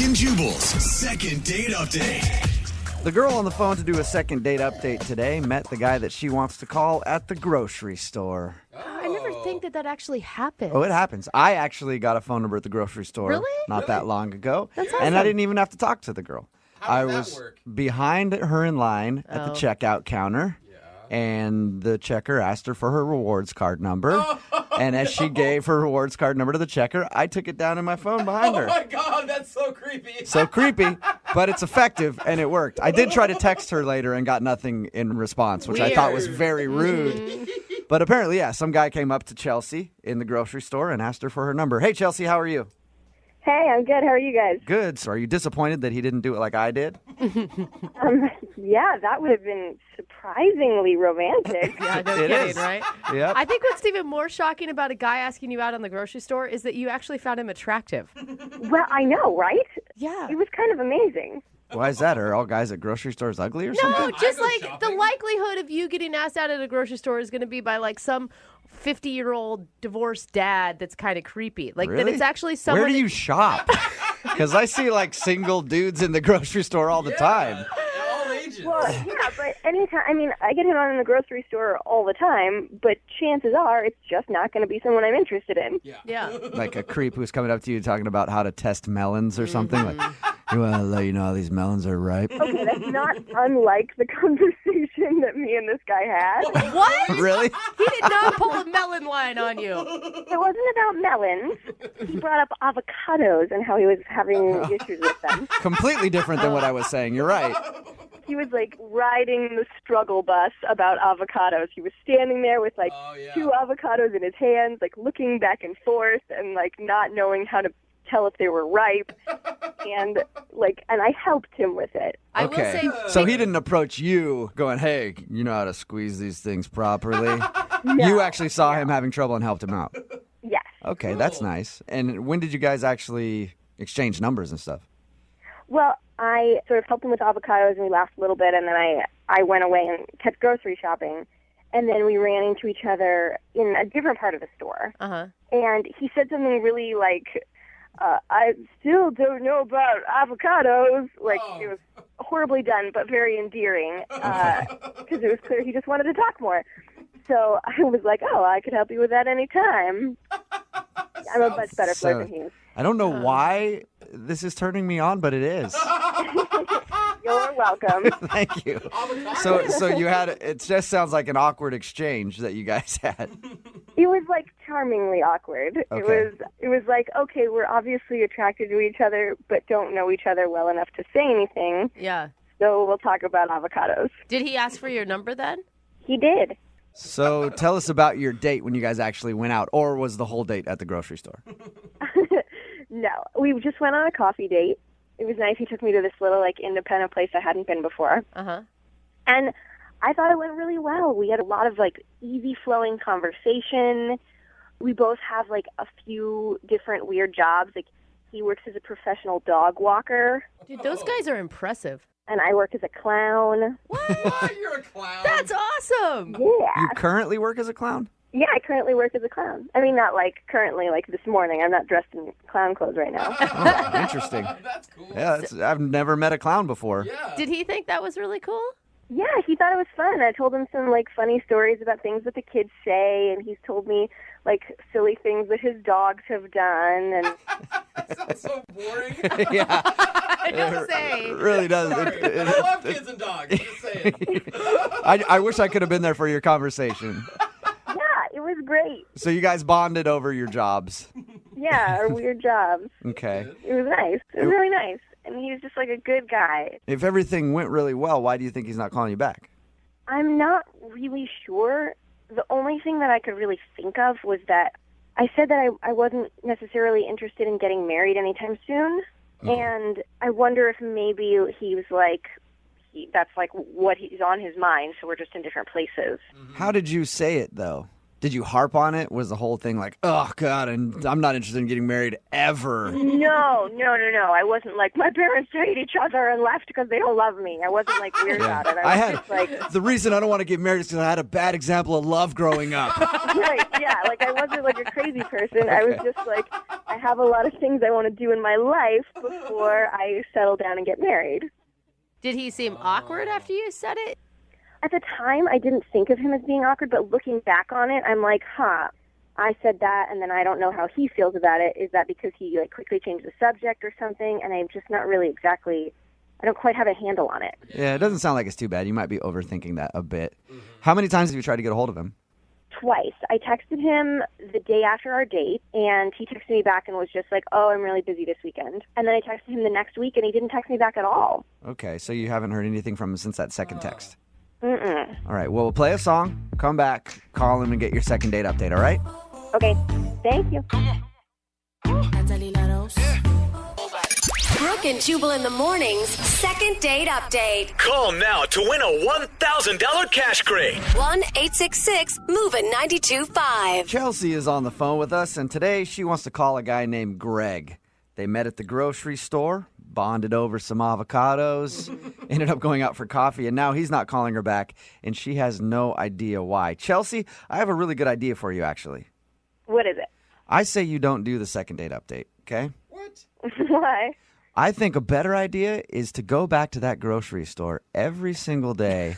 and Jubal's second date update. The girl on the phone to do a second date update today met the guy that she wants to call at the grocery store. I never think that actually happens. Oh, it happens. I actually got a phone number at the grocery store not that long ago. That's awesome. And I didn't even have to talk to the girl. How does I that was work? behind her in line at the checkout counter. And the checker asked her for her rewards card number. And as she gave her rewards card number to the checker, I took it down in my phone behind her. Oh my God, that's so creepy. So creepy, but it's effective, and it worked. I did try to text her later and got nothing in response, which I thought was very rude. But apparently, yeah, some guy came up to Chelsea in the grocery store and asked her for her number. Hey, Chelsea, how are you? Hey, I'm good. How are you guys? Good. So are you disappointed that he didn't do it like I did? Yeah, that would have been surprisingly romantic. Yeah, no It kidding, is. right? Yep. I think what's even more shocking about a guy asking you out on the grocery store is that you actually found him attractive. Well, I know, right? Yeah. It was kind of amazing. Why is that? Are all guys at grocery stores ugly or something? No, just go like shopping. the likelihood of you getting asked out at a grocery store is going to be by like some 50-year-old divorced dad that's kind of creepy. Like that Really? it's actually someone. Where do you shop? Because I see like single dudes in the grocery store all the time. All ages. Well, yeah, but anytime, I mean, I get hit on in the grocery store all the time, but chances are it's just not going to be someone I'm interested in. Yeah. Like a creep who's coming up to you talking about how to test melons or something. Like, well, I'll let you know how these melons are ripe. Okay, that's not unlike the conversation that me and this guy had. What? Really? He did not pull a melon line on you. It wasn't about melons. He brought up avocados and how he was having issues with them. Completely different than what I was saying. You're right. He was like riding the struggle bus about avocados. He was standing there with like two avocados in his hands, like looking back and forth and like not knowing how to tell if they were ripe. And I helped him with it. I will Okay. say, So he didn't approach you going, hey, you know how to squeeze these things properly? You actually saw him having trouble and helped him out. Yes. Okay, that's nice. And when did you guys actually exchange numbers and stuff? Well, I sort of helped him with avocados and we laughed a little bit and then I went away and kept grocery shopping. And then we ran into each other in a different part of the store. And he said something really like, I still don't know about avocados. Like, it was horribly done, but very endearing, because it was clear he just wanted to talk more. So I was like, oh, I could help you with that anytime. I'm a much better flirt than he is. I don't know why this is turning me on, but it is. You're welcome. Thank you. So you had, it just sounds like an awkward exchange that you guys had. It was like charmingly awkward. Okay. It was like, okay, we're obviously attracted to each other, but don't know each other well enough to say anything. yeah. So we'll talk about avocados. Did he ask for your number then? He did. So tell us about your date when you guys actually went out, or was the whole date at the grocery store? No, we just went on a coffee date. It was nice. He took me to this little like independent place I hadn't been before. And I thought it went really well. We had a lot of like easy flowing conversation. We both have like a few different weird jobs. Like he works as a professional dog walker Dude, those guys are impressive. and I work as a clown. What? You're a clown. That's awesome. Yeah. You currently work as a clown? Yeah, I currently work as a clown. I mean, not like currently, like this morning. I'm not dressed in clown clothes right now. Oh, interesting. That's cool. Yeah, I've never met a clown before. Yeah. Did he think that was really cool? Yeah, he thought it was fun. I told him some like funny stories about things that the kids say, and he's told me like silly things that his dogs have done. And That sounds so boring. Yeah, I don't say. it really does. Sorry. I love kids and dogs. I'm just saying. I wish I could have been there for your conversation. yeah, it was great. So you guys bonded over your jobs. Yeah, our weird jobs. Okay. It was nice. It was really nice. And he was just like a good guy. If everything went really well, why do you think he's not calling you back? I'm not really sure. The only thing that I could really think of was that I said that I wasn't necessarily interested in getting married anytime soon. And I wonder if maybe he was like, that's like what he's on his mind, so we're just in different places. How did you say it, though? Did you harp on it? Was the whole thing like, oh, God, and I'm not interested in getting married ever? No. I wasn't like, my parents hate each other and left because they don't love me. I wasn't like weird about it. I was just like, the reason I don't want to get married is because I had a bad example of love growing up. right, yeah. Like, I wasn't like a crazy person. I was just like, I have a lot of things I want to do in my life before I settle down and get married. Did he seem awkward after you said it? At the time, I didn't think of him as being awkward, but looking back on it, I'm like, I said that, and then I don't know how he feels about it. Is that because he like quickly changed the subject or something? And I'm just not really exactly, I don't quite have a handle on it. Yeah, it doesn't sound like it's too bad. You might be overthinking that a bit. How many times have you tried to get a hold of him? Twice. I texted him the day after our date, and he texted me back and was just like, oh, I'm really busy this weekend. And then I texted him the next week, and he didn't text me back at all. Okay, so you haven't heard anything from him since that second text. Mm-mm. All right, well, we'll play a song, come back, call him, and get your second date update, all right? Okay, thank you. Brooke and Jubal in the mornings, second date update. Call now to win a $1,000 cash crate. 1-866-MOVE-925. Chelsea is on the phone with us, and today she wants to call a guy named Greg. They met at the grocery store, bonded over some avocados, ended up going out for coffee, and now he's not calling her back, and she has no idea why. Chelsea, I have a really good idea for you, actually. What is it? I say you don't do the second date update, okay? What? Why? I think a better idea is to go back to that grocery store every single day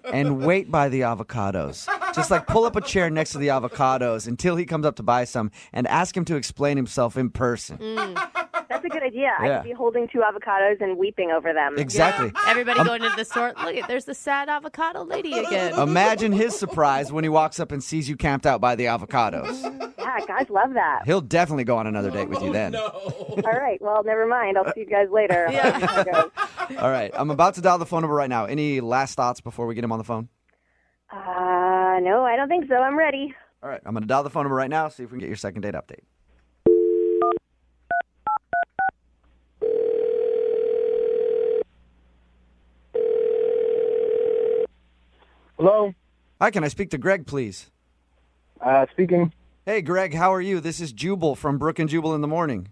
and wait by the avocados. Just like pull up a chair next to the avocados until he comes up to buy some and ask him to explain himself in person. That's a good idea. I Yeah. could be holding 2 avocados and weeping over them. Exactly. Everybody going into the store. Look, there's the sad avocado lady again. Imagine his surprise when he walks up and sees you camped out by the avocados. Yeah, guys love that. He'll definitely go on another date with you then. No. All right, well, never mind. I'll see you guys later. Yeah. All right, I'm about to dial the phone number right now. Any last thoughts before we get him on the phone? No, I don't think so. I'm ready. All right, I'm going to dial the phone number right now, see if we can get your second date update. Hello? Hi, can I speak to Greg, please? Speaking. Hey, Greg, how are you? This is Jubal from Brooke and Jubal in the morning.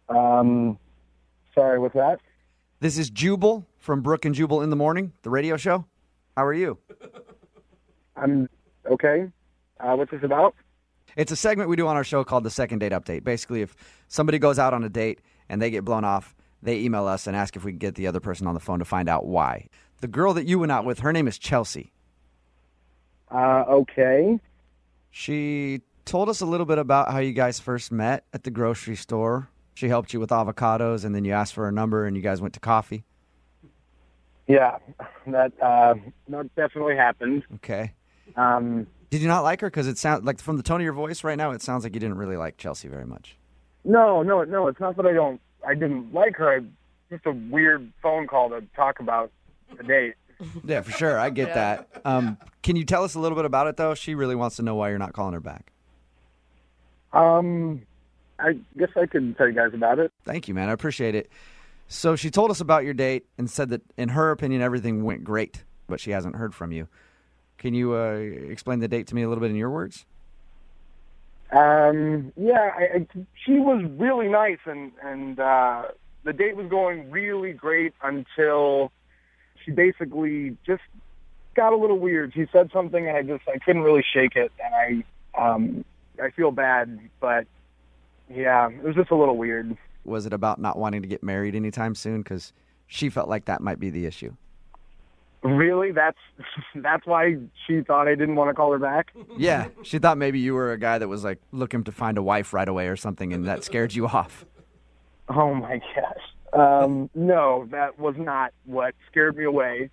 Sorry, what's that? This is Jubal from Brooke and Jubal in the morning, the radio show. How are you? I'm okay. What's this about? It's a segment we do on our show called the Second Date Update. Basically, if somebody goes out on a date and they get blown off, they email us and ask if we can get the other person on the phone to find out why. The girl that you went out with, her name is Chelsea. Okay. She told us a little bit about how you guys first met at the grocery store. She helped you with avocados, and then you asked for her number, and you guys went to coffee. Yeah, that definitely happened. Okay. Um, Did you not like her? Because it sounds like from the tone of your voice right now, it sounds like you didn't really like Chelsea very much. no, it's not that I didn't like her. Just a weird phone call to talk about the date. Yeah, for sure. I get that. Can you tell us a little bit about it, though? She really wants to know why you're not calling her back. I guess I could tell you guys about it. Thank you, man. I appreciate it. So she told us about your date and said that, in her opinion, everything went great, but she hasn't heard from you. Can you explain the date to me a little bit in your words? Yeah, she was really nice, and the date was going really great until she basically just got a little weird. She said something, and I couldn't really shake it, and I feel bad, but yeah, it was just a little weird. Was it about not wanting to get married anytime soon? Because she felt like that might be the issue. Really? That's why she thought I didn't want to call her back? Yeah, she thought maybe you were a guy that was like looking to find a wife right away or something, and that scared you off. Oh my gosh. No, that was not what scared me away.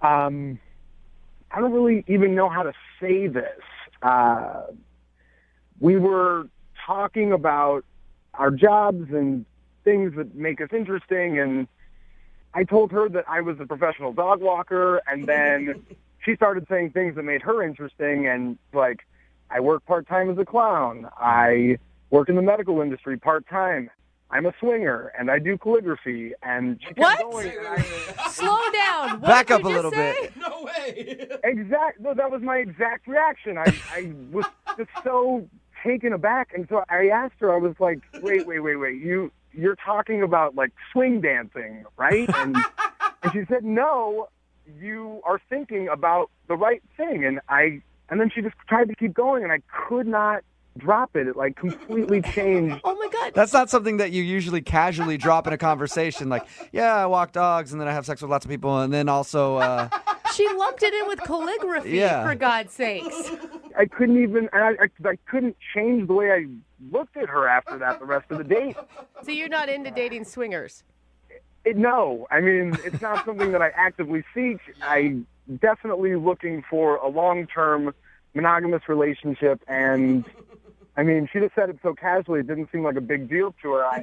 I don't really even know how to say this. We were talking about our jobs and things that make us interesting, and I told her that I was a professional dog walker, and then she started saying things that made her interesting, and like, I work part-time as a clown. I work in the medical industry part-time. I'm a swinger and I do calligraphy. And she kept What? going. Slow down. What Back did up you a just little say? bit. No way. No, that was my exact reaction. I was just so taken aback. And so I asked her, I was like, wait. You're talking about like swing dancing, right? And she said, no, you are thinking about the right thing. And then she just tried to keep going, and I could not drop it. It like completely changed. Oh my God. That's not something that you usually casually drop in a conversation. Like, yeah, I walk dogs, and then I have sex with lots of people, and then also... She lumped it in with calligraphy, Yeah. for God's sakes. I couldn't even, and I couldn't change the way I looked at her after that the rest of the date. So you're not into dating swingers? No, I mean, it's not something that I actively seek. I'm definitely looking for a long-term monogamous relationship, and I mean, she just said it so casually, it didn't seem like a big deal to her. I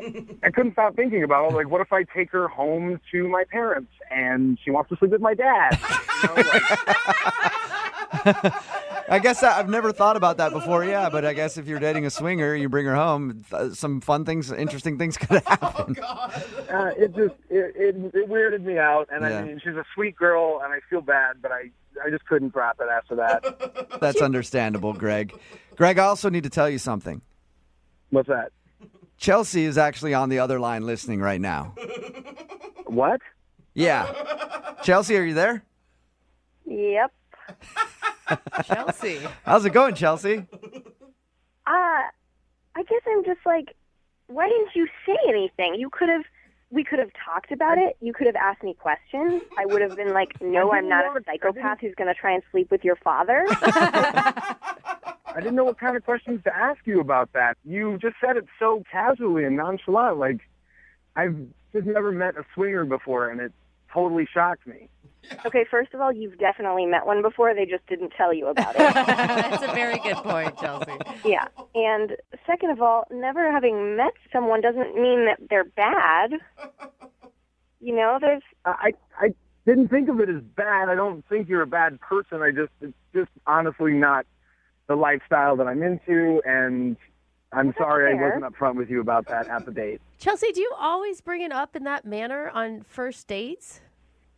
couldn't stop thinking about it. Like, what if I take her home to my parents and she wants to sleep with my dad? You know, like, I guess I've never thought about that before, yeah, but I guess if you're dating a swinger, you bring her home, some fun things, interesting things could happen. it weirded me out, and Yeah. I mean, she's a sweet girl, and I feel bad, but I just couldn't drop it after that. That's understandable, Greg. Greg, I also need to tell you something. What's that? Chelsea is actually on the other line listening right now. What? Yeah. Chelsea, are you there? Yep. Chelsea. How's it going, Chelsea? I guess I'm just like, why didn't you say anything? We could have talked about it. You could have asked me questions. I would have been like, no, I'm not a psychopath who's going to try and sleep with your father. I didn't know what kind of questions to ask you about that. You just said it so casually and nonchalant. Like, I've just never met a swinger before, and it totally shocked me. Okay, first of all, you've definitely met one before. They just didn't tell you about it. That's a very good point, Chelsea. Yeah. And second of all, never having met someone doesn't mean that they're bad. You know, I didn't think of it as bad. I don't think you're a bad person. It's just honestly not the lifestyle that I'm into, and I'm sorry I wasn't upfront with you about that at the date. Chelsea, do you always bring it up in that manner on first dates?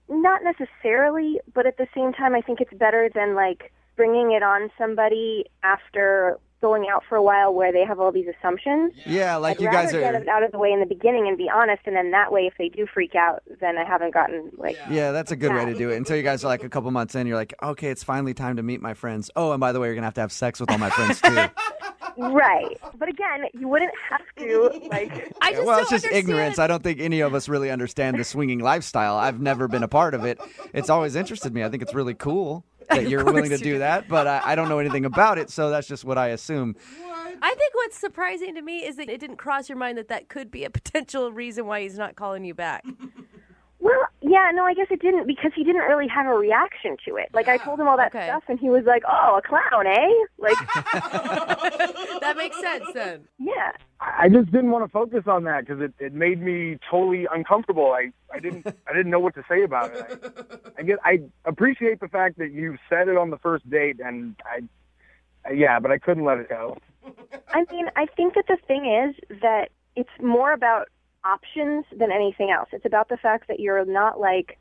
Not necessarily, but at the same time, I think it's better than, like, bringing it on somebody after going out for a while where they have all these assumptions. Yeah, like I'd you guys rather get are... it out of the way in the beginning and be honest, and then that way, if they do freak out, then I haven't gotten, like... Yeah, that's a good way to do it. Until you guys are like a couple months in, you're like, okay, it's finally time to meet my friends. Oh, and by the way, you're going to have sex with all my friends, too. Right. But again, you wouldn't have to, like... I just Well, don't it's just understand. ignorance. I don't think any of us really understand the swinging lifestyle. I've never been a part of it. It's always interested me. I think it's really cool that you're willing to do that, but I don't know anything about it, so that's just what I assume. I think what's surprising to me is that it didn't cross your mind that that could be a potential reason why he's not calling you back. Well, yeah, no, I guess it didn't, because he didn't really have a reaction to it. Like, I told him all that Okay. stuff, and he was like, oh, a clown, eh? Like, That makes sense then. yeah. I just didn't want to focus on that because it made me totally uncomfortable. I didn't know what to say about it. I appreciate the fact that you said it on the first date, and but I couldn't let it go. I mean, I think that the thing is that it's more about options than anything else. It's about the fact that you're not like,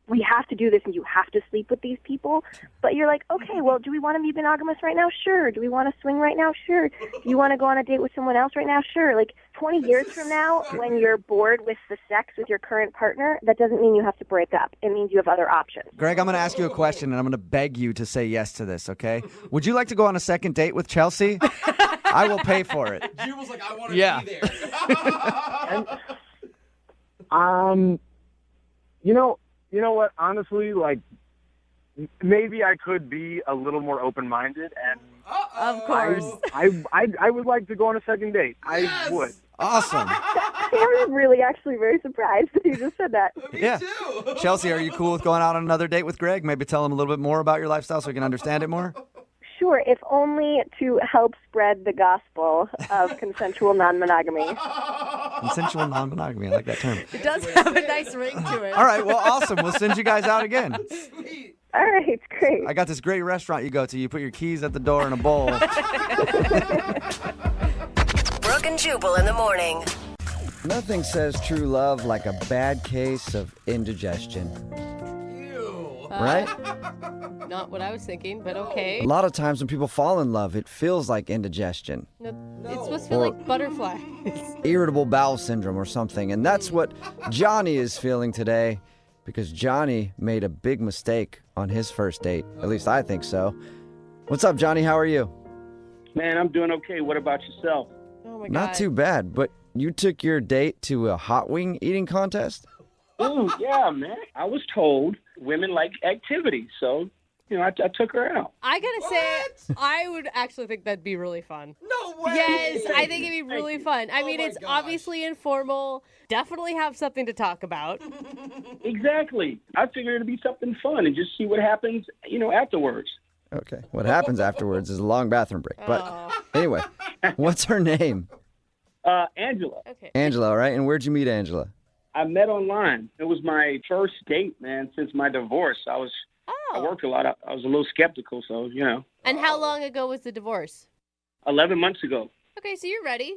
we have to do this and you have to sleep with these people. But you're like, okay, well, do we want to be monogamous right now? Sure. Do we want to swing right now? Sure. Do you want to go on a date with someone else right now? Sure. Like 20 years from now, when you're bored with the sex with your current partner, that doesn't mean you have to break up. It means you have other options. Greg, I'm going to ask you a question, and I'm going to beg you to say yes to this, okay? Would you like to go on a second date with Chelsea? I will pay for it. Jubal's like, I want to Yeah. be there. You know what? Honestly, like, maybe I could be a little more open-minded, and Of course. I would like to go on a second date. Yes! I would. Awesome. I'm really actually very surprised that you just said that. Yeah. Too. Chelsea, are you cool with going out on another date with Greg? Maybe tell him a little bit more about your lifestyle so we can understand it more? Sure, if only to help spread the gospel of consensual non-monogamy. Consensual non-monogamy. I like that term. It does have a nice ring to it. All right, well, awesome. We'll send you guys out again. Sweet. All right, great. I got this great restaurant you go to. You put your keys at the door in a bowl. Brooke and Jubal in the morning. Nothing says true love like a bad case of indigestion. Right? Not what I was thinking, but okay. A lot of times when people fall in love, it feels like indigestion, No, it's supposed to feel like butterflies. irritable bowel syndrome or something. And that's what Johnny is feeling today because Johnny made a big mistake on his first date. At least I think so. What's up, Johnny? How are you? Man, I'm doing okay. What about yourself? Oh my God. Not too bad, but you took your date to a hot wing eating contest? Oh, yeah, man. I was told women like activity, so, I took her out. I gotta say, I would actually think that'd be really fun. No way. Yes, I think it'd be really fun. I mean, my it's gosh. obviously informal. Definitely have something to talk about. Exactly. I figured it'd be something fun and just see what happens, afterwards. Okay. What happens afterwards is a long bathroom break. But anyway, what's her name? Angela. Okay. Angela, right? And where'd you meet Angela? I met online. It was my first date, man, since my divorce. I worked a lot. I was a little skeptical, so, And how long ago was the divorce? 11 months ago. Okay, so you're ready.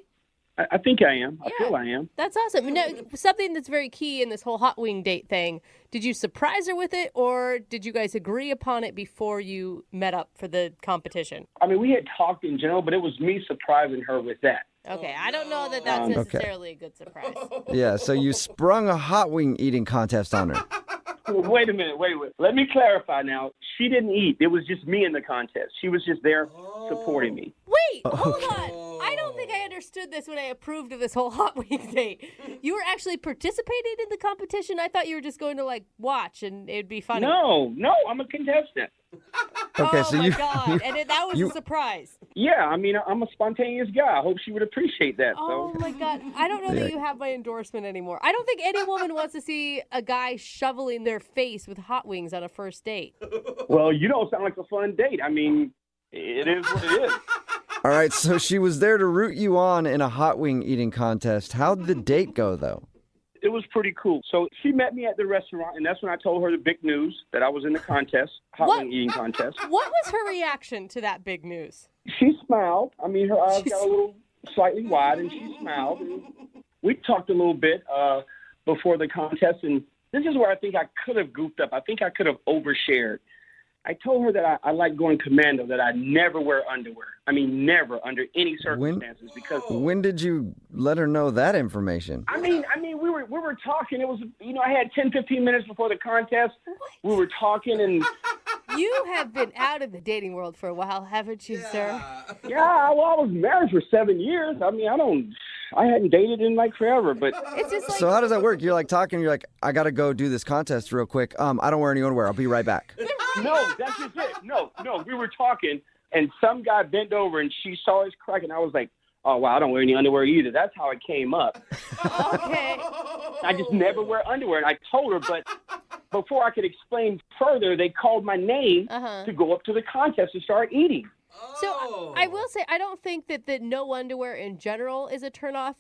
I think I am. I Yeah. feel I am. That's awesome. Now, something that's very key in this whole hot wing date thing, did you surprise her with it or did you guys agree upon it before you met up for the competition? I mean, we had talked in general, but it was me surprising her with that. Okay, I don't know that that's necessarily a good surprise. Yeah, so you sprung a hot wing eating contest on her. Wait a minute. Wait. Let me clarify now. She didn't eat. It was just me in the contest. She was just there supporting me. Wait, hold on. I don't think I understood this when I approved of this whole hot wing date. You were actually participating in the competition? I thought you were just going to, watch and it'd be funny. No, I'm a contestant. Okay, oh, so my you God. And that was a surprise. Yeah, I mean, I'm a spontaneous guy. I hope she would appreciate that. Oh, So. my God. I don't know that you have my endorsement anymore. I don't think any woman wants to see a guy shoveling their face with hot wings on a first date. Well, you don't sound like a fun date. I mean, it is what it is. All right, so she was there to root you on in a hot wing eating contest. How'd the date go, though? It was pretty cool. So she met me at the restaurant, and that's when I told her the big news that I was in the contest, hot wing eating contest. What was her reaction to that big news? She smiled. I mean, her eyes got a little slightly wide, and she smiled. And we talked a little bit before the contest, and this is where I think I could have goofed up. I think I could have overshared. I told her that I like going commando, that I never wear underwear. I mean, never under any circumstances. Because When did you let her know that information? I mean, we were talking. It was, I had 10, 15 minutes before the contest. What? We were talking, and You have been out of the dating world for a while, haven't you, sir? yeah, well, I was married for 7 years. I mean, I hadn't dated in forever, but It's just like, So how does that work? You're talking, you're like, I gotta go do this contest real quick. I don't wear any underwear. I'll be right back. no, that's just it. No, we were talking, and some guy bent over, and she saw his crack, and I was like, oh, wow, I don't wear any underwear either. That's how it came up. okay. I just never wear underwear, and I told her, but before I could explain further, they called my name to go up to the contest and start eating. So I will say, I don't think that the no underwear in general is a turnoff,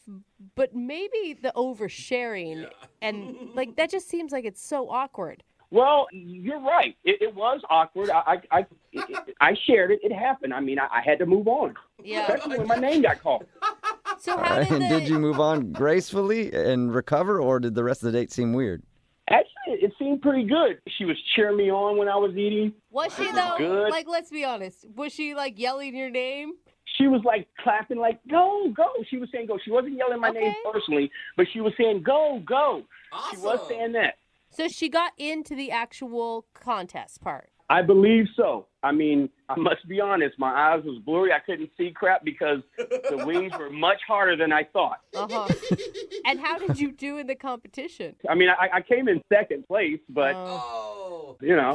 but maybe the oversharing and that just seems like it's so awkward. Well, you're right. It was awkward. I shared it. It happened. I mean, I had to move on. Yeah. Especially when my name got called. So how Did you move on gracefully and recover, or did the rest of the date seem weird? Actually, it seemed pretty good. She was cheering me on when I was eating. Was she though? Good. Let's be honest. Was she yelling your name? She was clapping, go, go. She was saying go. She wasn't yelling my name personally, but she was saying go, go. Awesome. She was saying that. So she got into the actual contest part. I believe so. I mean, I must be honest. My eyes was blurry. I couldn't see crap because the wings were much harder than I thought. Uh-huh. And how did you do in the competition? I mean, I came in second place, but,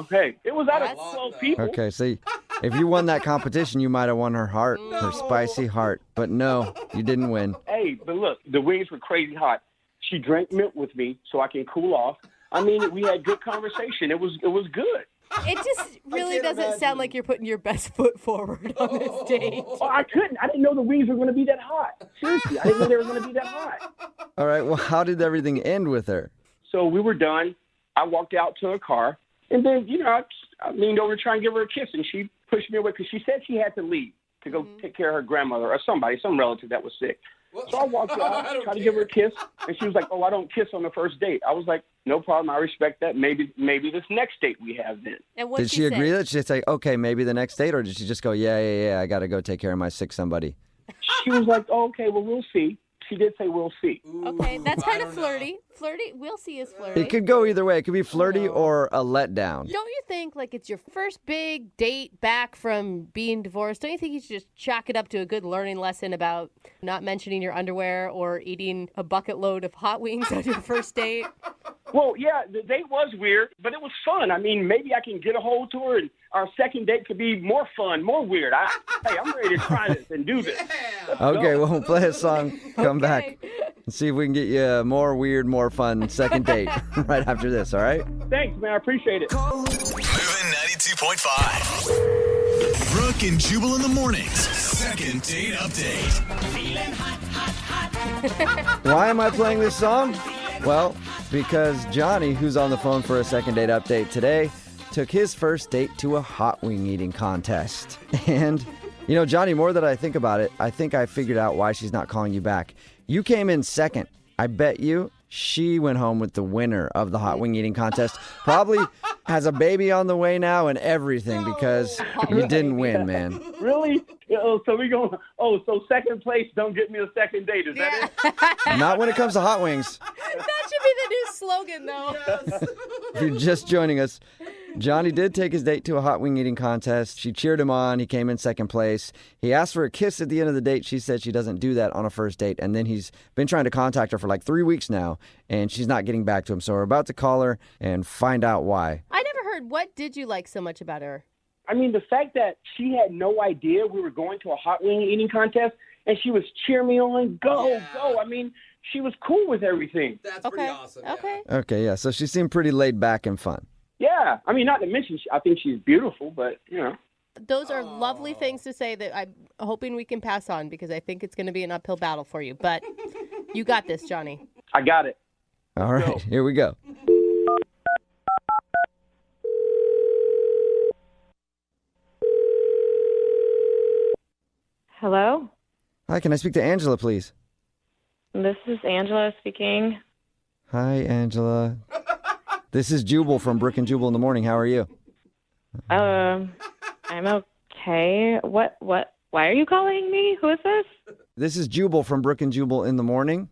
hey, it was out of 12 people. Okay, see, if you won that competition, you might have won her heart, her spicy heart. But no, you didn't win. Hey, but look, the wings were crazy hot. She drank milk with me so I can cool off. I mean, we had good conversation. It was good. It just really doesn't sound like you're putting your best foot forward on this date. Oh, I couldn't. I didn't know the wings were going to be that hot. Seriously, I didn't know they were going to be that hot. All right, well, how did everything end with her? So we were done. I walked out to her car, and then, I leaned over to try and give her a kiss, and she pushed me away because she said she had to leave to go take care of her grandmother or some relative that was sick. So I walked out, tried to give her a kiss, and she was like, "Oh, I don't kiss on the first date." I was like, "No problem. I respect that. Maybe this next date we have then." And what Did she agree that she'd say, okay, maybe the next date, or did she just go, yeah, I got to go take care of my sick somebody? She was like, "Oh, okay, well, we'll see." She did say, "We'll see." Okay, that's kind of flirty. Flirty, we'll see is flirty. It could go either way. It could be flirty or a letdown. Don't you think, like, it's your first big date back from being divorced? Don't you think you should just chalk it up to a good learning lesson about not mentioning your underwear or eating a bucket load of hot wings on your first date? Well, yeah, the date was weird, but it was fun. I mean, maybe I can get a hold to her, and our second date could be more fun, more weird. Hey, I'm ready to try this and do this. Okay, well, we'll play a song, come back, and see if we can get you a more weird, more fun second date right after this, all right? Thanks, man. I appreciate it. Moving 92.5. Brooke and Jubal in the mornings. Second date update. Why am I playing this song? Well, because Johnny, who's on the phone for a second date update today, took his first date to a hot wing eating contest. And, you know, Johnny, more that I think about it, I think I figured out why she's not calling you back. You came in second. I bet you she went home with the winner of the hot wing eating contest. Probably has a baby on the way now and everything because you didn't win, man. Really? So we going? Oh, so second place don't get me a second date? Is that it? Not when it comes to hot wings. That should be the new slogan, though. If you're just joining us, Johnny did take his date to a hot wing eating contest. She cheered him on. He came in second place. He asked for a kiss at the end of the date. She said she doesn't do that on a first date. And then he's been trying to contact her for like 3 weeks now, and she's not getting back to him. So we're about to call her and find out why. I never heard. What did you like so much about her? I mean, the fact that she had no idea we were going to a hot wing eating contest, and she was cheering me on, go. I mean, she was cool with everything. That's pretty awesome. Yeah. Okay, yeah. So she seemed pretty laid back and fun. Yeah. I mean, not to mention, I think she's beautiful, but, you know. Those are lovely things to say that I'm hoping we can pass on because I think it's going to be an uphill battle for you. But you got this, Johnny. I got it. All right, here we go. Hello? Hi, can I speak to Angela, please? This is Angela speaking. Hi, Angela. This is Jubal from Brooke and Jubal in the morning. How are you? I'm okay. What, why are you calling me? Who is this? This is Jubal from Brooke and Jubal in the morning.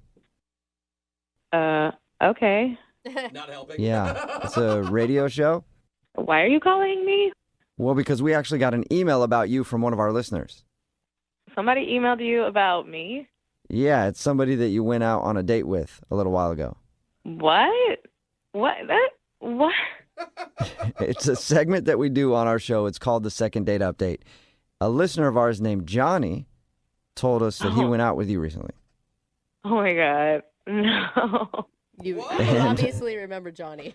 Okay. Not helping. Yeah, it's a radio show. Why are you calling me? Well, because we actually got an email about you from one of our listeners. Somebody emailed you about me? Yeah, it's somebody that you went out on a date with a little while ago. What? What? It's a segment that we do on our show. It's called the Second Date Update. A listener of ours named Johnny told us that he went out with you recently. Oh, my God. No. You obviously remember Johnny.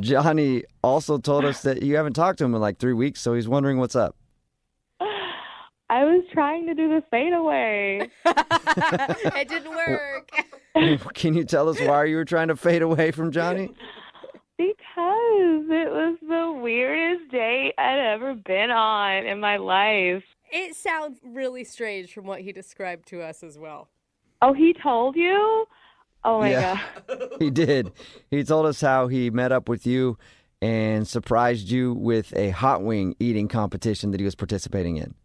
Johnny also told us that you haven't talked to him in like 3 weeks, so he's wondering what's up. I was trying to do the fadeaway. It didn't work. Can you tell us why you were trying to fade away from Johnny? Because it was the weirdest date I'd ever been on in my life. It sounds really strange from what he described to us as well. Oh, he told you? Oh, my God. He did. He told us how he met up with you and surprised you with a hot wing eating competition that he was participating in.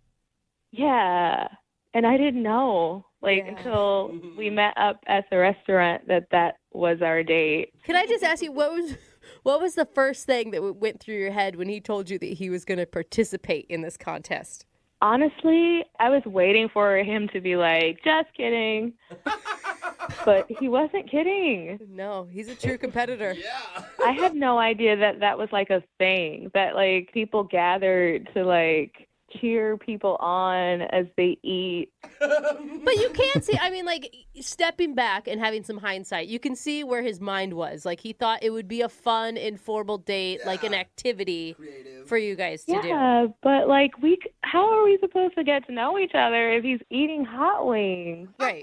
Yeah. And I didn't know, until we met up at the restaurant that was our date. Can I just ask you, what was the first thing that went through your head when he told you that he was going to participate in this contest? Honestly, I was waiting for him to be like, just kidding. But he wasn't kidding. No, he's a true competitor. Yeah. I had no idea that was like a thing, that people gathered to cheer people on as they eat. But you can't see, stepping back and having some hindsight, you can see where his mind was. He thought it would be a fun, informal date, an activity for you guys to do. Yeah, but how are we supposed to get to know each other if he's eating hot wings? Right.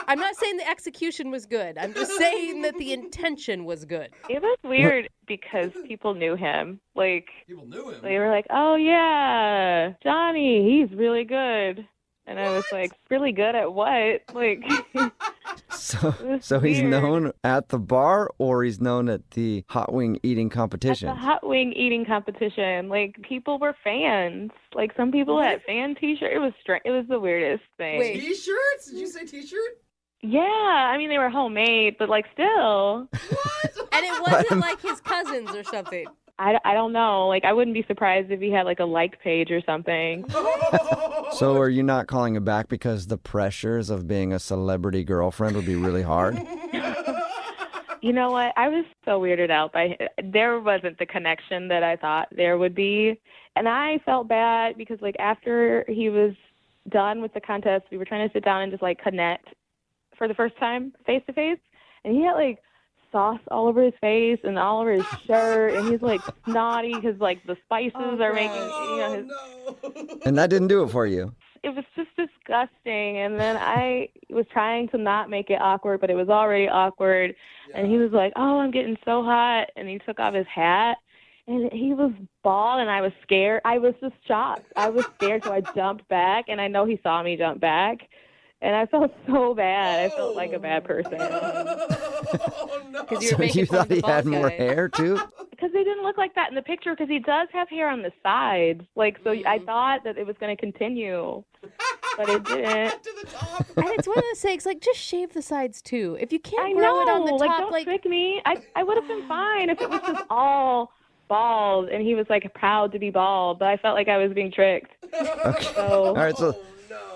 I'm not saying the execution was good. I'm just saying that the intention was good. It was weird because people knew him. People knew him. They were like, oh, yeah, Johnny, he's really good. And I was like, really good at what? Like, So he's known at the bar, or he's known at the hot wing eating competition? At the hot wing eating competition, like, people were fans. Like, some people had fan T-shirts. It was strange. It was the weirdest thing. Wait. T-shirts? Did you say T-shirt? Yeah, I mean, they were homemade, but, like, still. And it wasn't like his cousins or something. I don't know. Like, I wouldn't be surprised if he had, like, a like page or something. So are you not calling him back because the pressures of being a celebrity girlfriend would be really hard? You know what? I was so weirded out by there wasn't the connection that I thought there would be. And I felt bad because, like, after he was done with the contest, we were trying to sit down and just, like, connect for the first time face to face. And he had, like, sauce all over his face and all over his shirt, and he's like snotty because like the spices are making, you know, his... And that didn't do it for you. It was just disgusting. And then I was trying to not make it awkward, but it was already awkward. Yeah. And he was like, "Oh, I'm getting so hot," and he took off his hat, and he was bald, and I was scared. I was just shocked. I was scared, so I jumped back, and I know he saw me jump back. And I felt so bad. I felt like a bad person. Oh, no. So you thought he had more hair, too? Because he didn't look like that in the picture, because he does have hair on the sides. Like, so I thought that it was going to continue, but it didn't. To the top. And it's one of those things, like, just shave the sides, too. If you can't I grow know. it on the top, like, don't trick me. I would have been fine if it was just all bald, and he was, like, proud to be bald, but I felt like I was being tricked. Okay. So... All right, so...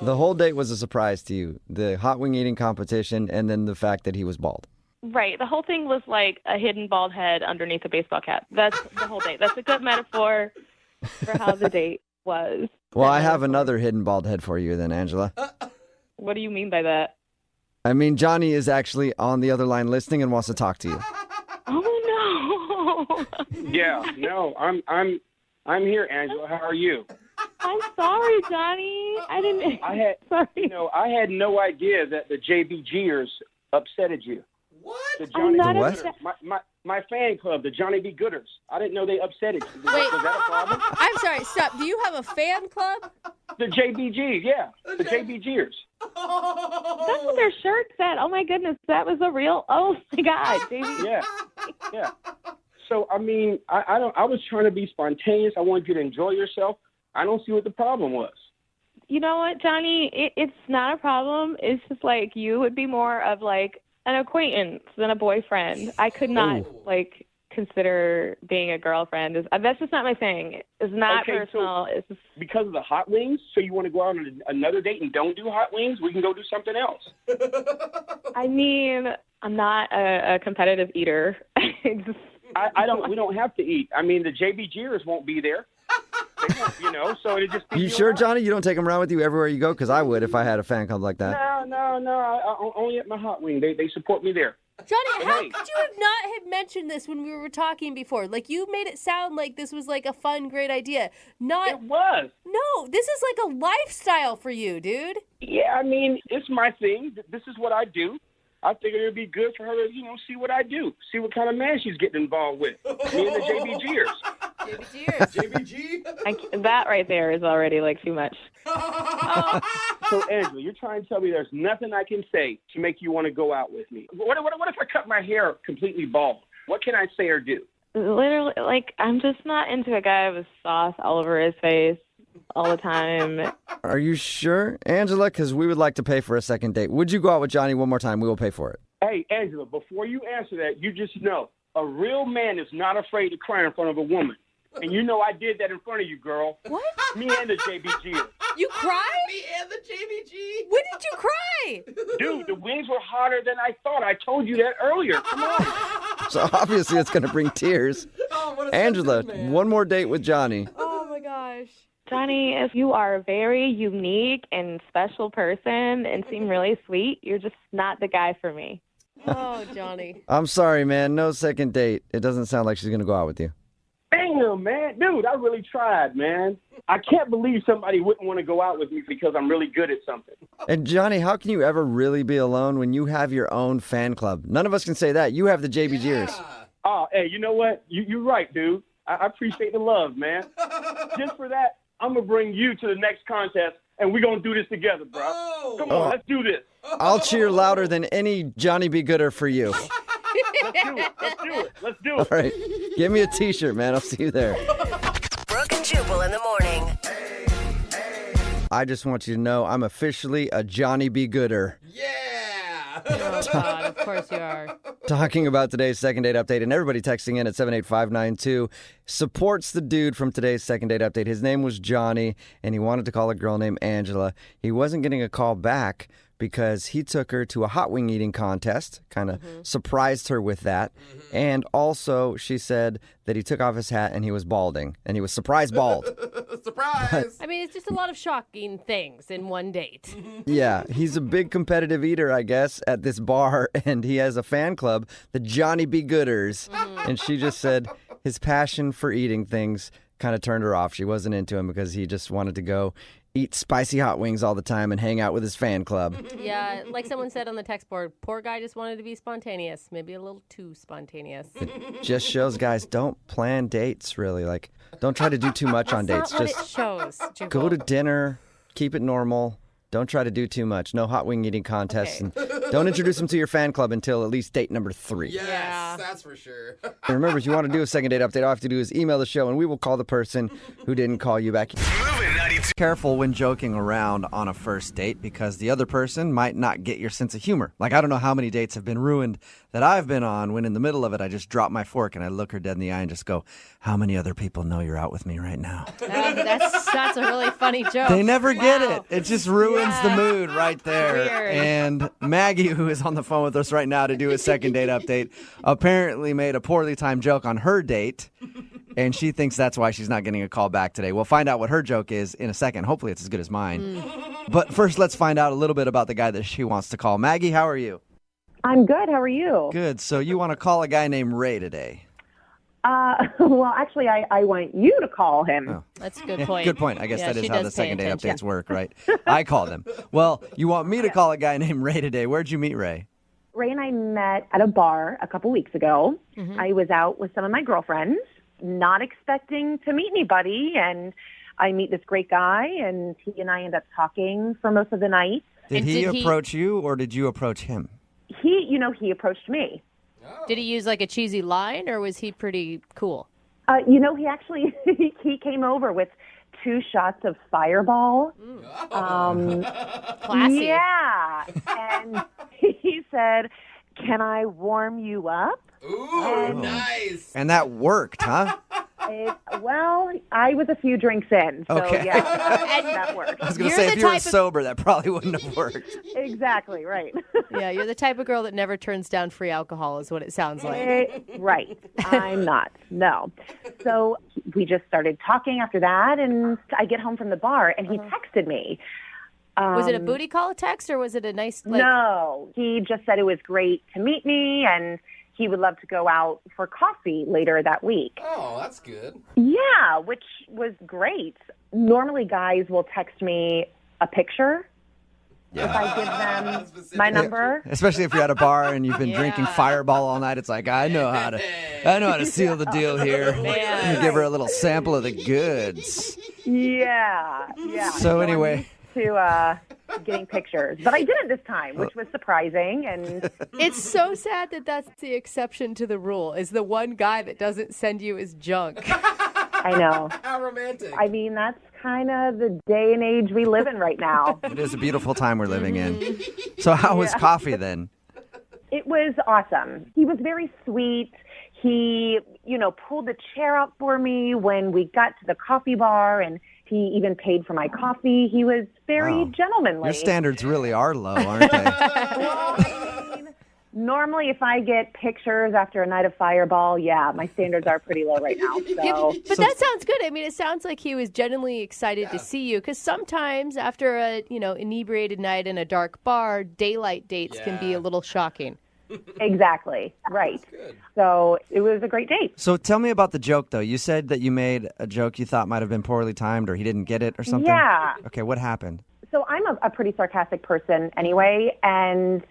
The whole date was a surprise to you. The hot wing eating competition and then the fact that he was bald. Right. The whole thing was like a hidden bald head underneath a baseball cap. That's the whole date. That's a good metaphor for how the date was. Well, I have another hidden bald head for you then, Angela. What do you mean by that? I mean, Johnny is actually on the other line listening and wants to talk to you. Oh, no. Yeah, no, I'm here, Angela. How are you? I'm sorry, Johnny. I had no idea that the JBGers upsetted you. What? The Johnny I'm not B. upset. Gooders. My fan club, the Johnny B. Gooders. I didn't know they upsetted you. Wait. Was that a problem? I'm sorry, stop. Do you have a fan club? The JBG, yeah. The JBGers. That's what their shirt said. Oh, my goodness. That was a real... Oh, my God. JB. Yeah. So, I mean, I was trying to be spontaneous. I wanted you to enjoy yourself. I don't see what the problem was. You know what, Johnny? It's not a problem. It's just like you would be more of like an acquaintance than a boyfriend. I could not like consider being a girlfriend. That's just not my thing. It's not personal. So it's just... because of the hot wings, so you want to go out on another date and don't do hot wings? We can go do something else. I mean, I'm not a competitive eater. We don't have to eat. I mean, the JBGers won't be there. They won't, so it just... You sure, Johnny? You don't take them around with you everywhere you go? Because I would if I had a fan club like that. No. I only at my hot wing. They support me there. Johnny, how could you have not have mentioned this when we were talking before? Like, you made it sound like this was like a fun, great idea. It was. No, this is like a lifestyle for you, dude. Yeah, I mean, it's my thing. This is what I do. I figured it would be good for her to, see what I do. See what kind of man she's getting involved with. Me and the JBGers. JBG? That right there is already, like, too much. So, Angela, you're trying to tell me there's nothing I can say to make you want to go out with me. What if I cut my hair completely bald? What can I say or do? Literally, like, I'm just not into a guy with sauce all over his face all the time. Are you sure, Angela? Because we would like to pay for a second date. Would you go out with Johnny one more time? We will pay for it. Hey, Angela, before you answer that, you just know a real man is not afraid to cry in front of a woman. And I did that in front of you, girl. What? Me and the JBG. You cried? Me and the JBG? When did you cry? Dude, the wings were hotter than I thought. I told you that earlier. Come on. So obviously it's going to bring tears. Angela, one more date with Johnny. Oh, my gosh. Johnny, if you are a very unique and special person and seem really sweet, you're just not the guy for me. Oh, Johnny. I'm sorry, man. No second date. It doesn't sound like she's going to go out with you. Damn, man. Dude, I really tried, man. I can't believe somebody wouldn't want to go out with me because I'm really good at something. And Johnny, how can you ever really be alone when you have your own fan club? None of us can say that. You have the JBGers. Yeah. Oh, hey, you know what? You're right, dude. I appreciate the love, man. Just for that, I'm going to bring you to the next contest and we're going to do this together, bro. Come on, let's do this. I'll cheer louder than any Johnny Be Gooder for you. Let's do All it. right. Give me a T-shirt, man. I'll see you there. Brooke and Jubal in the morning. I just want you to know I'm officially a Johnny Be Gooder. Oh, God, of course you are. Talking about today's second date update, and everybody texting in at 78592 supports the dude from today's second date update. His name was Johnny, and he wanted to call a girl named Angela. He wasn't getting a call back because he took her to a hot wing eating contest, kind of surprised her with that. And also, she said that he took off his hat and he was balding, and he was surprise bald. Surprise! I mean, it's just a lot of shocking things in one date. Yeah, he's a big competitive eater, I guess, at this bar, and he has a fan club, the Johnny Be Gooders. And she just said his passion for eating things kind of turned her off. She wasn't into him because he just wanted to go eat spicy hot wings all the time and hang out with his fan club. Yeah, like someone said on the text board, poor guy just wanted to be spontaneous. Maybe a little too spontaneous. It just shows, guys, don't plan dates, really. Like, don't try to do too much on dates. Not what Just it shows, Jubal. go to dinner, keep it normal. Don't try to do too much. No hot wing eating contests. Okay. And don't introduce him to your fan club until at least date number 3. Yes, Yeah. that's for sure. And remember, if you want to do a second date update, all you have to do is email the show, and we will call the person who didn't call you back. Moving 92. Careful when joking around on a first date because the other person might not get your sense of humor. Like, I don't know how many dates have been ruined that I've been on when in the middle of it, I just drop my fork and I look her dead in the eye and just go, how many other people know you're out with me right now? That's a really funny joke. They never get Wow. it. It just ruins the mood right there. Weird. And Maggie, who is on the phone with us right now to do a second date update, apparently made a poorly timed joke on her date. And she thinks that's why she's not getting a call back today. We'll find out what her joke is in a second. Hopefully it's as good as mine. But first, let's find out a little bit about the guy that she wants to call. Maggie, how are you? I'm good. How are you? Good. So you want to call a guy named Ray today? Well, actually, I want you to call him. Oh. That's a good point. Good point. I guess Yeah, that is she how the does pay second date attention. updates work, right? I called him. Well, you want me to call a guy named Ray today. Where'd you meet Ray? Ray and I met at a bar a couple weeks ago. I was out with some of my girlfriends, not expecting to meet anybody, and I meet this great guy, and he and I end up talking for most of the night. Did And he did he- approach you or did you approach him? He approached me. Did he use like a cheesy line or was he pretty cool? He actually he came over with 2 shots of Fireball. Classy. Yeah, and he said, "Can I warm you up?" Ooh, nice. And that worked, huh? Well, I was a few drinks in, so Okay. yeah, that worked. I was going to You're say, the if you were type of- sober, that probably wouldn't have worked. Exactly, right. Yeah, you're the type of girl that never turns down free alcohol is what it sounds like. Right. I'm not. No. So we just started talking after that, and I get home from the bar, and he texted me. Was it a booty call text or was it a nice like No. He just said it was great to meet me, and he would love to go out for coffee later that week. Oh, that's good. Yeah, which was great. Normally, guys will text me a picture if I give them my number. Especially if you're at a bar and you've been drinking Yeah. Fireball all night. It's like, I know how to seal the deal here. Man. You give her a little sample of the goods. Yeah. So anyway. I'm used to getting pictures, but I didn't this time, which was surprising. And It's so sad that that's the exception to the rule, is the one guy that doesn't send you his junk. I know. How romantic. I mean, that's kind of the day and age we live in right now. It is a beautiful time we're living in. So how was coffee then? It was awesome. He was very sweet. He, pulled the chair out for me when we got to the coffee bar, and he even paid for my coffee. He was very Wow. gentlemanly. Your standards really are low, aren't they? Well, I mean, normally, if I get pictures after a night of Fireball, yeah, my standards are pretty low right now. So, But that sounds good. I mean, it sounds like he was genuinely excited to see you because sometimes after a, inebriated night in a dark bar, daylight dates can be a little shocking. exactly, right. So it was a great date. So tell me about the joke, though. You said that you made a joke you thought might have been poorly timed or he didn't get it or something? Yeah. Okay, what happened? So I'm a pretty sarcastic person anyway, and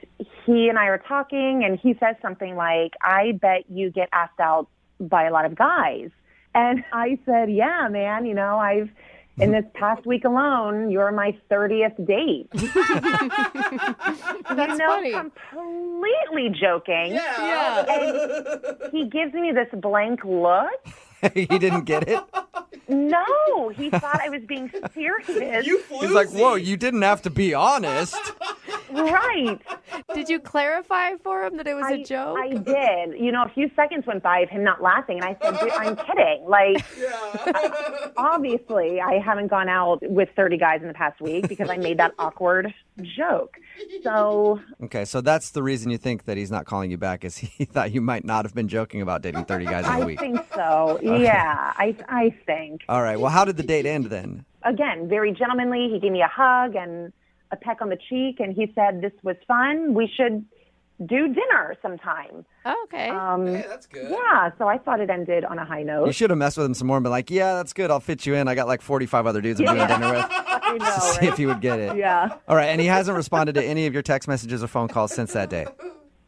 he and I are talking, and he says something like, "I bet you get asked out by a lot of guys." And I said, "Yeah, man, I've in this past week alone, you're my 30th date. That's funny. Completely joking. Yeah. And he gives me this blank look. He didn't get it? No, he thought I was being serious. He's like, whoa, you didn't have to be honest. Right. Did you clarify for him that it was a joke? I did. You know, a few seconds went by of him not laughing, and I said, dude, I'm kidding. Like, obviously, I haven't gone out with 30 guys in the past week because I made that awkward joke. So. Okay, so that's the reason you think that he's not calling you back, is he thought you might not have been joking about dating 30 guys in a week. I think so. Okay. Yeah, I think. All right, well, how did the date end then? Again, very gentlemanly. He gave me a hug and a peck on the cheek, and he said, this was fun. We should do dinner sometime. Oh, okay. Hey, that's good. Yeah, so I thought it ended on a high note. You should have messed with him some more and been like, yeah, that's good. I'll fit you in. I got like 45 other dudes I'm doing dinner with. I know, To see if he would get it. Yeah. All right, and he hasn't responded to any of your text messages or phone calls since that day?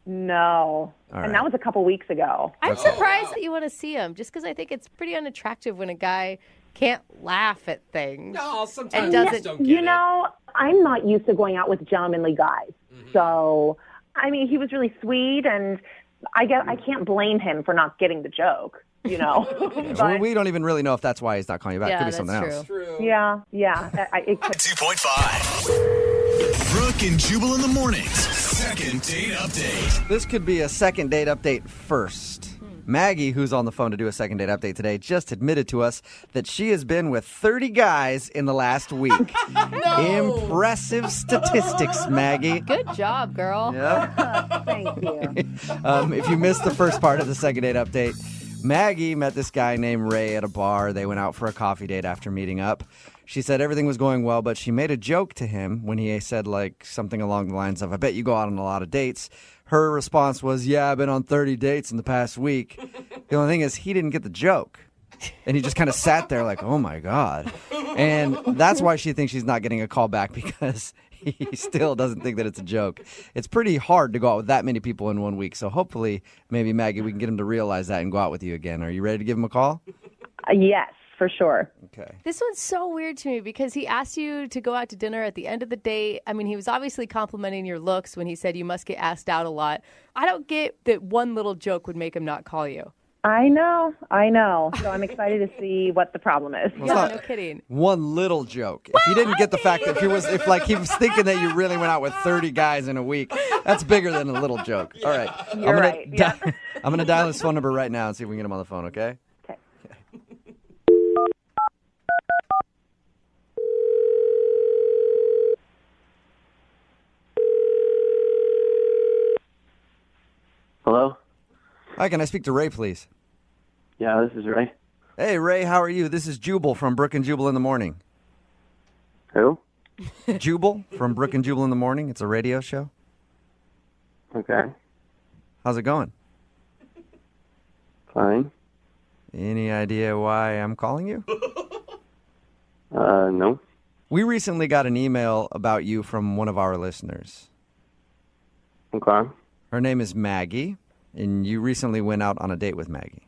No. All and right. that was a couple weeks ago. I'm surprised that you want to see him, just because I think it's pretty unattractive when a guy can't laugh at things. No, sometimes And I doesn't- just don't get You it. know, I'm not used to going out with gentlemanly guys. So, I mean, he was really sweet, and I can't blame him for not getting the joke, you know. Well, we don't even really know if that's why he's not calling you back. Yeah, Could be that's something true. else. True. Yeah. It could. 2.5. Brooke and Jubal in the mornings. Second date update. This could be a second date update first. Maggie, who's on the phone to do a second date update today, just admitted to us that she has been with 30 guys in the last week. Impressive statistics, Maggie. Good job, girl. Yep. Thank you. If you missed the first part of the second date update, Maggie met this guy named Ray at a bar. They went out for a coffee date after meeting up. She said everything was going well, but she made a joke to him when he said like something along the lines of, I bet you go out on a lot of dates. Her response was, yeah, I've been on 30 dates in the past week. The only thing is he didn't get the joke. And he just kind of sat there like, oh, my God. And that's why she thinks she's not getting a call back, because he still doesn't think that it's a joke. It's pretty hard to go out with that many people in 1 week. So hopefully, maybe, Maggie, we can get him to realize that and go out with you again. Are you ready to give him a call? Yes, for sure. Okay. This one's so weird to me because he asked you to go out to dinner at the end of the date. I mean, he was obviously complimenting your looks when he said you must get asked out a lot. I don't get that one little joke would make him not call you. I know. So I'm excited to see what the problem is. Well, Yeah, it's no kidding. one little joke. If you didn't get the fact that if like he was thinking that you really went out with 30 guys in a week, that's bigger than a little joke. All right. You're right. Yeah. I'm going to dial his phone number right now and see if we can get him on the phone, okay? Okay. Hello? Hi, can I speak to Ray, please? Yeah, this is Ray. Hey, Ray, how are you? This is Jubal from Brooke and Jubal in the Morning. Who? Jubal from Brooke and Jubal in the Morning. It's a radio show. Okay. How's it going? Fine. Any idea why I'm calling you? No. We recently got an email about you from one of our listeners. Okay. Her name is Maggie, and you recently went out on a date with Maggie.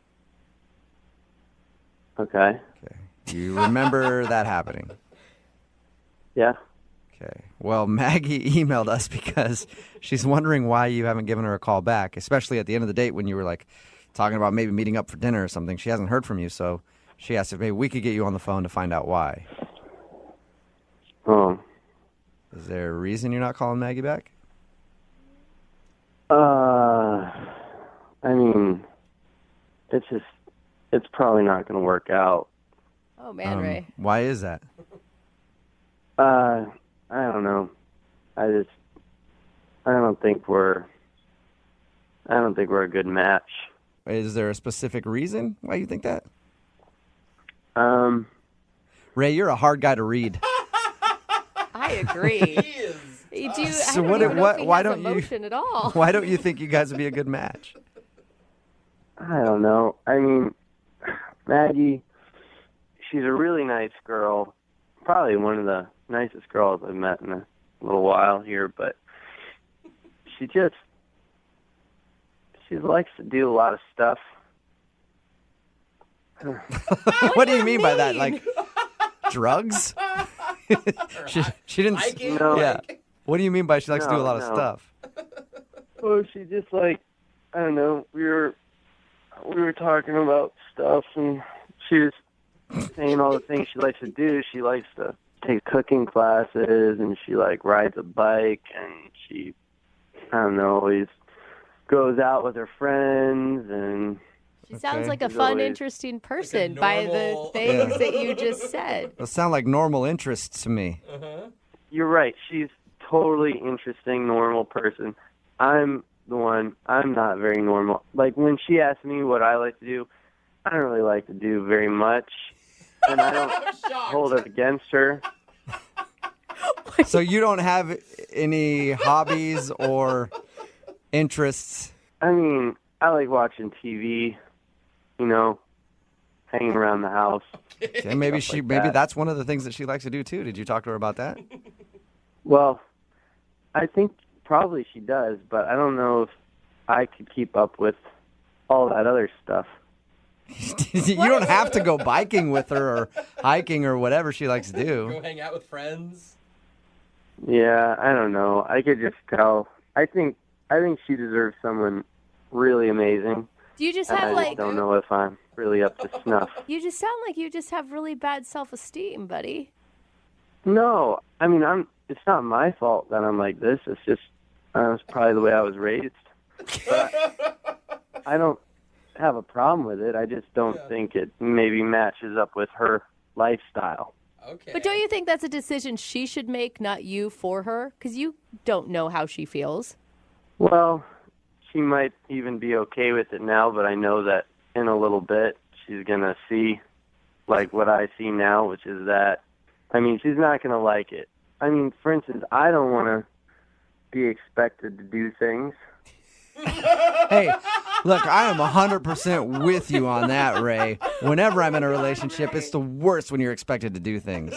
Okay. Okay. Do you remember that happening? Yeah. Okay. Well, Maggie emailed us because she's wondering why you haven't given her a call back, especially at the end of the date when you were like talking about maybe meeting up for dinner or something. She hasn't heard from you, so she asked if maybe we could get you on the phone to find out why. Oh. Is there a reason you're not calling Maggie back? I mean, it's probably not going to work out. Oh, man, Ray. Why is that? I don't know. I don't think we're a good match. Is there a specific reason why you think that? Um, Ray, you're a hard guy to read. I agree. So why don't emotion at all? Why don't you think you guys would be a good match? I don't know. I mean, Maggie, she's a really nice girl. Probably one of the nicest girls I've met in a little while here, but she likes to do a lot of stuff. What do you mean by that? Like, drugs? she didn't. Hiking? No. Yeah. What do you mean by she likes to do a lot of No. stuff? Well, she just like, I don't know. We were talking about stuff, and she was saying all the things she likes to do. She likes to take cooking classes, and she like rides a bike, and she, I don't know, always goes out with her friends, and She sounds like a She's fun, always- interesting person by the normal- things that you just said. Those sound like normal interests to me. you're right. She's totally interesting, normal person. I'm the one. I'm not very normal. Like when she asks me what I like to do, I don't really like to do very much, and I don't hold it against her. So you don't have any hobbies or interests? I mean, I like watching TV, hanging around the house. Okay, maybe that. that's one of the things that she likes to do too. Did you talk to her about that? Well, I think probably she does, but I don't know if I could keep up with all that other stuff. You don't have to go biking with her or hiking or whatever she likes to Go do. hang out with friends. Yeah, I don't know. I could just tell. I think she deserves someone really amazing. Do you just And have I just don't know if I'm really up to snuff. you just sound like you just have really bad self-esteem, buddy. No, I mean, it's not my fault that I'm like this. It's just that's probably the way I was raised. But I don't have a problem with it. I just don't think it maybe matches up with her lifestyle. Okay. But don't you think that's a decision she should make, not you for her? Because you don't know how she feels. Well, she might even be okay with it now, but I know that in a little bit she's going to see like what I see now, which is that, I mean, she's not going to like it. I mean, for instance, I don't want to be expected to do things. Hey, look, I am 100% with you on that, Ray. Whenever I'm in a relationship, it's the worst when you're expected to do things.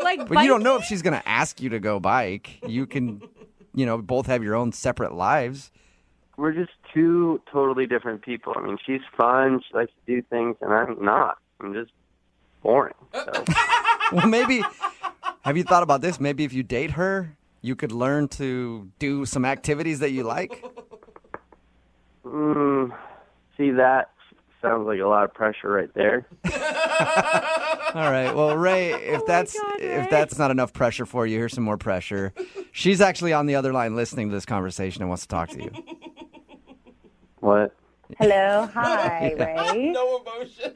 Like, But you don't know if she's going to ask you to go bike. You can, both have your own separate lives. We're just two totally different people. I mean, she's fun. She likes to do things, and I'm not. I'm just boring. So. Well, maybe, have you thought about this? Maybe if you date her, you could learn to do some activities that you like. See, that sounds like a lot of pressure right there. All right. Well, Ray, if that's not enough pressure for you, here's some more pressure. She's actually on the other line listening to this conversation and wants to talk to you. What? Hello, hi, Ray. No emotion.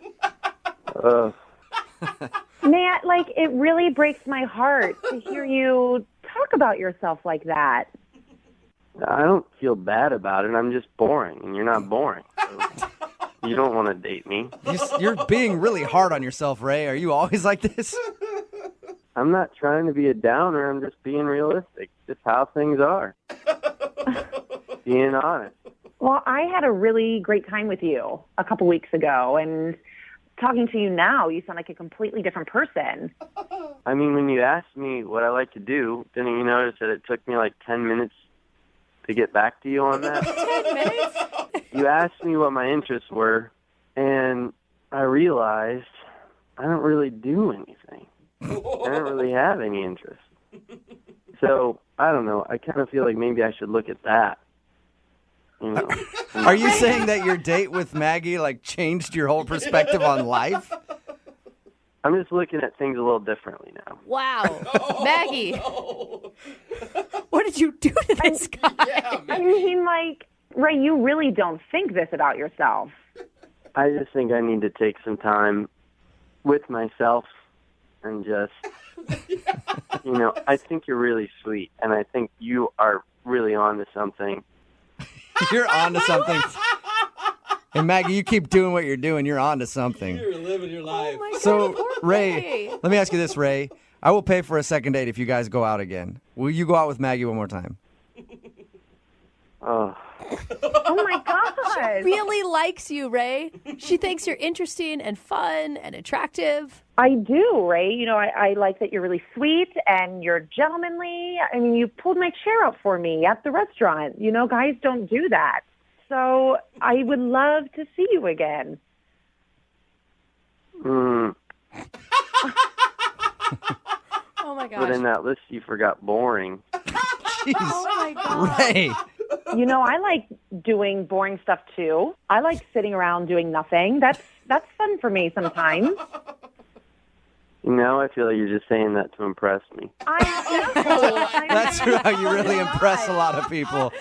Matt, it really breaks my heart to hear you talk about yourself like that. I don't feel bad about it. I'm just boring, and you're not boring. So you don't want to date me. You're being really hard on yourself, Ray. Are you always like this? I'm not trying to be a downer. I'm just being realistic. Just how things are. Being honest. Well, I had a really great time with you a couple weeks ago, and talking to you now, you sound like a completely different person. I mean, when you asked me what I like to do, didn't you notice that it took me 10 minutes to get back to you on that? 10 minutes? You asked me what my interests were, and I realized I don't really do anything. I don't really have any interests. So, I don't know. I kind of feel like maybe I should look at that. Are you saying that your date with Maggie changed your whole perspective on life? I'm just looking at things a little differently now. Wow. Maggie. What did you do to this guy? I mean, Ray, you really don't think this about yourself. I just think I need to take some time with myself and just, I think you're really sweet, and I think you are really on to something. You're on to something. And Maggie, you keep doing what you're doing. You're on to something. You're living your life. Oh my God, So, poor Ray, let me ask you this, Ray. I will pay for a second date if you guys go out again. Will you go out with Maggie one more time? Oh, Oh, my God. Really likes you, Ray. She thinks you're interesting and fun and attractive. I do, Ray. I like that you're really sweet and you're gentlemanly. I mean, you pulled my chair out for me at the restaurant. Guys don't do that. So I would love to see you again. Oh, my gosh. But in that list, you forgot boring. Jeez. Oh, my God. Ray. You know, I like doing boring stuff too. I like sitting around doing nothing. That's fun for me sometimes. I feel like you're just saying that to impress me. That's how you really impress a lot of people.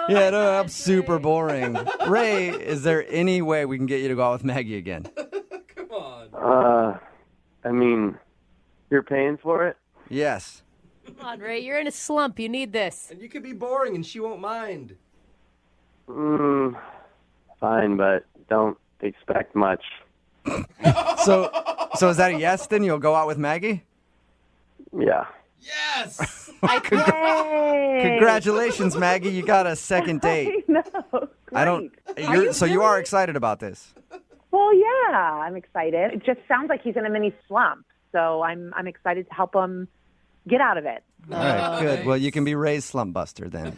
Yeah, no, I'm super boring. Ray, is there any way we can get you to go out with Maggie again? Come on. I mean, you're paying for it? Yes. Come on, Ray. You're in a slump. You need this. And you could be boring and she won't mind. Fine, but don't expect much. So is that a yes then? You'll go out with Maggie? Yeah. Yes! Congratulations, Maggie. You got a second date. No, So you are excited about this? Well, yeah, I'm excited. It just sounds like he's in a mini slump, so I'm excited to help him get out of it. All right, good. Well, you can be Ray's slump buster then.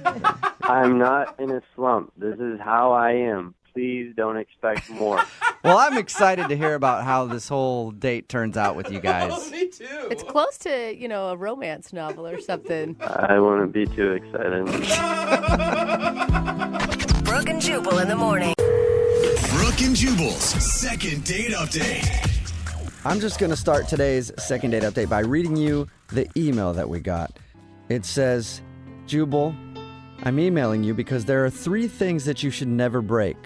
I'm not in a slump. This is how I am. Please don't expect more. Well, I'm excited to hear about how this whole date turns out with you guys. Me too. It's close to, a romance novel or something. I wouldn't be too excited. Brooke and Jubal in the morning. Brooke and Jubal's second date update. I'm just going to start today's second date update by reading you the email that we got. It says, Jubal, I'm emailing you because there are 3 things that you should never break.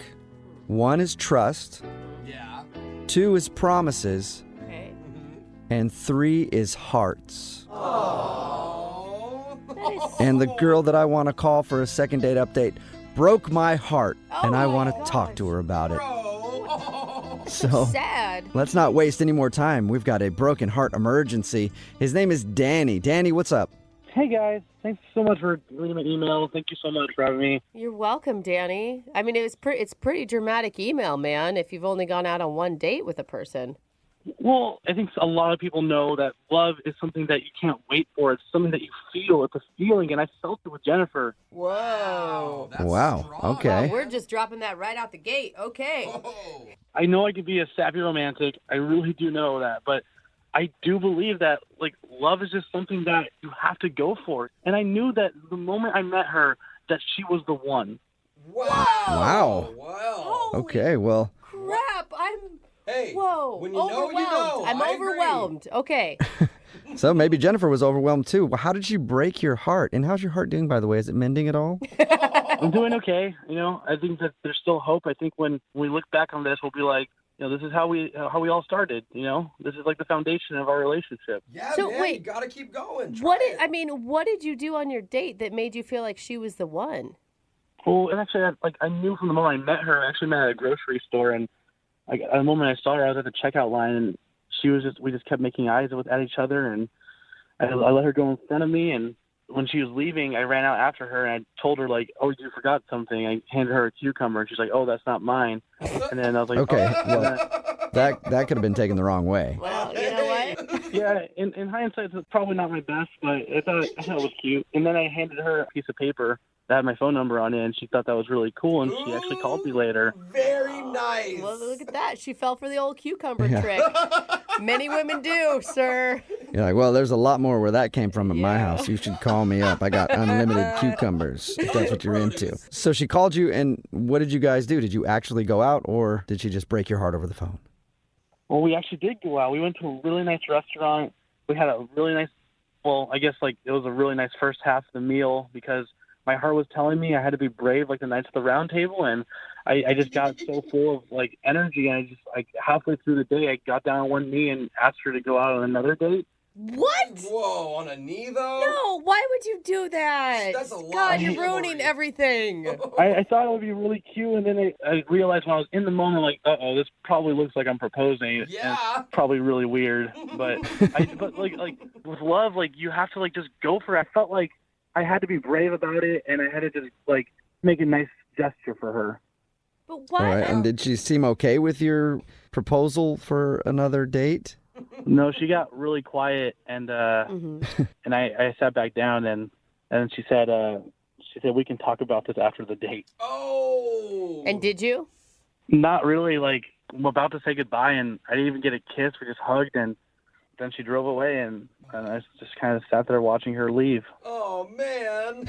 1 is trust. Yeah. 2 is promises. Okay. And 3 is hearts. Oh. And the girl that I want to call for a second date update broke my heart, and I want to talk to her about it. So Sad. let's not waste any more time. We've got a broken heart emergency. His name is Danny. Danny, what's up? Hey, guys. Thanks so much for reading my email. Thank you so much for having me. You're welcome, Danny. I mean, it's pretty dramatic email, man, if you've only gone out on one date with a person. Well, I think a lot of people know that love is something that you can't wait for. It's something that you feel. It's a feeling, and I felt it with Jennifer. Whoa. That's Wow. strong. Okay. Wow, we're just dropping that right out the gate. Okay. Whoa. I know I could be a sappy romantic. I really do know that, but I do believe that, love is just something that you have to go for. And I knew that the moment I met her, that she was the one. Wow. Wow. Okay, well, Crap. Hey. Whoa. When you know, overwhelmed. you know. I'm I agree. overwhelmed. Okay. so maybe Jennifer was overwhelmed too. Well, how did she break your heart? And how's your heart doing, by the way? Is it mending at all? I'm doing okay. I think that there's still hope. I think when we look back on this, we'll be like, this is how we all started. This is like the foundation of our relationship. Yeah, So, man, wait. you gotta keep going. What did you do on your date that made you feel like she was the one? Well, and actually, I knew from the moment I met her. I actually met at a grocery store, and at the moment I saw her, I was at the checkout line, and we just kept making eyes at each other, and I let her go in front of me, and when she was leaving, I ran out after her, and I told her, oh, you forgot something. I handed her a cucumber, and she's like, oh, that's not mine. And then I was like, Okay, oh. well, that could have been taken the wrong way. Well, you know what? Yeah, in hindsight, it's probably not my best, but I thought it was cute. And then I handed her a piece of paper that had my phone number on it, and she thought that was really cool, and she actually called me later. Very nice. Well, look at that. She fell for the old cucumber trick. Many women do, sir. You're like, well, there's a lot more where that came from at my house. You should call me up. I got unlimited cucumbers, if that's what you're into. So she called you, and what did you guys do? Did you actually go out, or did she just break your heart over the phone? Well, we actually did go out. We went to a really nice restaurant. We had a really nice, it was a really nice first half of the meal because my heart was telling me I had to be brave like the Knights of the Round Table, and I just got so full of energy, and halfway through the day I got down on one knee and asked her to go out on another date. What? Whoa, on a knee though? No, why would you do that? That's a lot. God, you're ruining everything. I thought it would be really cute, and then I realized when I was in the moment, this probably looks like I'm proposing. Yeah. It's probably really weird, but with love, you have to just go for it. I felt like I had to be brave about it, and I had to just make a nice gesture for her. But why? All right, and did she seem okay with your proposal for another date? No, she got really quiet, and and I sat back down, and she said we can talk about this after the date. Oh. And did you? Not really. I'm about to say goodbye, and I didn't even get a kiss. We just hugged, and then she drove away, and I just kind of sat there watching her leave. Oh, man.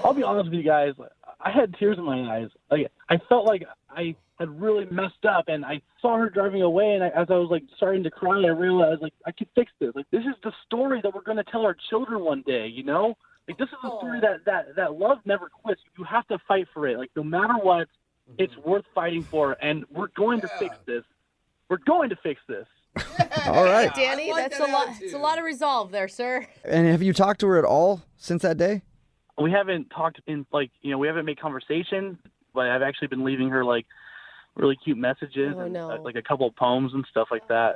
I'll be honest with you guys. I had tears in my eyes. Like, I felt like I had really messed up, and I saw her driving away, and as I was, like, starting to cry, I realized, like, I could fix this. Like, this is the story that we're going to tell our children one day, you know? Like, this is a story that love never quits. You have to fight for it. Like, no matter what, it's worth fighting for, and we're going to fix this. We're going to fix this. All right. Danny, that's a lot. It's a lot of resolve there, sir. And have you talked to her at all since that day? We haven't talked in, like, you know, we haven't made conversation, but I've actually been leaving her, like, really cute messages and like a couple of poems and stuff like that.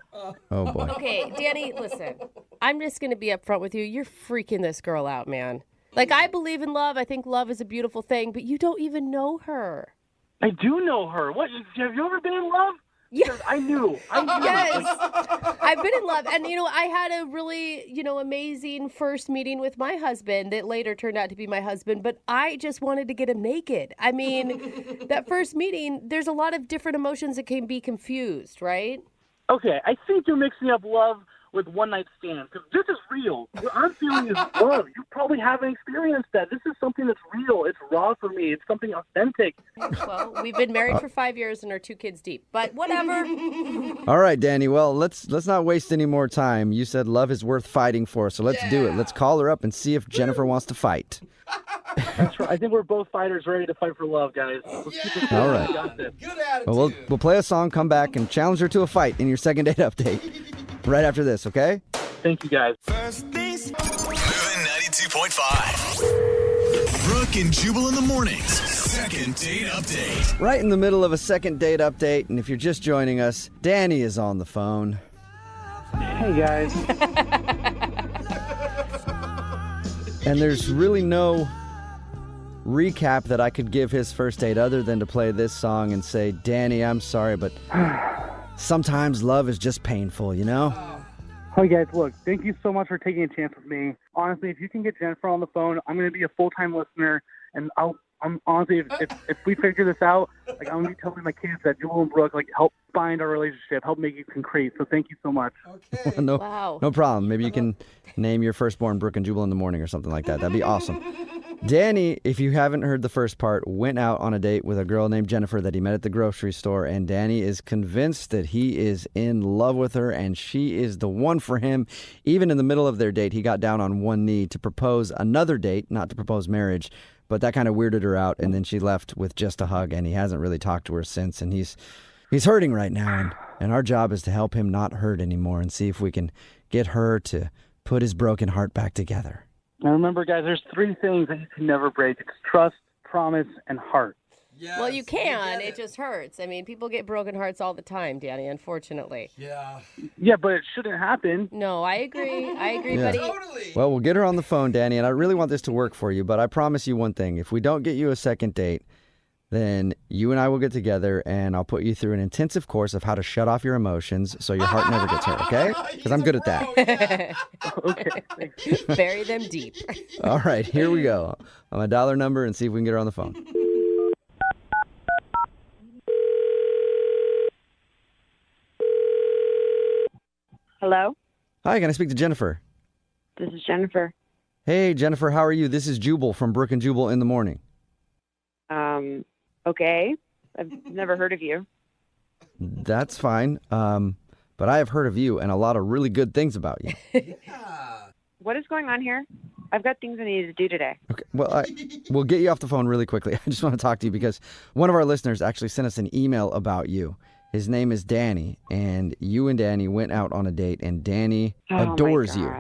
Oh, boy. Okay, Danny, listen. I'm just going to be upfront with you. You're freaking this girl out, man. Like, I believe in love. I think love is a beautiful thing, but you don't even know her. I do know her. What? Have you ever been in love? Yeah. I knew. Yes. I've been in love. And, I had a really, amazing first meeting with my husband that later turned out to be my husband, but I just wanted to get him naked. I mean, that first meeting, there's a lot of different emotions that can be confused, right? Okay, I think you're mixing up love with one-night stands, because this is real. What I'm feeling is love. You probably haven't experienced that. This is something that's real. It's raw for me. It's something authentic. Well, we've been married for 5 years and are 2 kids deep, but whatever. All right, Danny. Well, let's not waste any more time. You said love is worth fighting for, so let's do it. Let's call her up and see if Jennifer wants to fight. That's right. I think we're both fighters ready to fight for love, guys. Let's keep this All right. got this. Good attitude. Well, we'll play a song, come back, and challenge her to a fight in your second date update right after this, okay? Thank you, guys. First things Moving 92.5. Brooke and Jubal in the mornings. Second date update. Right in the middle of a second date update, and if you're just joining us, Danny is on the phone. Hey, guys. And there's really no recap that I could give his first date other than to play this song and say, Danny, I'm sorry, but sometimes love is just painful, you know? Hey, guys, look, thank you so much for taking a chance with me. Honestly, if you can get Jennifer on the phone, I'm going to be a full-time listener, and I'm honestly, if we figure this out, like, I'm going to be telling my kids that Jewel and Brooke, like, help bind our relationship, help make it concrete. So thank you so much. Okay. No problem. Maybe you can name your firstborn Brooke and Jubal in the morning or something like that. That'd be awesome. Danny, if you haven't heard the first part, went out on a date with a girl named Jennifer that he met at the grocery store, and Danny is convinced that he is in love with her and she is the one for him. Even in the middle of their date, he got down on one knee to propose another date, not to propose marriage, but that kind of weirded her out, and then she left with just a hug, and he hasn't really talked to her since, and he's hurting right now, and our job is to help him not hurt anymore and see if we can get her to put his broken heart back together. Now remember, guys, there's 3 things that you can never break. It's trust, promise, and heart. Yes, Well, you can. get It just hurts. I mean, people get broken hearts all the time, Danny, unfortunately. Yeah. Yeah, but it shouldn't happen. No, I agree. Yeah. buddy. Totally. Well, we'll get her on the phone, Danny, and I really want this to work for you, but I promise you one thing. If we don't get you a second date, then you and I will get together, and I'll put you through an intensive course of how to shut off your emotions so your heart never gets hurt, okay? Because I'm good at that. Okay, thanks. Bury them deep. All right, here we go. I'm going to dial her number and see if we can get her on the phone. Hello, Hi, can I speak to Jennifer? this is Jennifer. Hey, Jennifer, how are you? This is Jubal from Brooke and Jubal in the morning. Okay. I've never heard of you. That's fine, but I have heard of you and a lot of really good things about you. What is going on here? I've got things I need to do today. Okay, well, we'll get you off the phone really quickly. I just want to talk to you because one of our listeners actually sent us an email about you. His name is Danny, and you and Danny went out on a date, and Danny adores you.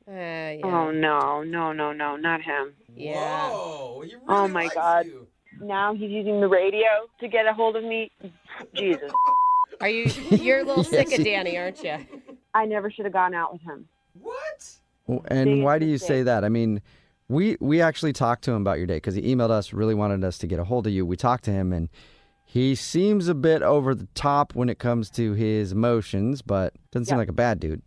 Yeah. Oh, no, not him. Yeah. Whoa, he really Oh, my likes God. you. Now he's using the radio to get a hold of me. Jesus. You're a little sick of Danny, aren't you? I never should have gone out with him. What? Well, and Biggest why do you mistake. say that? I mean, we actually talked to him about your date because he emailed us, really wanted us to get a hold of you. We talked to him, and he seems a bit over the top when it comes to his emotions, but doesn't seem Yeah. like a bad dude.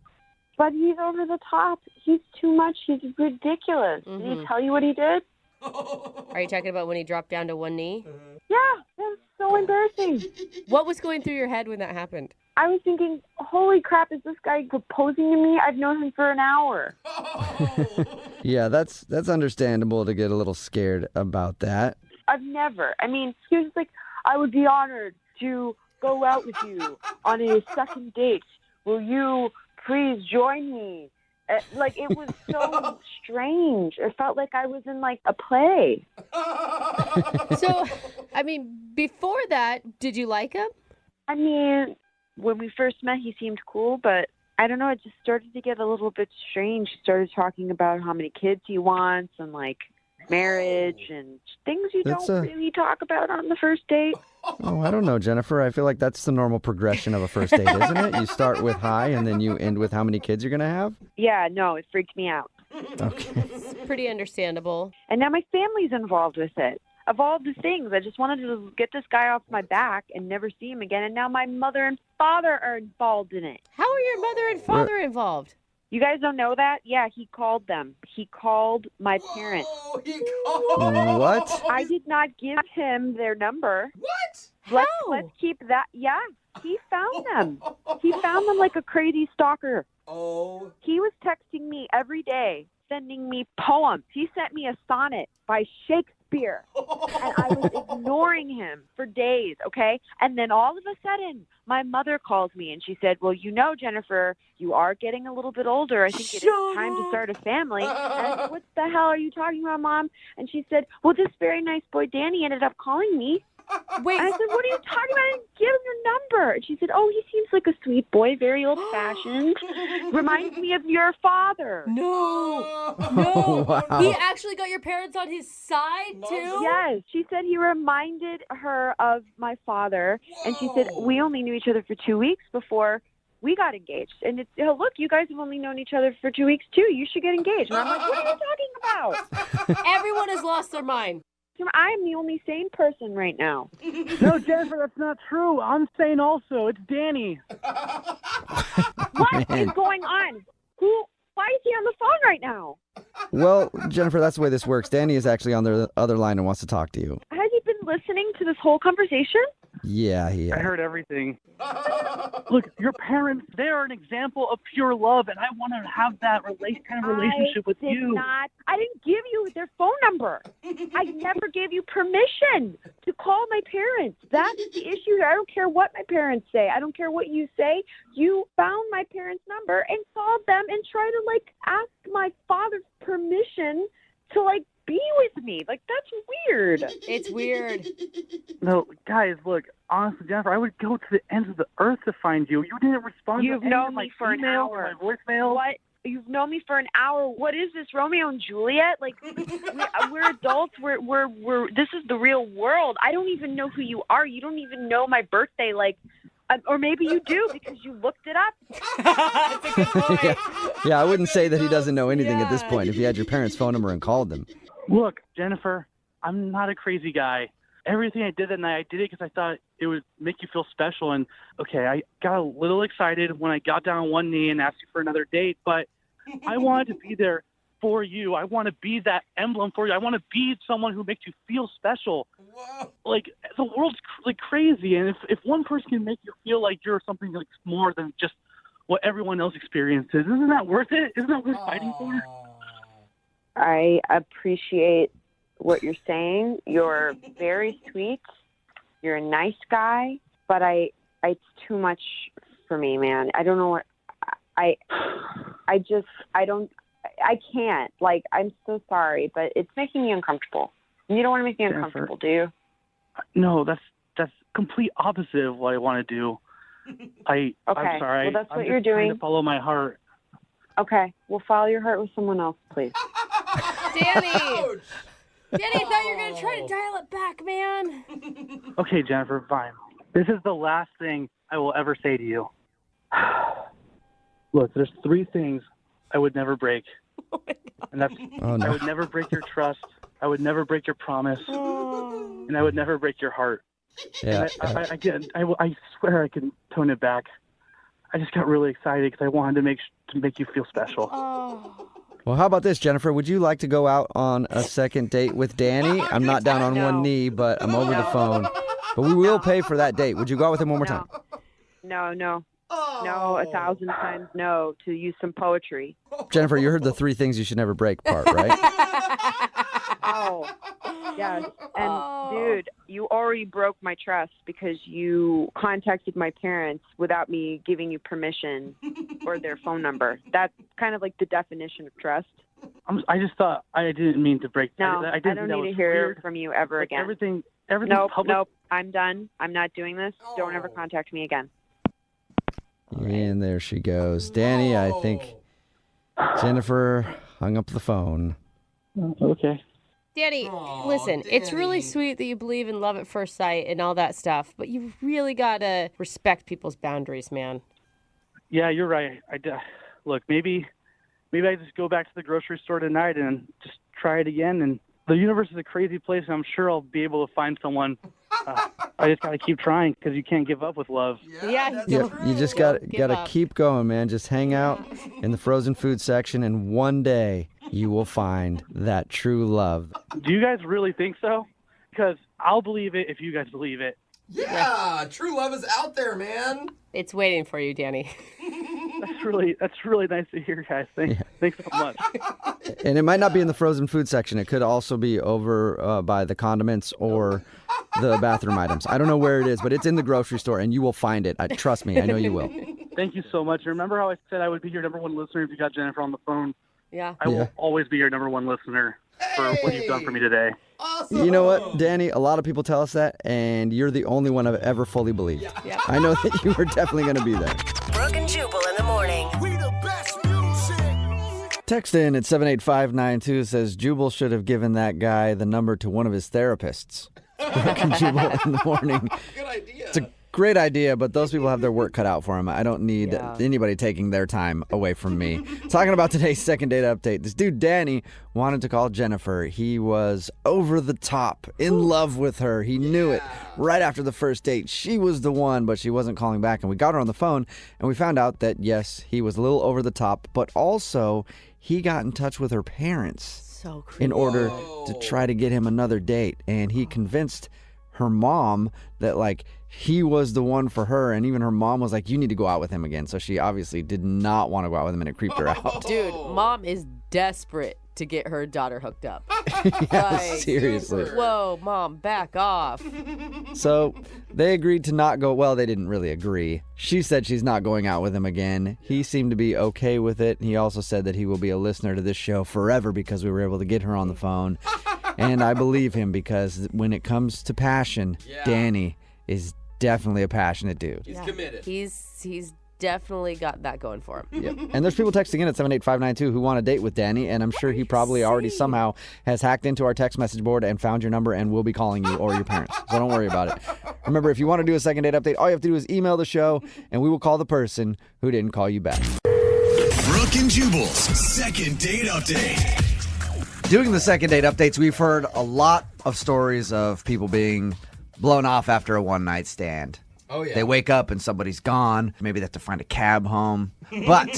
But he's over the top. He's too much. He's ridiculous. Did he tell you what he did? Are you talking about when he dropped down to one knee? Yeah, that was so embarrassing. What was going through your head when that happened? I was thinking, oh holy crap, is this guy proposing to me? I've known him for an hour. Yeah, that's understandable to get a little scared about that. I've never. I mean, he was like, I would be honored to go out with you on a second date. Will you please join me? Like, it was so strange. It felt like I was in, like, a play. So, I mean, before that, did you like him? I mean, when we first met, he seemed cool, but I don't know, it just started to get a little bit strange. He started talking about how many kids he wants and, like, marriage and things you don't really talk about on the first date. Oh, I don't know, Jennifer. I feel like that's the normal progression of a first date, isn't it? You start with hi, and then you end with how many kids you're going to have? Yeah, no, it freaked me out. Okay. It's pretty understandable. And now my family's involved with it. Of all the things, I just wanted to get this guy off my back and never see him again. And now my mother and father are involved in it. How are your mother and father involved? You guys don't know that? Yeah, he called them. He called my parents. What? I did not give him their number. What? Let's keep that. Yeah, he found them. He found them like a crazy stalker. Oh. He was texting me every day, sending me poems. He sent me a sonnet by Shakespeare, and I was ignoring him for days, okay? And then all of a sudden, my mother calls me, and she said, well, you know, Jennifer, you are getting a little bit older. I think it is time to start a family. And I said, what the hell are you talking about, Mom? And she said, well, this very nice boy, Danny, ended up calling me. Wait. And I said, what are you talking about? I didn't give him your number. And she said, oh, he seems like a sweet boy, very old-fashioned. Reminds me of your father. No. Wow. He actually got your parents on his side, too? Yes. She said he reminded her of my father. And she said, we only knew each other for 2 weeks before we got engaged. And it's, oh, look, you guys have only known each other for 2 weeks, too. You should get engaged. And I'm like, what are you talking about? Everyone has lost their mind. I am the only sane person right now. No, Jennifer, that's not true. I'm sane also. It's Danny. What is going on? Why is he on the phone right now? Well, Jennifer, that's the way this works. Danny is actually on the other line and wants to talk to you. Has he been listening to this whole conversation? Yeah, I heard everything. Look, your parents, they are an example of pure love, and I want to have that kind of relationship with you. I didn't give you their phone number. I never gave you permission to call my parents. That's the issue here. I don't care what my parents say. I don't care what you say. You found my parents' number and called them and tried to, like, ask my father's permission to, like, be with me. Like, that's weird. It's weird. No, guys, look, honestly, Jennifer, I would go to the ends of the earth to find you. You didn't respond You've to any known of my me for an emails or hour. my voicemails. What? You've known me for an hour. What is this, Romeo and Juliet? Like, we're adults. We're. This is the real world. I don't even know who you are. You don't even know my birthday. Like, or maybe you do because you looked it up. That's a good point. Yeah, I wouldn't say that he doesn't know anything at this point if he had your parents' phone number and called them. Look, Jennifer, I'm not a crazy guy. Everything I did that night, I did it because I thought it would make you feel special. And, okay, I got a little excited when I got down on one knee and asked you for another date, but I wanted to be there for you. I want to be that emblem for you. I want to be someone who makes you feel special. Like, the world's like crazy, and if one person can make you feel like you're something like more than just what everyone else experiences, isn't that worth it? Isn't that worth fighting for? I appreciate what you're saying. You're very sweet. You're a nice guy, but it's too much for me, man. I don't know what I can't. Like, I'm so sorry, but it's making me uncomfortable. You don't want to make me uncomfortable, do you? No, that's complete opposite of what I want to do. I'm sorry. Well, that's what I'm you're just trying doing. to follow my heart. Okay, well, follow your heart with someone else, please. Danny! Danny, I thought you were going to try to dial it back, man. Okay, Jennifer, fine. This is the last thing I will ever say to you. Look, there's 3 things I would never break. Oh my God. And that's I would never break your trust. I would never break your promise. And I would never break your heart. Yeah. I swear I can tone it back. I just got really excited because I wanted to make you feel special. Oh. Well, how about this, Jennifer? Would you like to go out on a second date with Danny? I'm not down on one knee, but I'm over the phone. But we will pay for that date. Would you go out with him one more time? No. No, 1,000 times no, to use some poetry. Jennifer, you heard the 3 things you should never break part, right? Oh, yes. And, dude, you already broke my trust because you contacted my parents without me giving you permission or their phone number. That's kind of like the definition of trust. I just thought I didn't mean to break. No, I I don't need to hear from you ever again. Everything's Nope, public. nope. I'm done. I'm not doing this. Don't ever contact me again. And there she goes. Danny, I think Jennifer hung up the phone. Okay. Danny, listen, it's really sweet that you believe in love at first sight and all that stuff, but you really got to respect people's boundaries, man. Yeah, you're right. Look, maybe I just go back to the grocery store tonight and just try it again. And the universe is a crazy place, and I'm sure I'll be able to find someone. I just got to keep trying because you can't give up with love. Yeah, You just got to keep going, man. Just hang out in the frozen food section, and one day you will find that true love. Do you guys really think so? Because I'll believe it if you guys believe it. Yeah, true love is out there, man. It's waiting for you, Danny. That's really nice to hear, guys. Thanks so much. And it might not be in the frozen food section. It could also be over by the condiments or the bathroom items. I don't know where it is, but it's in the grocery store, and you will find it. Trust me, I know you will. Thank you so much. Remember how I said I would be your number one listener if you got Jennifer on the phone? Yeah. I will always be your number one listener for what you've done for me today. Awesome. You know what, Danny? A lot of people tell us that, and you're the only one I've ever fully believed. Yeah. I know that you were definitely going to be there. Brooke and Jubal in the morning. We the best music. Text in at 78592 says Jubal should have given that guy the number to one of his therapists. Brooke and Jubal in the morning. Good idea. It's a great idea, but those people have their work cut out for them. I don't need anybody taking their time away from me. Talking about today's second date update. This dude, Danny, wanted to call Jennifer. He was over the top, in love with her. He knew it right after the first date. She was the one, but she wasn't calling back. And we got her on the phone, and we found out that, yes, he was a little over the top, but also he got in touch with her parents So creepy. in order to try to get him another date. And he convinced her mom that, like, he was the one for her, and even her mom was like, you need to go out with him again. So she obviously did not want to go out with him, and it creeped her out. Dude, mom is desperate to get her daughter hooked up. Yeah, seriously. Whoa, mom, back off. So they agreed to not go. Well, they didn't really agree. She said she's not going out with him again. He seemed to be okay with it. He also said that he will be a listener to this show forever because we were able to get her on the phone. And I believe him because when it comes to passion, Danny is definitely a passionate dude. He's committed. He's definitely got that going for him. Yep. And there's people texting in at 78592 who want to date with Danny, and I'm sure he probably already somehow has hacked into our text message board and found your number and will be calling you or your parents. So don't worry about it. Remember, if you want to do a second date update, all you have to do is email the show, and we will call the person who didn't call you back. Brooke and Jubal's second date update. Doing the second date updates, we've heard a lot of stories of people being blown off after a one-night stand. Oh, yeah. They wake up and somebody's gone. Maybe they have to find a cab home. But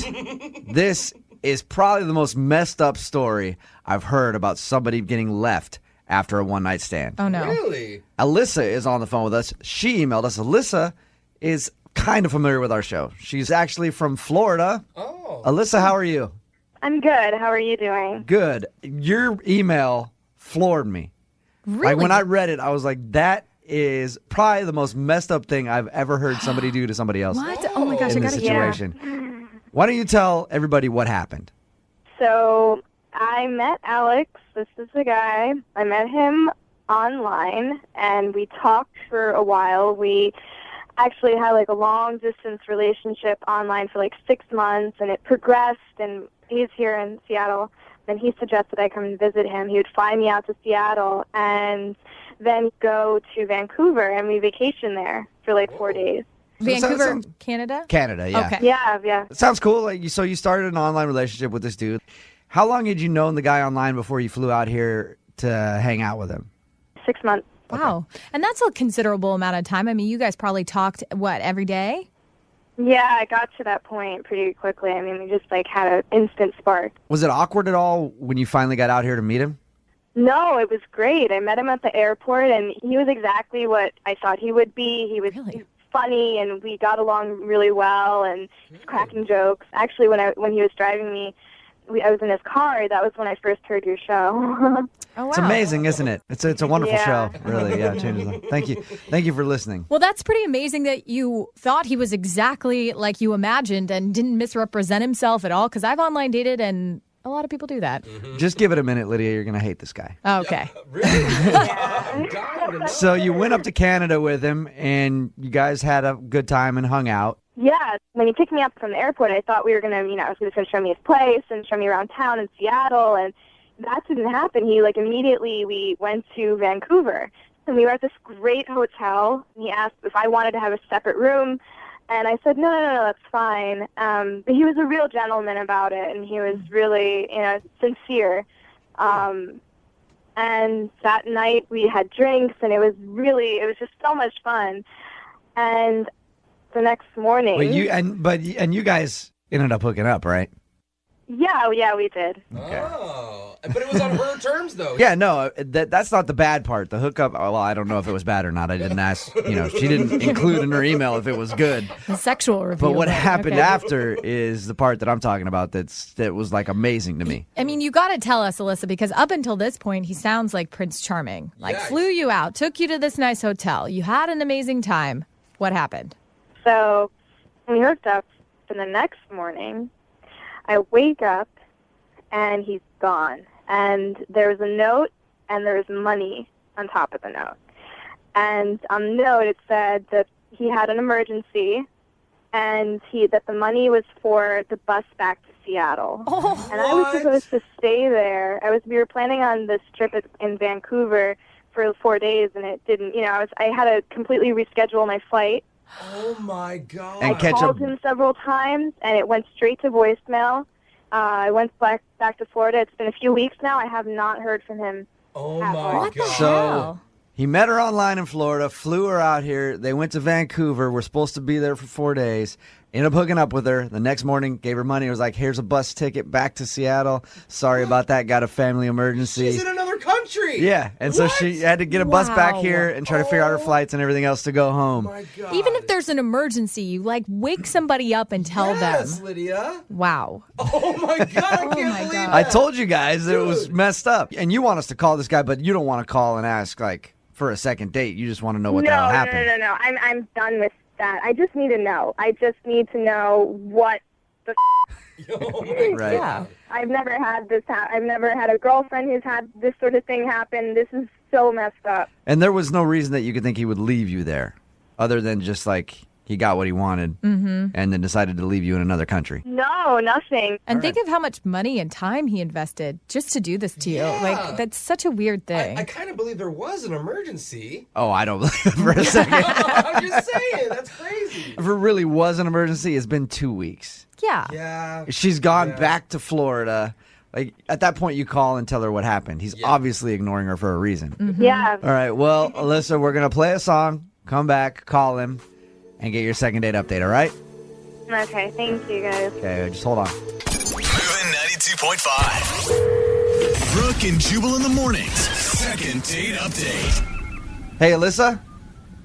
this is probably the most messed up story I've heard about somebody getting left after a one-night stand. Oh, no. Really? Alyssa is on the phone with us. She emailed us. Alyssa is kind of familiar with our show. She's actually from Florida. Oh. Alyssa, how are you? I'm good. How are you doing? Good. Your email floored me. Really? Like, when I read it, I was like, that is probably the most messed up thing I've ever heard somebody do to somebody else. What? Oh my gosh, I in this gotta hear. situation. Why don't you tell everybody what happened? So I met Alex. This is the guy. I met him online, and we talked for a while. We actually had like a long-distance relationship online for like 6 months, and it progressed, and he's here in Seattle. Then he suggested I come and visit him. He would fly me out to Seattle and then go to Vancouver, and we vacation there for like 4 days. Vancouver, Canada? Canada, yeah. Okay. Yeah. It sounds cool. So you started an online relationship with this dude. How long had you known the guy online before you flew out here to hang out with him? 6 months. Wow. And that's a considerable amount of time. I mean, you guys probably talked, every day? Yeah, I got to that point pretty quickly. I mean, we just like had an instant spark. Was it awkward at all when you finally got out here to meet him? No, it was great. I met him at the airport, and he was exactly what I thought he would be. He was funny, and we got along really well, and just cracking jokes. Actually, when he was driving me, I was in his car. That was when I first heard your show. Oh, wow. It's amazing, isn't it? It's a wonderful Yeah. show, really. Yeah, it changes them. Thank you for listening. Well, that's pretty amazing that you thought he was exactly like you imagined and didn't misrepresent himself at all, because I've online dated and a lot of people do that. Just give it a minute, Lydia. You're gonna hate this guy. Okay. So you went up to Canada with him, and you guys had a good time and hung out. Yeah, when he picked me up from the airport, I thought we were going to, I was going to show me his place and show me around town in Seattle, and that didn't happen. Immediately we went to Vancouver, and we were at this great hotel. He asked if I wanted to have a separate room, and I said, no, that's fine. But he was a real gentleman about it, and he was really, sincere. And that night we had drinks, and it was just so much fun. And the next morning... Wait, you guys ended up hooking up, right? Yeah, we did. Oh, but it was on her terms, though. Yeah, no, that's not the bad part. The hookup, well, I don't know if it was bad or not. I didn't ask, she didn't include in her email if it was good. The sexual review. But what happened okay. after is the part that I'm talking about that was like amazing to me. I mean, you got to tell us, Alyssa, because up until this point, he sounds like Prince Charming. Like, flew you out, took you to this nice hotel. You had an amazing time. What happened? So we hooked up, and the next morning, I wake up, and he's gone. And there was a note, and there was money on top of the note. And on the note, it said that he had an emergency, and that the money was for the bus back to Seattle. Oh, and I was supposed to stay there. We were planning on this trip in Vancouver for 4 days, and it didn't. I had to completely reschedule my flight. Oh, my God. And I called him several times, and it went straight to voicemail. I went back to Florida. It's been a few weeks now. I have not heard from him. Oh, my God. So he met her online in Florida, flew her out here. They went to Vancouver. We're supposed to be there for 4 days. Ended up hooking up with her. The next morning, gave her money. It was like, here's a bus ticket back to Seattle. Sorry about that. Got a family emergency. She's in another country. Yeah, and so she had to get a bus back here and try to figure out her flights and everything else to go home. My God. Even if there's an emergency, you wake somebody up and tell them. Lydia. Wow. Oh, my God. I can't believe that. I told you guys that it was messed up. And you want us to call this guy, but you don't want to call and ask, for a second date. You just want to know what the hell happened. No. I'm done with that. I just need to know. I just need to know what the Right. Yeah. I've never had this I've never had a girlfriend who's had this sort of thing happen. This is so messed up. And there was no reason that you could think he would leave you there other than just he got what he wanted and then decided to leave you in another country. No, nothing. And think of how much money and time he invested just to do this to you. Yeah. That's such a weird thing. I kind of believe there was an emergency. Oh, I don't believe it for a second. I'm just saying. That's crazy. If it really was an emergency, it's been 2 weeks. Yeah. Yeah. She's gone back to Florida. At that point, you call and tell her what happened. He's obviously ignoring her for a reason. Yeah. All right. Well, Alyssa, we're going to play a song, come back, call him, and get your second date update, all right? Okay, thank you guys. Okay, just hold on. Moving 92.5. Brooke and Jubal in the mornings. Second date update. Hey, Alyssa.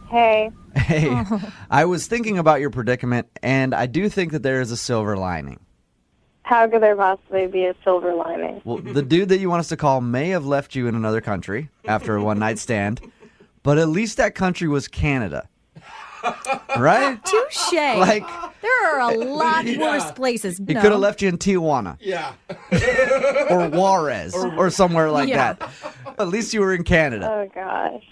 Hey. Hey, I was thinking about your predicament, and I do think that there is a silver lining. How could there possibly be a silver lining? Well, the dude that you want us to call may have left you in another country after a one-night stand, but at least that country was Canada. Right? Touche. There are a lot worse places. He could have left you in Tijuana. Yeah. Or Juarez or somewhere like that. At least you were in Canada. Oh, gosh.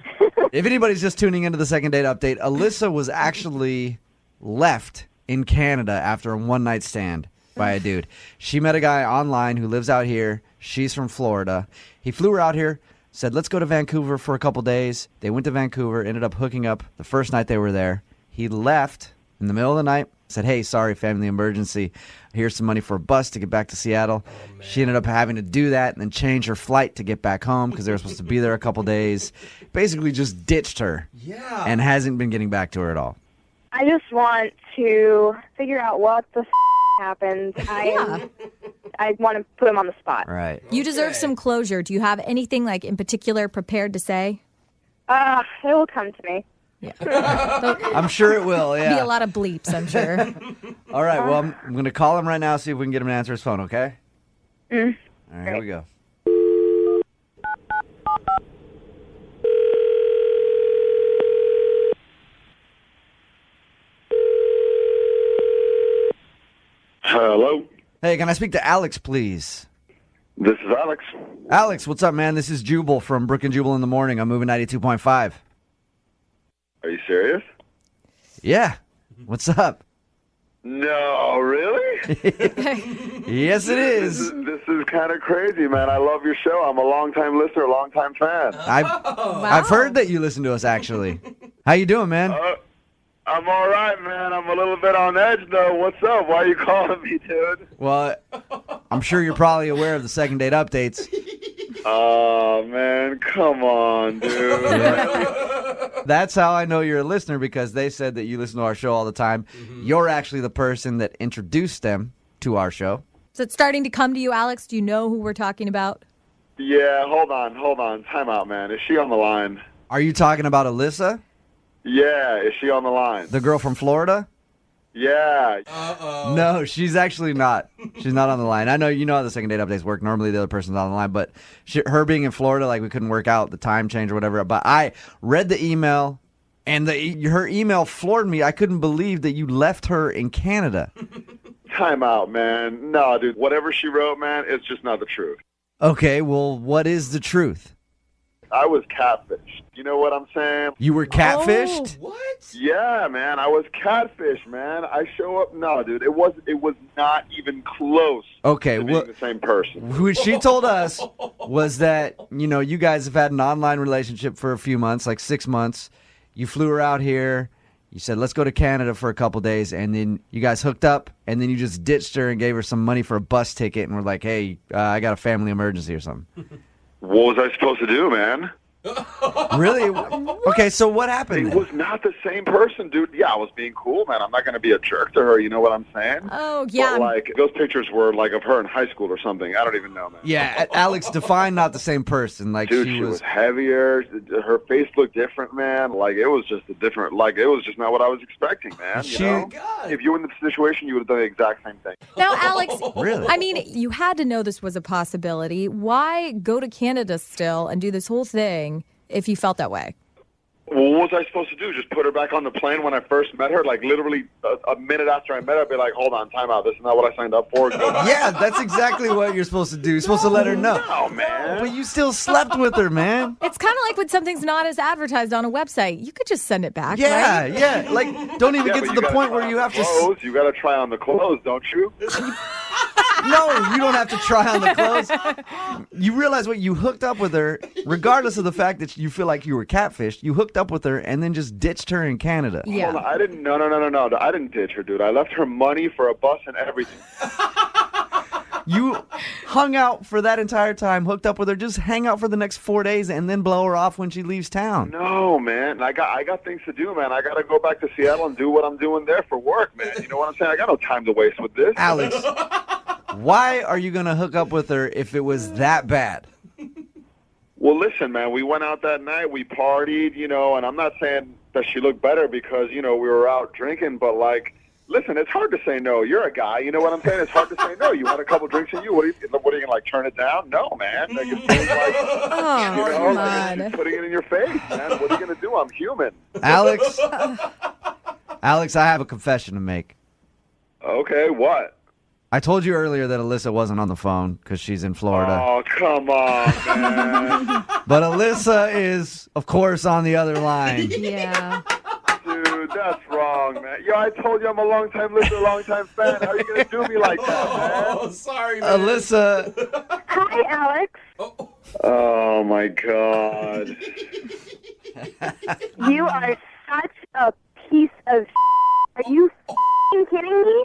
If anybody's just tuning into the second date update, Alyssa was actually left in Canada after a one-night stand by a dude. She met a guy online who lives out here. She's from Florida. He flew her out here, said, let's go to Vancouver for a couple days. They went to Vancouver, ended up hooking up the first night they were there. He left in the middle of the night, said, hey, sorry, family emergency. Here's some money for a bus to get back to Seattle. She ended up having to do that and then change her flight to get back home because they were supposed to be there a couple days. Basically just ditched her and hasn't been getting back to her at all. I just want to figure out what the happened. I want to put him on the spot. Right. You deserve some closure. Do you have anything in particular prepared to say? It will come to me. Yeah. I'm sure it will, yeah. Be a lot of bleeps, I'm sure. All right, well, I'm going to call him right now, see if we can get him to answer his phone, okay? Mm. All right, here we go. Hello. Hey, can I speak to Alex, please? This is Alex. Alex, what's up, man? This is Jubal from Brooke and Jubal in the morning. I'm moving 92.5. Are you serious? Yeah. What's up? No, really? Yes, it is. This is kind of crazy, man. I love your show. I'm a long-time listener, long-time fan. I've heard that you listen to us, actually. How you doing, man? I'm all right, man. I'm a little bit on edge, though. What's up? Why are you calling me, dude? Well, I'm sure you're probably aware of the second date updates. Oh, man. Come on, dude. That's how I know you're a listener, because they said that you listen to our show all the time. You're actually the person that introduced them to our show. Is it starting to come to you, Alex? Do you know who we're talking about? Yeah, hold on. Time out, man. Is she on the line? Are you talking about Alyssa? Yeah, is she on the line? The girl from Florida? Yeah. No, she's actually not. She's not on the line. I know you know how the second date updates work. Normally the other person's on the line, but her being in Florida, like we couldn't work out the time change or whatever. But I read the email, and her email floored me. I couldn't believe that you left her in Canada. Time out, man. No, dude, whatever she wrote, man, it's just not the truth. Okay, well, what is the truth? I was catfished. You know what I'm saying? You were catfished? What? Yeah, man. I was catfished, man. I show up. No, dude. It was not even close. Okay, to being the same person. What she told us was that, you guys have had an online relationship for a few months, like 6 months. You flew her out here. You said, let's go to Canada for a couple days. And then you guys hooked up. And then you just ditched her and gave her some money for a bus ticket. And were like, hey, I got a family emergency or something. What was I supposed to do, man? Really? Okay, so what happened? It was not the same person, dude. Yeah, I was being cool, man. I'm not going to be a jerk to her. You know what I'm saying? Oh, yeah. But, those pictures were, of her in high school or something. I don't even know, man. Yeah, Alex, define not the same person. Dude, she was heavier. Her face looked different, man. It was just a different, it was just not what I was expecting, man. You know? If you were in the situation, you would have done the exact same thing. Now, Alex, Really? I mean, you had to know this was a possibility. Why go to Canada still and do this whole thing if you felt that way? Well, what was I supposed to do? Just put her back on the plane when I first met her? Literally a minute after I met her, I'd be like, hold on, time out. This is not what I signed up for. Yeah, that's exactly what you're supposed to do. You're supposed to let her know. No, man. But you still slept with her, man. It's kind of like when something's not as advertised on a website. You could just send it back, Yeah, right? yeah. Don't even get to the point where you have to... Clothes. You got to try on the clothes, don't you? No, you don't have to try on the clothes. You realize what? You hooked up with her, regardless of the fact that you feel like you were catfished. You hooked up with her and then just ditched her in Canada. Yeah. Hold on, I didn't. No. I didn't ditch her, dude. I left her money for a bus and everything. You hung out for that entire time, hooked up with her, just hang out for the next 4 days and then blow her off when she leaves town. No, man. I got things to do, man. I got to go back to Seattle and do what I'm doing there for work, man. You know what I'm saying? I got no time to waste with this. Alex, why are you going to hook up with her if it was that bad? Well, listen, man, we went out that night, we partied, and I'm not saying that she looked better because, we were out drinking, but, listen, it's hard to say no. You're a guy, you know what I'm saying? It's hard to say no. You want a couple drinks in you? What are you going to, turn it down? No, man. It's putting it in your face, man. What are you going to do? I'm human. Alex, I have a confession to make. Okay, what? I told you earlier that Alyssa wasn't on the phone because she's in Florida. Oh, come on, man. But Alyssa is, of course, on the other line. Yeah. Dude, that's wrong, man. Yo, I told you I'm a long-time listener, long-time fan. How are you going to do me like that, man? Oh, sorry, man. Alyssa. Hi, Alex. Oh, my God. You are such a piece of Are you kidding me?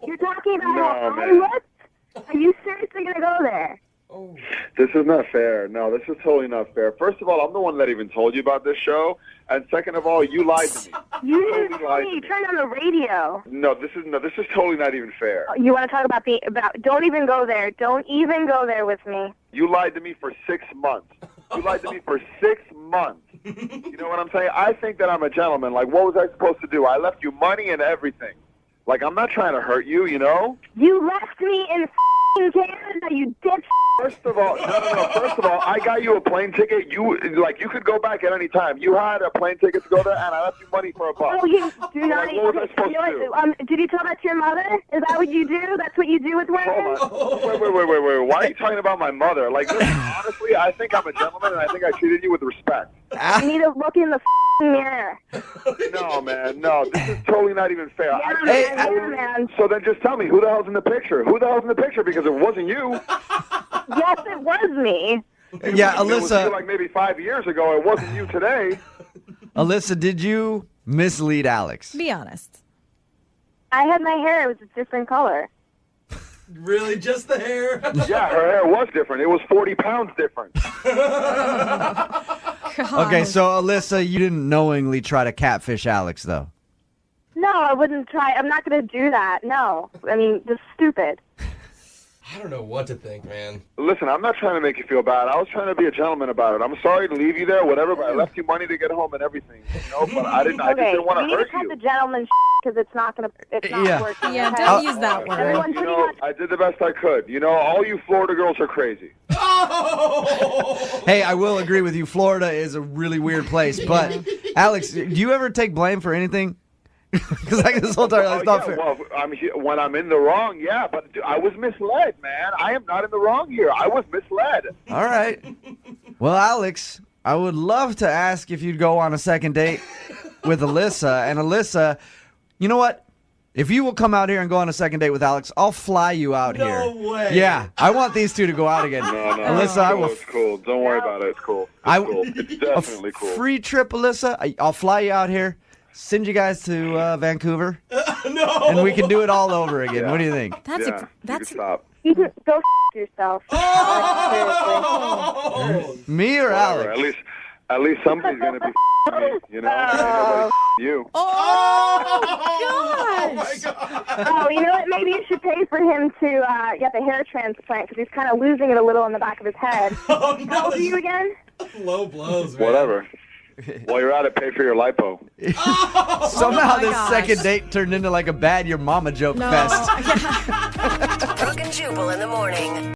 You're talking about how I looked? Are you seriously going to go there? This is not fair. No, this is totally not fair. First of all, I'm the one that even told you about this show. And second of all, you lied to me. You didn't tell me. You turned on the radio. No, this is totally not even fair. You want to talk about don't even go there. Don't even go there with me. You lied to me for 6 months. You lied to me for 6 months. You know what I'm saying? I think that I'm a gentleman. Like, what was I supposed to do? I left you money and everything. Like, I'm not trying to hurt you, you know? You left me in Canada, you bitch. First of all, no. First of all, I got you a plane ticket. You could go back at any time. You had a plane ticket to go there, and I left you money for a bus. Oh, you do not. Like, what was I supposed to do? Did you tell that to your mother? Is that what you do? That's what you do with women? Wait. Why are you talking about my mother? Like, listen, honestly, I think I'm a gentleman, and I think I treated you with respect. You need to look in the mirror. No, man, no. This is totally not even fair. Yeah, man. So then just tell me, who the hell's in the picture? Who the hell's in the picture? Because it wasn't you. Yes, it was me. Yeah, It was Alyssa. you like maybe 5 years ago. It wasn't you today. Alyssa, did you mislead Alex? Be honest. I had my hair. It was a different color. Really, just the hair? Yeah, her hair was different. It was 40 pounds different. Okay, so Alyssa, you didn't knowingly try to catfish Alex, though. No, I wouldn't try. I'm not going to do that. No. I mean, just stupid. I don't know what to think, man. Listen, I'm not trying to make you feel bad. I was trying to be a gentleman about it. I'm sorry to leave you there, whatever, but I left you money to get home and everything. You know, but I just didn't want to you need hurt to cut you. the gentleman because it's not going to. It's not Yeah. working. Yeah, okay? don't use that word. Everyone You pretty know, much. I did the best I could. You know, all you Florida girls are crazy. Hey, I will agree with you. Florida is a really weird place. But, Alex, do you ever take blame for anything? Because like this whole time, it's not fair. Well, when I'm in the wrong, yeah, but I was misled, man. I am not in the wrong here. I was misled. All right. Well, Alex, I would love to ask if you'd go on a second date with Alyssa. And Alyssa, you know what? If you will come out here and go on a second date with Alex, I'll fly you out here. No way. Yeah, I want these two to go out again. No, Alyssa, I will. It's cool. Don't worry about it. It's cool. It's definitely cool. Free trip, Alyssa. I'll fly you out here. Send you guys to Vancouver. No. And we can do it all over again. Yeah. What do you think? That's Yeah, a, that's you can stop. You can go yourself. Me or Whatever. Alex? At least somebody's gonna be me. You know, ain't nobody you. Oh, my God. Oh, you know what? Maybe you should pay for him to get the hair transplant because he's kind of losing it a little in the back of his head. Oh, no. How old are you again? Low blows, man. Whatever. While you're at it, pay for your lipo. Somehow my this gosh. second date turned into like a bad your mama joke fest. Brooke and Jubal in the morning.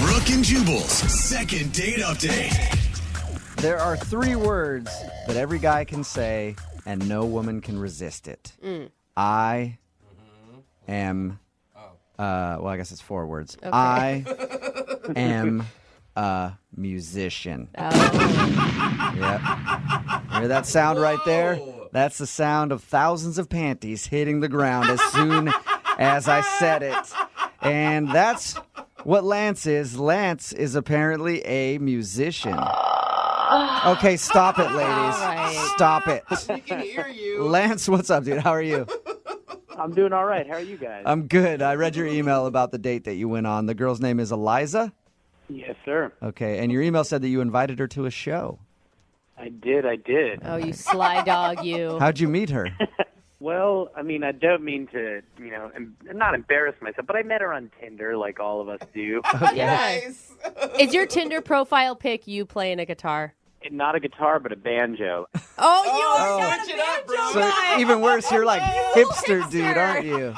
Brooke and Jubal's second date update. There are 3 words that every guy can say and no woman can resist it. I am, well, I guess it's 4 words. Okay. I am a musician. Yep. Hear that sound right there? That's the sound of thousands of panties hitting the ground as soon as I said it. And that's what Lance is. Lance is apparently a musician. Okay, stop it, ladies. right. Stop it. We can hear you. Lance, what's up, dude? How are you? I'm doing all right. How are you guys? I'm good. I read your email about the date that you went on. The girl's name is Eliza? Yes, sir. Okay, and your email said that you invited her to a show. I did. Oh, you sly dog, you. How'd you meet her? Well, I mean, I don't mean to, not embarrass myself, but I met her on Tinder like all of us do. Nice. Is your Tinder profile pic you playing a guitar? Not a guitar, but a banjo. Oh, you are switch it up, bro. So even worse, you're like hipster dude, aren't you?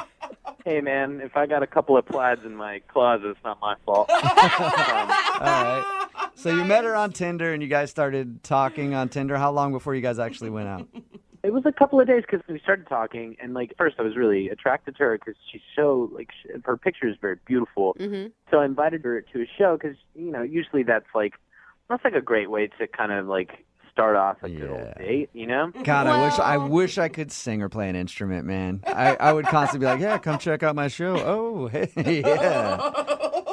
Hey, man, if I got a couple of plaids in my closet, it's not my fault. All right. So you met her on Tinder and you guys started talking on Tinder. How long before you guys actually went out? It was a couple of days because we started talking, and first I was really attracted to her because she's so her picture is very beautiful. Mm-hmm. So I invited her to a show because usually that's a great way to kind of start off a good old date, God, I wish I could sing or play an instrument, man. I would constantly be like, yeah, come check out my show. Oh, hey, yeah.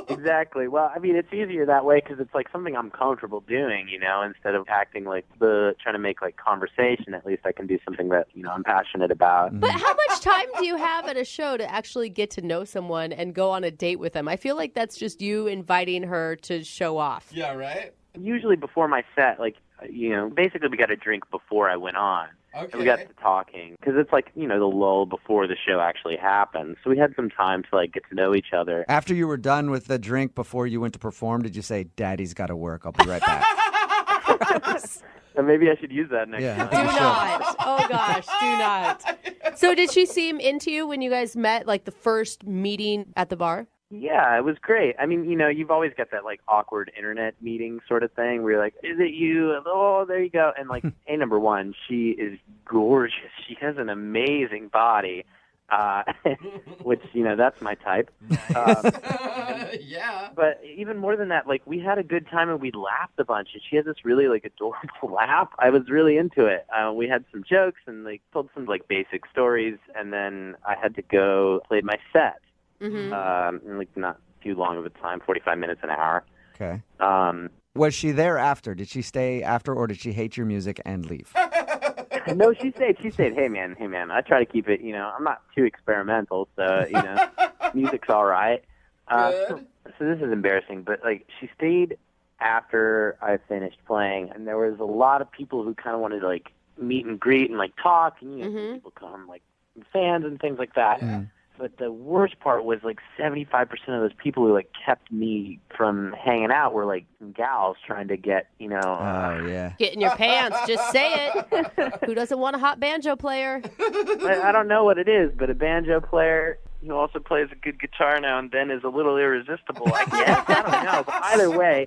Exactly. Well, I mean, it's easier that way because it's something I'm comfortable doing, instead of acting trying to make conversation. At least I can do something that, I'm passionate about. But how much time do you have at a show to actually get to know someone and go on a date with them? I feel like that's just you inviting her to show off. Yeah, right? Usually before my set, basically we got a drink before I went on. Okay. And we got to talking because it's the lull before the show actually happens. So we had some time to get to know each other. After you were done with the drink before you went to perform, did you say, Daddy's got to work, I'll be right back? Maybe I should use that next Yeah. time. Do not. Oh gosh, do not. So did she seem into you when you guys met, like the first meeting at the bar? Yeah, it was great. I mean, you've always got that, like, awkward internet meeting sort of thing where you're like, is it you? Oh, there you go. And, like, number one, she is gorgeous. She has an amazing body, which, that's my type. Yeah. But even more than that, like, we had a good time and we laughed a bunch. And she had this really, like, adorable laugh. I was really into it. We had some jokes and, like, told some, like, basic stories. And then I had to go play my set. Mm-hmm. Like not too long of a time, 45 minutes, an hour. Okay. Was she there after? Did she stay after, or did she hate your music and leave? No, she stayed. Hey man, I try to keep it, I'm not too experimental, so, music's all right. So this is embarrassing, but, like, she stayed after I finished playing, and there was a lot of people who kind of wanted to, like, meet and greet and, like, talk, and, people come, like, fans and things like that. Mm. But the worst part was, like, 75% of those people who, like, kept me from hanging out were, like, some gals trying to get, Oh, yeah. Get in your pants. Just say it. Who doesn't want a hot banjo player? I don't know what it is, but a banjo player who also plays a good guitar now and then is a little irresistible, I guess. I don't know. But either way,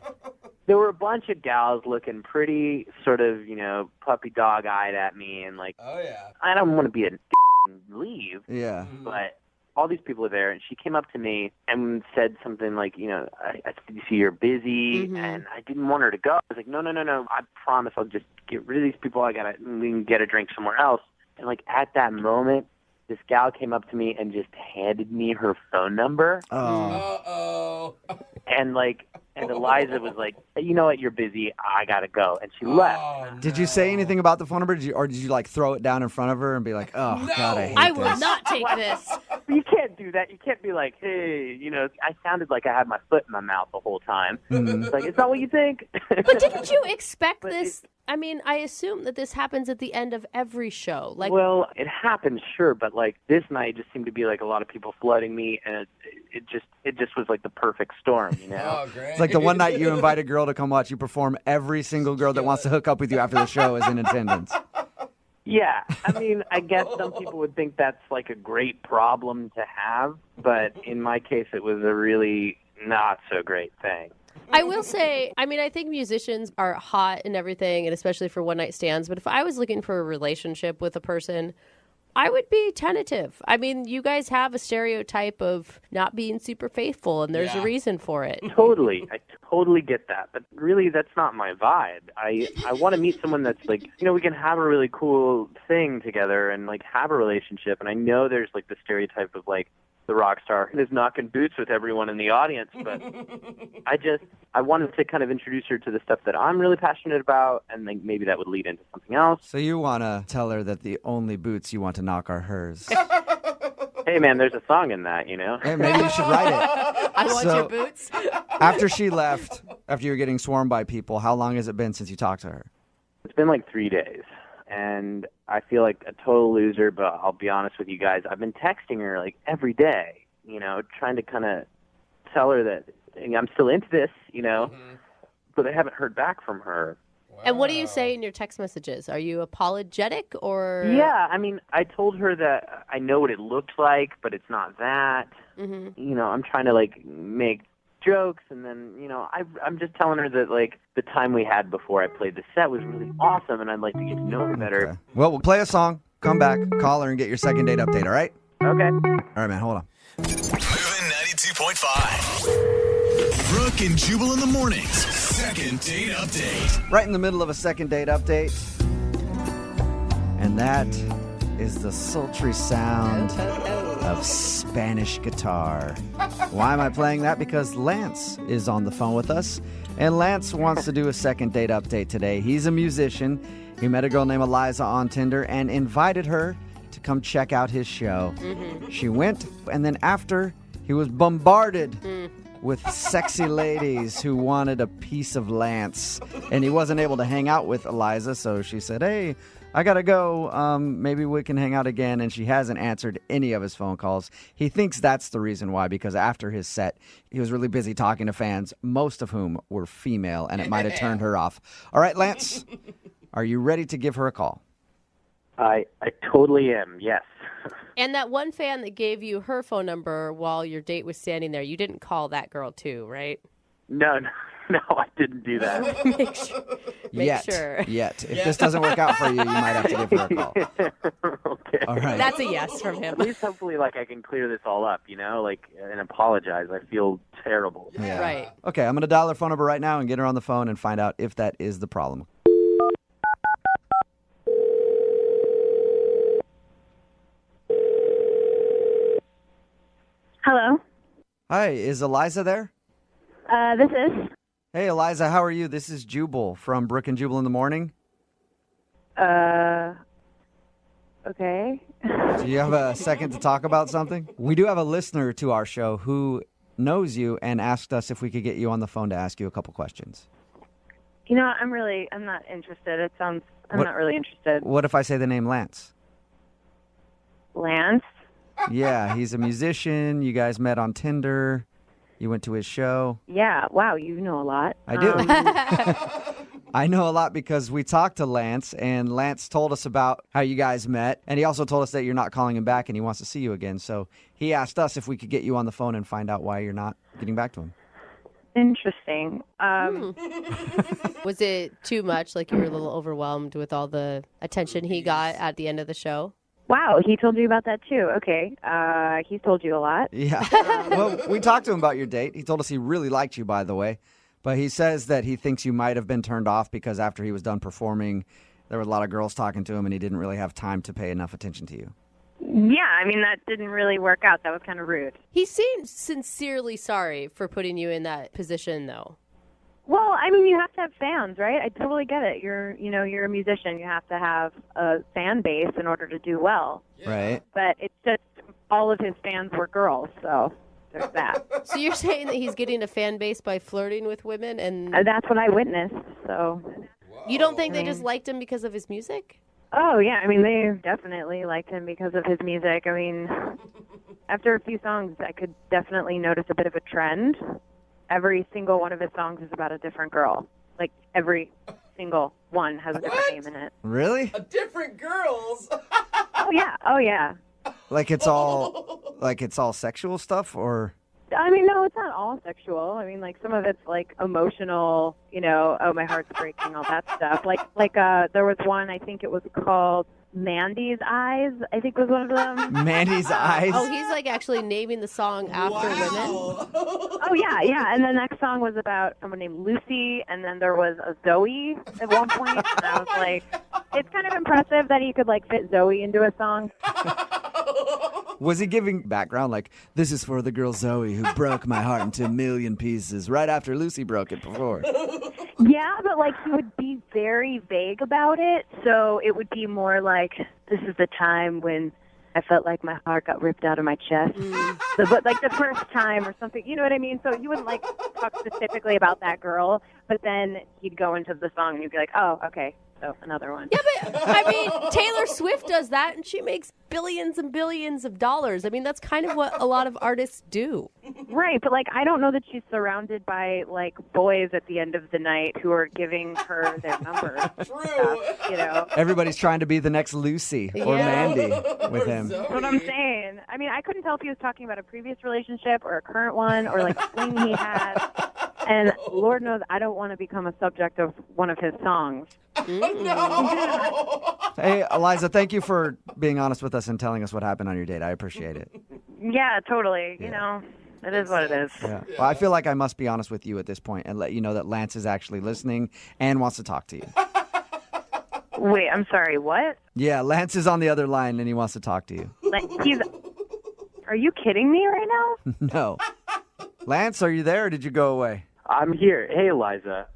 there were a bunch of gals looking pretty sort of, puppy dog-eyed at me. And, like, Oh, yeah. I don't want to be a and leave. Yeah. But all these people are there, and she came up to me and said something like, I see you're busy, and I didn't want her to go. I was like, no, I promise I'll just get rid of these people. We can get a drink somewhere else. And, like, at that moment, this gal came up to me and just handed me her phone number. Oh. Uh-oh. And, like, and Eliza was like, you know what, you're busy, I gotta go. And she left. Did you say anything about the phone number, or did you like throw it down in front of her and be like, oh, God, I hate I this? will not take this. You can't do that. You can't be like, hey, I sounded like I had my foot in my mouth the whole time. It's like, it's not what you think. But didn't you expect this? I mean, I assume that this happens at the end of every show. Like, well, it happens, sure, but, like, this night just seemed to be like a lot of people flooding me, and it just was like the perfect storm, Oh, great. It's like the one night you invite a girl to come watch you perform, every single girl that wants to hook up with you after the show is in attendance. Yeah, I mean, I guess some people would think that's like a great problem to have, but in my case, it was a really not so great thing. I will say, I mean, I think musicians are hot and everything, and especially for one night stands. But if I was looking for a relationship with a person, I would be tentative. I mean, you guys have a stereotype of not being super faithful, and there's a reason for it. Totally. I totally get that. But really, that's not my vibe. I want to meet someone that's like, we can have a really cool thing together and, like, have a relationship. And I know there's, like, the stereotype of, like, the rock star is knocking boots with everyone in the audience, but I wanted to kind of introduce her to the stuff that I'm really passionate about, and then maybe that would lead into something else. So you want to tell her that the only boots you want to knock are hers. Hey, man, there's a song in that, Hey, maybe you should write it. I want your boots. After she left, after you were getting swarmed by people, how long has it been since you talked to her? It's been like 3 days, and I feel like a total loser, but I'll be honest with you guys. I've been texting her, like, every day, trying to kind of tell her that I'm still into this, but I haven't heard back from her. And what do you say in your text messages? Are you apologetic or? Yeah, I mean, I told her that I know what it looked like, but it's not that. I'm trying to, like, make jokes, and then, I'm just telling her that, like, the time we had before I played the set was really awesome, and I'd like to get to know her better. Okay. Well, we'll play a song, come back, call her, and get your second date update, all right? Okay. All right, man, hold on. Moving 92.5. Brooke and Jubal in the mornings. Second date update. Right in the middle of a second date update. And that is the sultry sound of Spanish guitar. Why am I playing that? Because Lance is on the phone with us. And Lance wants to do a second date update today. He's a musician. He met a girl named Eliza on Tinder and invited her to come check out his show. She went, and then after, he was bombarded with sexy ladies who wanted a piece of Lance. And he wasn't able to hang out with Eliza, so she said, hey, I gotta go. Maybe we can hang out again. And she hasn't answered any of his phone calls. He thinks that's the reason why, because after his set, he was really busy talking to fans, most of whom were female, and it might have turned her off. All right, Lance, Are you ready to give her a call? I totally am, yes. And that one fan that gave you her phone number while your date was standing there, you didn't call that girl too, right? No, I didn't do that. Make sure. Yet. If this doesn't work out for you, you might have to give her a call. Okay. All right. That's a yes from him. At least hopefully, I can clear this all up, and apologize. I feel terrible. Yeah. Right. Okay, I'm going to dial her phone number right now and get her on the phone and find out if that is the problem. Hello. Hi, is Eliza there? This is. Hey, Eliza, how are you? This is Jubal from Brooke and Jubal in the morning. Okay. Do you have a second to talk about something? We do have a listener to our show who knows you and asked us if we could get you on the phone to ask you a couple questions. You know what? I'm not interested. I'm not really interested. What if I say the name Lance? Lance? Yeah, he's a musician. You guys met on Tinder. You went to his show. Yeah. Wow, you know a lot. I do. I know a lot because we talked to Lance, and Lance told us about how you guys met, and he also told us that you're not calling him back and he wants to see you again. So he asked us if we could get you on the phone and find out why you're not getting back to him. Interesting. Was it too much? Like you were a little overwhelmed with all the attention he got at the end of the show? Wow, he told you about that too. Okay. He's told you a lot. Yeah. Well, we talked to him about your date. He told us he really liked you, by the way. But he says that he thinks you might have been turned off because after he was done performing, there were a lot of girls talking to him and he didn't really have time to pay enough attention to you. Yeah, I mean, that didn't really work out. That was kind of rude. He seemed sincerely sorry for putting you in that position, though. Well, I mean, you have to have fans, right? I totally get it. You're a musician. You have to have a fan base in order to do well. Right. But it's just all of his fans were girls, so there's that. So you're saying that he's getting a fan base by flirting with women, and That's what I witnessed, so. you don't think they just liked him because of his music? Oh, yeah. I mean, they definitely liked him because of his music. I mean, after a few songs, I could definitely notice a bit of a trend. Every single one of his songs is about a different girl. Like, every single one has a different name in it. Really? Different girls. Oh, yeah. Oh, yeah. Like it's all sexual stuff, or? I mean, no, it's not all sexual. I mean, like, some of it's, like, emotional, oh, my heart's breaking, all that stuff. Like, there was one, I think it was called Mandy's Eyes, I think was one of them. Mandy's Eyes? Oh, he's, like, actually naming the song after women? Oh, yeah. And the next song was about someone named Lucy, and then there was a Zoe at one point, and I was like, it's kind of impressive that he could, like, fit Zoe into a song. Was he giving background like, this is for the girl Zoe who broke my heart into a million pieces right after Lucy broke it before? Yeah, but, like, he would be very vague about it, so it would be more like, this is the time when I felt like my heart got ripped out of my chest. But, like, the first time or something, you know what I mean? So you wouldn't, like, talk specifically about that girl, but then he'd go into the song and you'd be like, oh, okay. So another one. Yeah, but I mean, Taylor Swift does that, and she makes billions and billions of dollars. I mean, that's kind of what a lot of artists do. Right, but, like, I don't know that she's surrounded by, like, boys at the end of the night who are giving her their number. Stuff, Everybody's trying to be the next Lucy or Mandy with him. That's what I'm saying. I mean, I couldn't tell if he was talking about a previous relationship or a current one or, like, a fling he had. And Lord knows I don't want to become a subject of one of his songs. No. Hey, Eliza, thank you for being honest with us and telling us what happened on your date. I appreciate it. Yeah, totally. It is what it is. Yeah. Well, I feel like I must be honest with you at this point and let you know that Lance is actually listening and wants to talk to you. Wait, I'm sorry, what? Yeah, Lance is on the other line and he wants to talk to you. Are you kidding me right now? No. Lance, are you there or did you go away? I'm here. Hey, Eliza.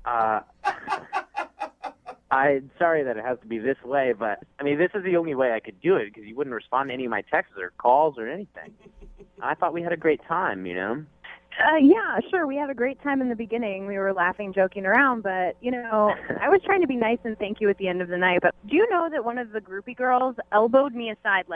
I'm sorry that it has to be this way, but, I mean, this is the only way I could do it because you wouldn't respond to any of my texts or calls or anything. I thought we had a great time, Yeah, sure. We had a great time in the beginning. We were laughing, joking around, but, I was trying to be nice and thank you at the end of the night. But do you know that one of the groupie girls elbowed me aside,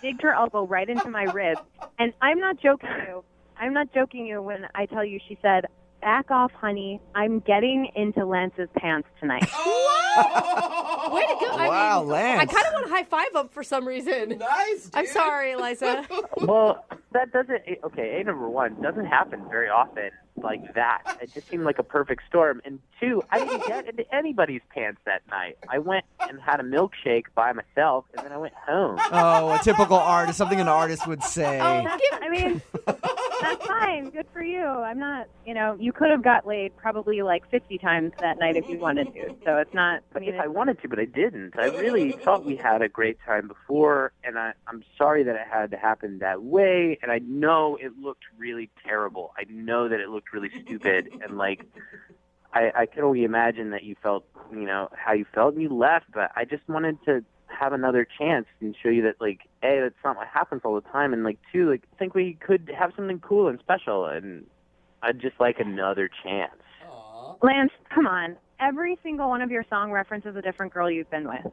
digged her elbow right into my ribs? And I'm not joking you when I tell you she said, back off, honey. I'm getting into Lance's pants tonight. Way to go. Wow, Lance. I kind of want to high five him for some reason. Nice, dude. I'm sorry, Eliza. Well, that doesn't. Okay, number one, doesn't happen very often like that. It just seemed like a perfect storm. And two, I didn't get into anybody's pants that night. I went and had a milkshake by myself, and then I went home. Oh, a typical artist, something an artist would say. I mean, that's fine. Good for you. I'm not, you could have got laid probably like 50 times that night if you wanted to. So it's not. But if I wanted to, but I didn't. I really thought we had a great time before, and I'm sorry that it had to happen that way. And I know it looked really terrible. I know that it looked really stupid, and like I can only imagine that you felt, how you felt, and you left. But I just wanted to have another chance and show you that, like, A, that's not what happens all the time, and like, two, like, I think we could have something cool and special, and I'd just like another chance. Lance, come on. Every single one of your song references a different girl you've been with.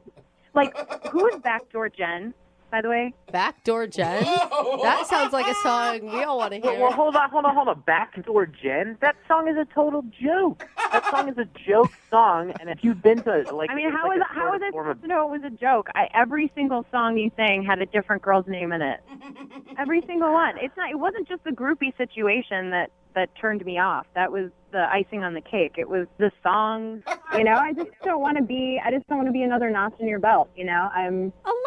Like, who is Backdoor Jen, by the way? Backdoor Jen? That sounds like a song we all want to hear. Well, hold on. Backdoor Jen? That song is a total joke. That song is a joke song, and if you've been to, like... I mean, how is it supposed to know it was a joke? Every single song you sang had a different girl's name in it. Every single one. It wasn't just the groupie situation that turned me off. That was the icing on the cake. It was the song. I just don't want to be another notch in your belt.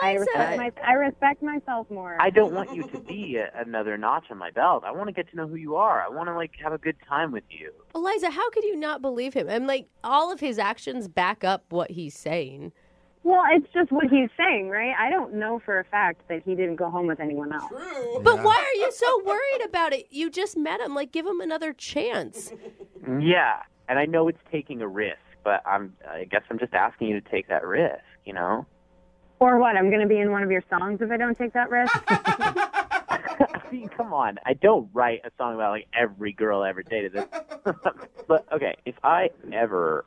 I respect myself more. I don't want you to be another notch on my belt. I want to get to know who you are. I want to, like, have a good time with you. Eliza, how could you not believe him? And, like, all of his actions back up what he's saying. Well, it's just what he's saying, right? I don't know for a fact that he didn't go home with anyone else. True. But why are you so worried about it? You just met him. Like, give him another chance. Yeah, and I know it's taking a risk, but I guess I'm just asking you to take that risk, Or what? I'm going to be in one of your songs if I don't take that risk? I mean, come on. I don't write a song about, like, every girl I ever dated. But, okay, if I ever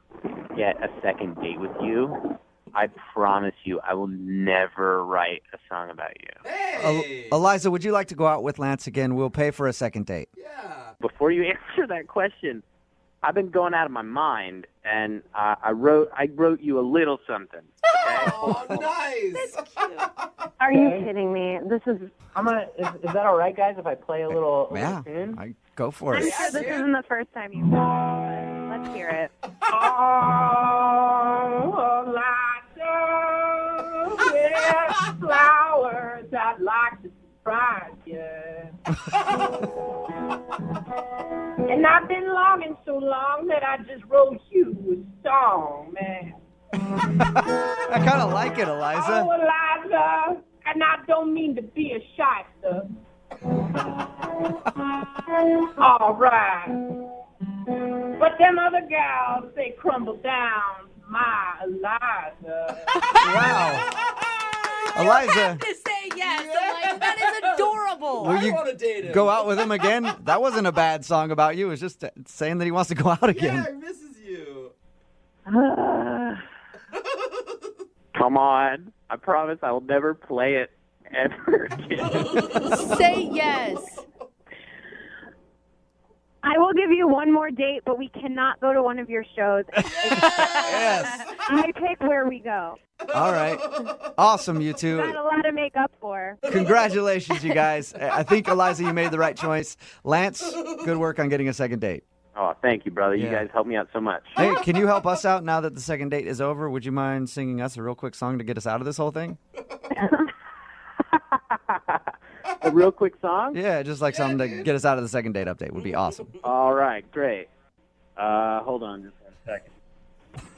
get a second date with you, I promise you I will never write a song about you. Hey! Eliza, would you like to go out with Lance again? We'll pay for a second date. Yeah. Before you answer that question, I've been going out of my mind, and I wrote you a little something. Okay? Oh, nice. That's cute. Are you kidding me? This is... Is that all right, guys, if I play a little Yeah, tune? go for I'm it. sure this isn't the first time you've done it. Let's hear it. Oh, yes, flowers, I'd like to surprise you. And I've been longing so long that I just wrote you a song, man. I kind of like it, Eliza. Oh, Eliza, and I don't mean to be a shyster. All right. But them other gals, they crumble down my Eliza. Wow. Eliza, have to say yes. Eliza. That is adorable. will you I wanna date him. go out with him again? That wasn't a bad song about you. It was just saying that he wants to go out again. Yeah, he misses you. Come on. I promise I will never play it ever again. Say yes. I will give you one more date, but we cannot go to one of your shows. Yes. I pick where we go. All right. Awesome, you two. Got a lot to make up for. Congratulations, you guys. I think, Eliza, you made the right choice. Lance, good work on getting a second date. Oh, thank you, brother. Yeah. You guys helped me out so much. Hey, can you help us out now that the second date is over? Would you mind singing us a real quick song to get us out of this whole thing? A real quick song? Yeah, just like something to get us out of the second date update would be awesome. All right, great. Hold on just 1 second.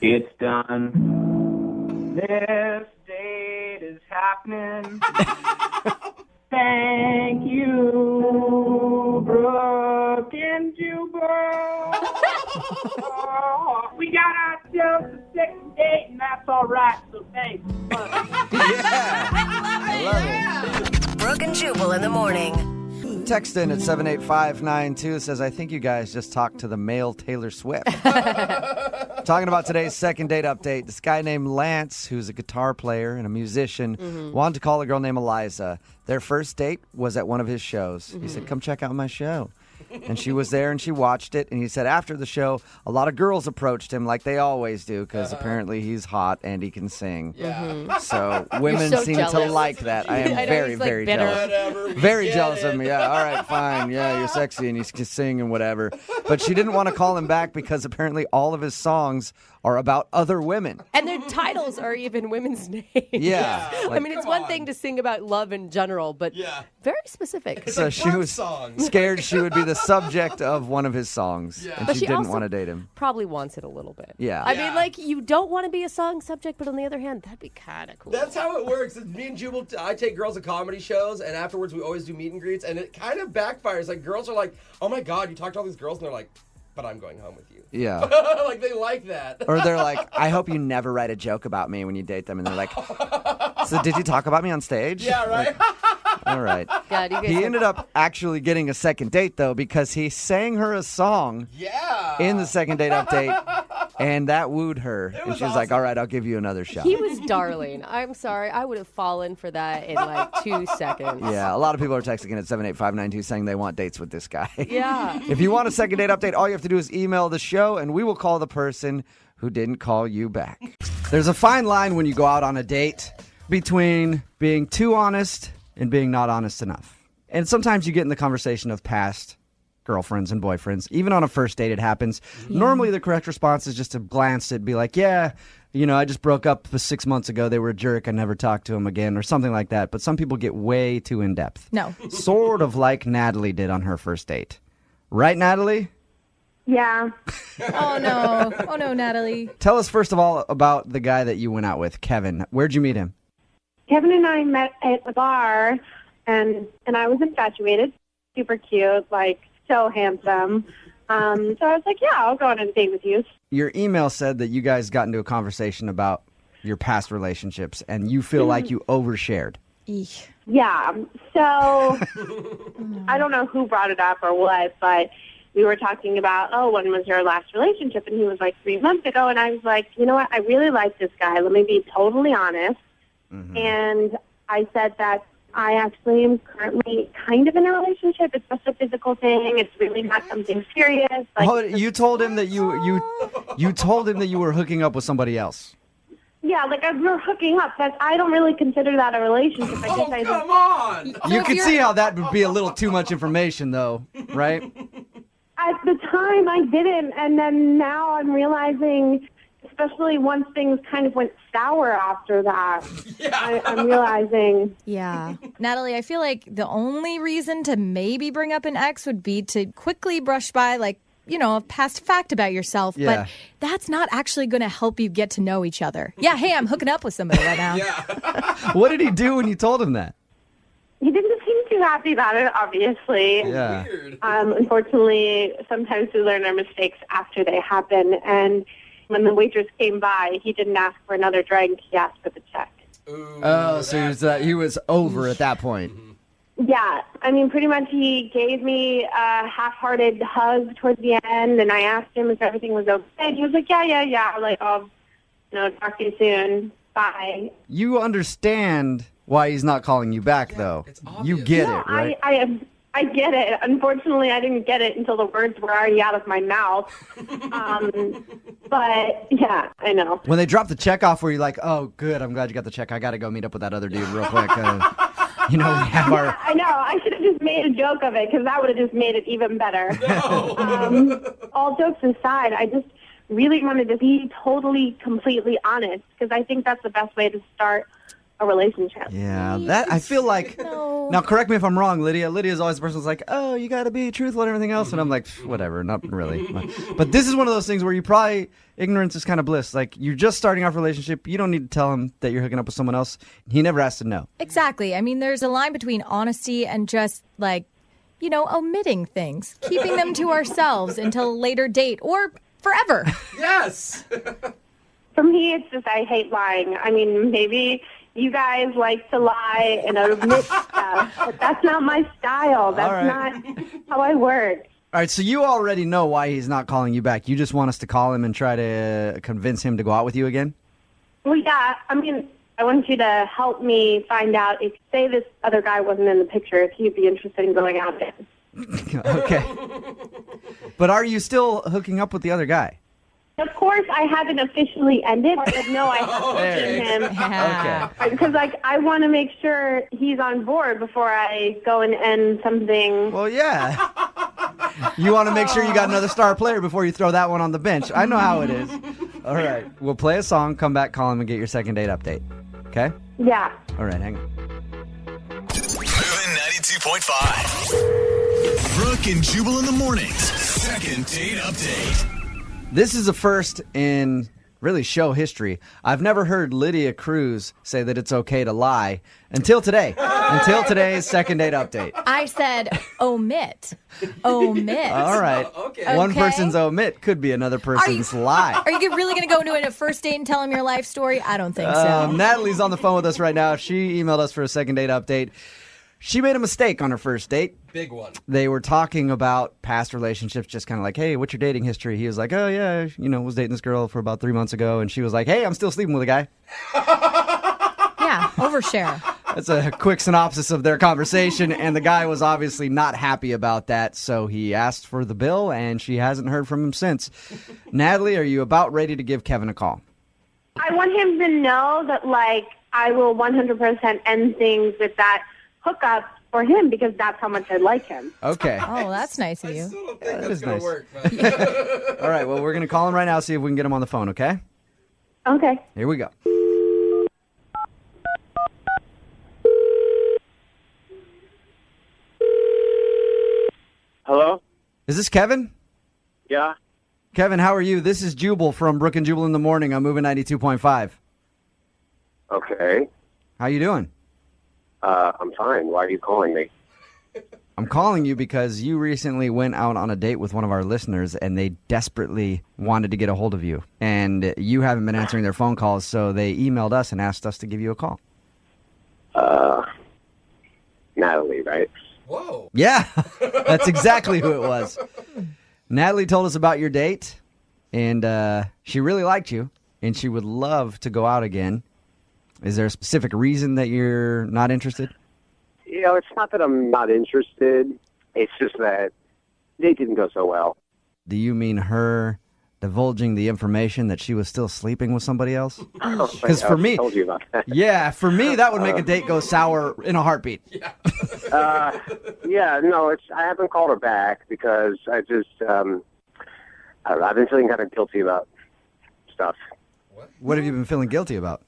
It's done. This date is happening. Thank you, Brooke and Jubal. We got ourselves a second date, and that's all right, so thanks. Yeah. I love it. Brooke and Jubal in the morning. Text in at 78592 says, I think you guys just talked to the male Taylor Swift. Talking about today's second date update. This guy named Lance, who's a guitar player and a musician, wanted to call a girl named Eliza. Their first date was at one of his shows. He said, come check out my show. and she was there and she watched it. And he said after the show, a lot of girls approached him like they always do because apparently he's hot and he can sing. Yeah. So women so seem jealous. to like that. I am I know very, he's, like, very bitter. jealous. Whatever, we Very get jealous it. of me. Yeah, all right, fine. Yeah, you're sexy and you can sing and whatever. But she didn't want to call him back because apparently all of his songs are about other women. And their titles are even women's names. Yeah. I mean, it's one thing to sing about love in general, but very specific. So she was scared she would be the subject of one of his songs. And But she she didn't also want to date him. Probably wants it a little bit. Yeah. I mean, like, you don't want to be a song subject, but on the other hand, that'd be kind of cool. That's how it works. Me and Jubal, I take girls to comedy shows, and afterwards we always do meet and greets, and it kind of backfires. Like, girls are like, oh my God, you talked to all these girls, and they're like, but I'm going home with you. Yeah. Like, they like that. Or they're like, I hope you never write a joke about me when you date them. And they're like, so did you talk about me on stage? Yeah, right? Like, all right. God, you guys He have- ended up actually getting a second date, though, because he sang her a song in the second date update, and that wooed her. And she was like, all right, I'll give you another shot. He was darling. I'm sorry. I would have fallen for that in like 2 seconds. Yeah, a lot of people are texting in at 78592 saying they want dates with this guy. Yeah. If you want a second date update, all you have to do is email the show, and we will call the person who didn't call you back. There's a fine line when you go out on a date between being too honest and being not honest enough. And sometimes you get in the conversation of past girlfriends and boyfriends. Even on a first date, it happens. Normally, the correct response is just to glance at it, be like, yeah, you know, I just broke up 6 months ago. They were a jerk. I never talked to him again, or something like that. But some people get way too in-depth. No. Sort of like Natalie did on her first date. Right, Natalie? Yeah. Oh, no. Oh, no, Natalie. Tell us, first of all, about the guy that you went out with, Kevin. Where'd you meet him? Kevin and I met at a bar, and I was infatuated. Super cute, like, so handsome. So I was like, yeah, I'll go on a date with you. Your email said that you guys got into a conversation about your past relationships, and you feel like you overshared. Eesh. Yeah. So I don't know who brought it up or what, but we were talking about, oh, when was your last relationship? And he was like 3 months ago. And I was like, you know what? I really like this guy. Let me be totally honest. Mm-hmm. And I said that I actually am currently kind of in a relationship. It's just a physical thing. It's really not something serious. Like, Oh, you told him that you told him that you were hooking up with somebody else. yeah, like we're hooking up. I don't really consider that a relationship. I guess I Come on! You can see how that would be a little too much information, though, right? At the time, I didn't, and then now I'm realizing, especially once things kind of went sour after that, I'm realizing. Yeah. Natalie, I feel like the only reason to maybe bring up an ex would be to quickly brush by, like, you know, a past fact about yourself. Yeah. But that's not actually going to help you get to know each other. Yeah, hey, I'm hooking up with somebody right now. What did he do when you told him that? He didn't seem too happy about it, obviously. Yeah. Unfortunately, sometimes we learn our mistakes after they happen, and when the waitress came by, he didn't ask for another drink, he asked for the check. Oh, so he was over at that point. Yeah, I mean, pretty much he gave me a half-hearted hug towards the end, and I asked him if everything was okay, and he was like, yeah, like, I'll, talk to you soon, bye. You understand why he's not calling you back, though. You get it, right? I get it. Unfortunately, I didn't get it until the words were already out of my mouth. But, yeah, I know. When they drop the check off, were you like, oh, good, I'm glad you got the check. I got to go meet up with that other dude real quick. We have our... I know. I should have just made a joke of it because that would have just made it even better. All jokes aside, I just really wanted to be totally, completely honest because I think that's the best way to start a relationship. Yeah, that I feel like. Now, correct me if I'm wrong, Lydia. Lydia's always the person who's like, "Oh, you got to be truthful and everything else," and I'm like, "Whatever, not really." But this is one of those things where you probably ignorance is kind of bliss. Like you're just starting off a relationship, you don't need to tell him that you're hooking up with someone else. He never has to know. Exactly. I mean, there's a line between honesty and just like, omitting things, keeping them to ourselves until a later date or forever. Yes. For me, it's just I hate lying. I mean, maybe you guys like to lie and omit stuff, but that's not my style. That's not how I work. All right, so you already know why he's not calling you back. You just want us to call him and try to convince him to go out with you again? Well, yeah. I mean, I want you to help me find out if, say, this other guy wasn't in the picture, if he'd be interested in going out with him. Okay. But are you still hooking up with the other guy? Of course, I haven't officially ended, but no, I have seen him. Okay. Because, I want to make sure he's on board before I go and end something. Well, yeah. You want to make sure you got another star player before you throw that one on the bench. I know how it is. All right. We'll play a song, come back, call him, and get your second date update. Okay? Yeah. All right, hang on. Moving 92.5. Brooke and Jubal in the mornings. Second date update. This is a first in really show history. I've never heard Lydia Cruz say that it's okay to lie until today. Until today's second date update. I said omit. Omit. All right. Okay. One person's omit could be another person's lie. Are you really going to go into a first date and tell him your life story? I don't think so. Natalie's on the phone with us right now. She emailed us for a second date update. She made a mistake on her first date. Big one. They were talking about past relationships, just kind of like, hey, what's your dating history? He was like, oh, yeah, was dating this girl for about 3 months ago. And she was like, hey, I'm still sleeping with a guy. Yeah, overshare. That's a quick synopsis of their conversation. And the guy was obviously not happy about that. So he asked for the bill, and she hasn't heard from him since. Natalie, are you about ready to give Kevin a call? I want him to know that, I will 100% end things with that hookup for him because that's how much I like him. Okay. Oh, that's nice of you. That is nice. Work, All right, well, we're going to call him right now, see if we can get him on the phone, okay? Okay. Here we go. Hello? Is this Kevin? Yeah? Kevin, how are you? This is Jubal from Brooke and Jubal in the morning. I'm moving 92.5. Okay. How you doing? I'm fine. Why are you calling me? I'm calling you because you recently went out on a date with one of our listeners, and they desperately wanted to get a hold of you. And you haven't been answering their phone calls, so they emailed us and asked us to give you a call. Natalie, right? Whoa. Yeah, that's exactly who it was. Natalie told us about your date, and she really liked you, and she would love to go out again. Is there a specific reason that you're not interested? It's not that I'm not interested. It's just that the date didn't go so well. Do you mean her divulging the information that she was still sleeping with somebody else? Because for me, I told you about that. Yeah, for me, that would make a date go sour in a heartbeat. I haven't called her back because I just, I've been feeling kind of guilty about stuff. What have you been feeling guilty about?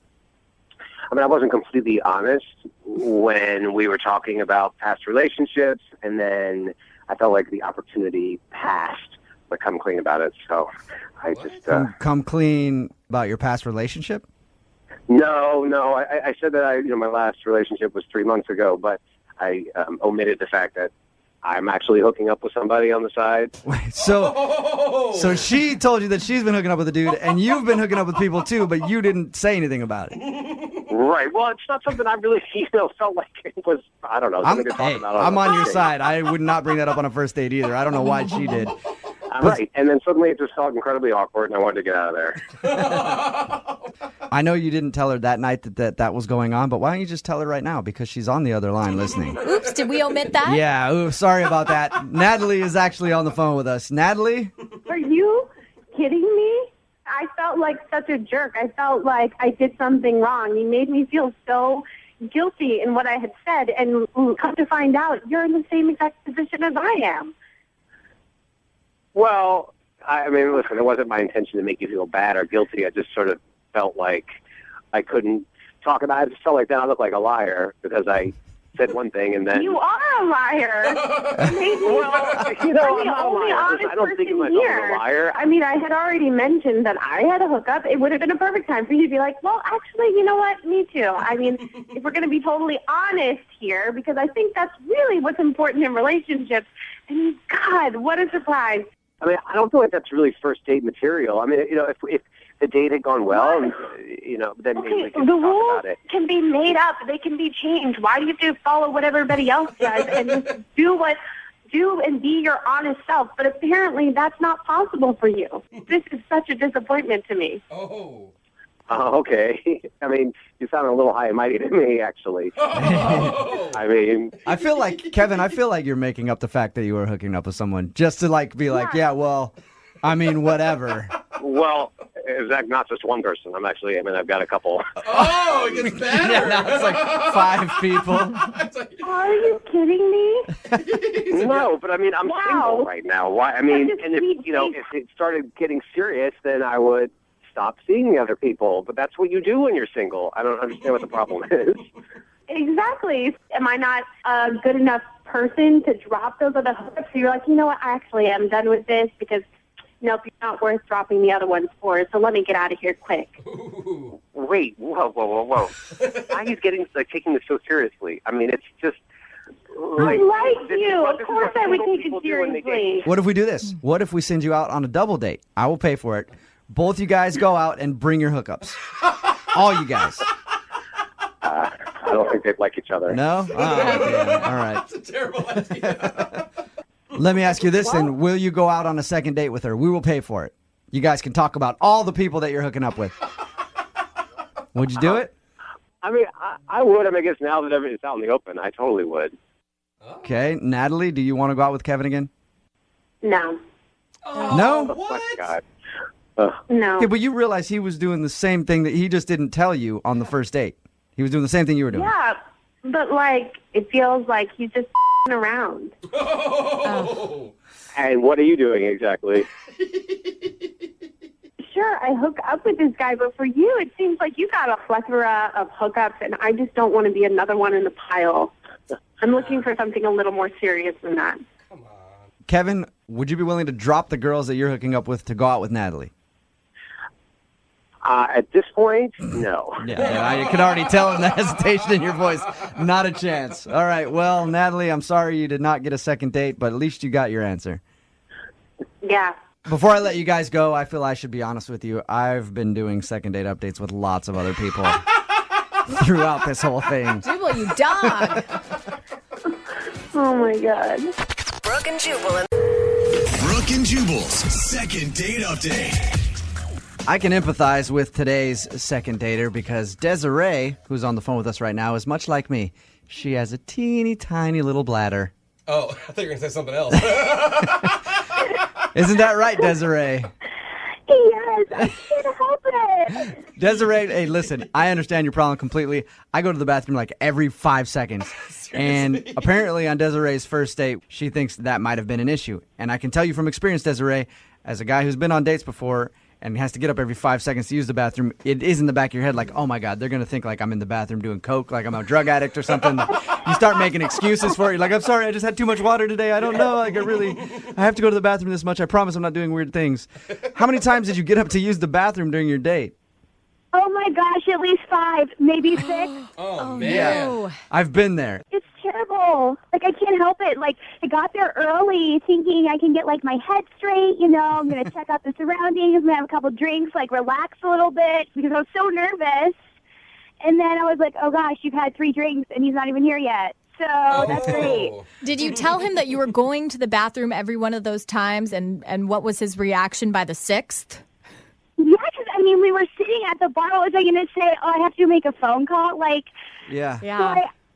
I mean, I wasn't completely honest when we were talking about past relationships, and then I felt like the opportunity passed, but come clean about it. So I just... Come clean about your past relationship? No. I said that my last relationship was 3 months ago, but I omitted the fact that I'm actually hooking up with somebody on the side. So she told you that she's been hooking up with a dude, and you've been hooking up with people too, but you didn't say anything about it. Right. Well, it's not something I really, felt like it was, I don't know, something to talk about. I'm on your side. I would not bring that up on a first date either. I don't know why she did. Right. And then suddenly it just felt incredibly awkward, and I wanted to get out of there. I know you didn't tell her that night that was going on, but why don't you just tell her right now? Because she's on the other line listening. Oops, did we omit that? Yeah, oops, sorry about that. Natalie is actually on the phone with us. Natalie? Are you kidding me? I felt like such a jerk. I felt like I did something wrong. You made me feel so guilty in what I had said, and come to find out, you're in the same exact position as I am. Well, I mean, listen, it wasn't my intention to make you feel bad or guilty. I just sort of felt like I couldn't talk about it. I just felt like then I looked like a liar because I said one thing and then... You are a liar. I'm not a liar. I don't think of myself as a liar. I mean, I had already mentioned that I had a hookup. It would have been a perfect time for you to be like, well, actually, you know what? Me too. I mean, if we're going to be totally honest here, because I think that's really what's important in relationships. And God, what a surprise. I mean, I don't feel like that's really first date material. I mean, if the date had gone well, and, then maybe we can the talk rules about it. Can be made up. They can be changed. Why do you have to follow what everybody else does and just do and be your honest self? But apparently that's not possible for you. This is such a disappointment to me. Oh. Oh, okay. I mean, you sound a little high and mighty to me, actually. I mean, I feel like, Kevin, you're making up the fact that you were hooking up with someone just to be like, yeah, well, I mean, whatever. well, is that not just one person? I've got a couple. Oh, it gets better. Yeah, now it's like 5 people. Are you kidding me? No, but I mean, I'm single right now. Why? I mean, and if it started getting serious, then I would stop seeing the other people. But that's what you do when you're single. I don't understand what the problem is. Exactly. Am I not a good enough person to drop those other hookups? So you're like, you know what? I actually am done with this because, nope, you're not worth dropping the other ones for. So let me get out of here quick. Wait, whoa. Why are you taking this so seriously? I mean, it's just. I like you. Of course I would take it seriously. What if we do this? What if we send you out on a double date? I will pay for it. Both you guys go out and bring your hookups. All you guys. I don't think they'd like each other. No? Oh, damn. All right. That's a terrible idea. Let me ask you this then. Will you go out on a second date with her? We will pay for it. You guys can talk about all the people that you're hooking up with. Would you do it? I mean, I would. I mean, I guess now that everything's out in the open, I totally would. Okay. Natalie, do you want to go out with Kevin again? No. No? What? God. No. Okay, but you realize he was doing the same thing that he just didn't tell you on the first date. He was doing the same thing you were doing. Yeah, but it feels like he's just around. Oh. And what are you doing exactly? Sure, I hook up with this guy, but for you, it seems like you got a plethora of hookups, and I just don't want to be another one in the pile. I'm looking for something a little more serious than that. Kevin, would you be willing to drop the girls that you're hooking up with to go out with Natalie? At this point, no. Yeah, I can already tell in the hesitation in your voice. Not a chance. All right, well, Natalie, I'm sorry you did not get a second date, but at least you got your answer. Yeah. Before I let you guys go, I feel I should be honest with you. I've been doing second date updates with lots of other people throughout this whole thing. Jubal, you dog. Oh, my God. Brooke and Jubal. Brooke and Jubal's second date update. I can empathize with today's second dater because Desiree, who's on the phone with us right now, is much like me. She has a teeny tiny little bladder. Oh, I thought you were going to say something else. Isn't that right, Desiree? Yes, I can't help it. Desiree, hey, listen, I understand your problem completely. I go to the bathroom like every 5 seconds. And apparently on Desiree's first date, she thinks that might have been an issue. And I can tell you from experience, Desiree, as a guy who's been on dates before and has to get up every 5 seconds to use the bathroom, it is in the back of your head like, oh my God, they're going to think like I'm in the bathroom doing coke, like I'm a drug addict or something. You start making excuses for it. You're like, I'm sorry, I just had too much water today. I don't know. I have to go to the bathroom this much. I promise I'm not doing weird things. How many times did you get up to use the bathroom during your date? Oh, my gosh, at least 5, maybe 6. Oh, man. Yeah, I've been there. It's terrible. I can't help it. I got there early thinking I can get, my head straight, I'm going to check out the surroundings, I'm going to have a couple drinks, relax a little bit because I was so nervous. And then I was like, oh, gosh, you've had 3 drinks and he's not even here yet. So that's great. Did you tell him that you were going to the bathroom every one of those times, and what was his reaction by the 6th? Yeah, because, we were sitting at the bar. What was I going to say? Oh, I have to make a phone call? Yeah. So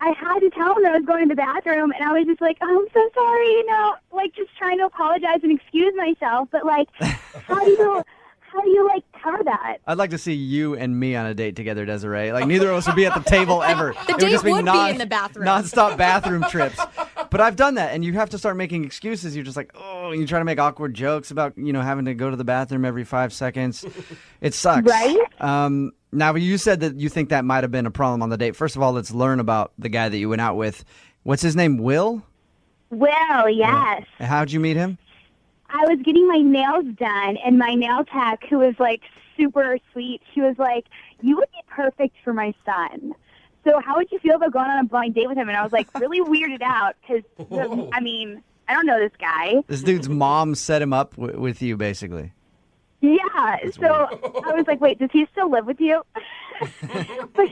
I had to tell him that I was going to the bathroom, and I was just like, oh, I'm so sorry, just trying to apologize and excuse myself. But, how do you cover that? I'd like to see you and me on a date together, Desiree. Neither of us would be at the table ever. The date would be in the bathroom. Non-stop bathroom trips. But I've done that, and you have to start making excuses. You're just like, oh, you try to make awkward jokes about, having to go to the bathroom every 5 seconds. It sucks. Right? Now, you said that you think that might have been a problem on the date. First of all, let's learn about the guy that you went out with. What's his name, Will? Will, yes. How'd you meet him? I was getting my nails done, and my nail tech, who was, super sweet, she was like, you would be perfect for my son. So how would you feel about going on a blind date with him? And I was, really weirded out because, I don't know this guy. This dude's mom set him up with you, basically. Yeah, so I was like, wait, does he still live with you? But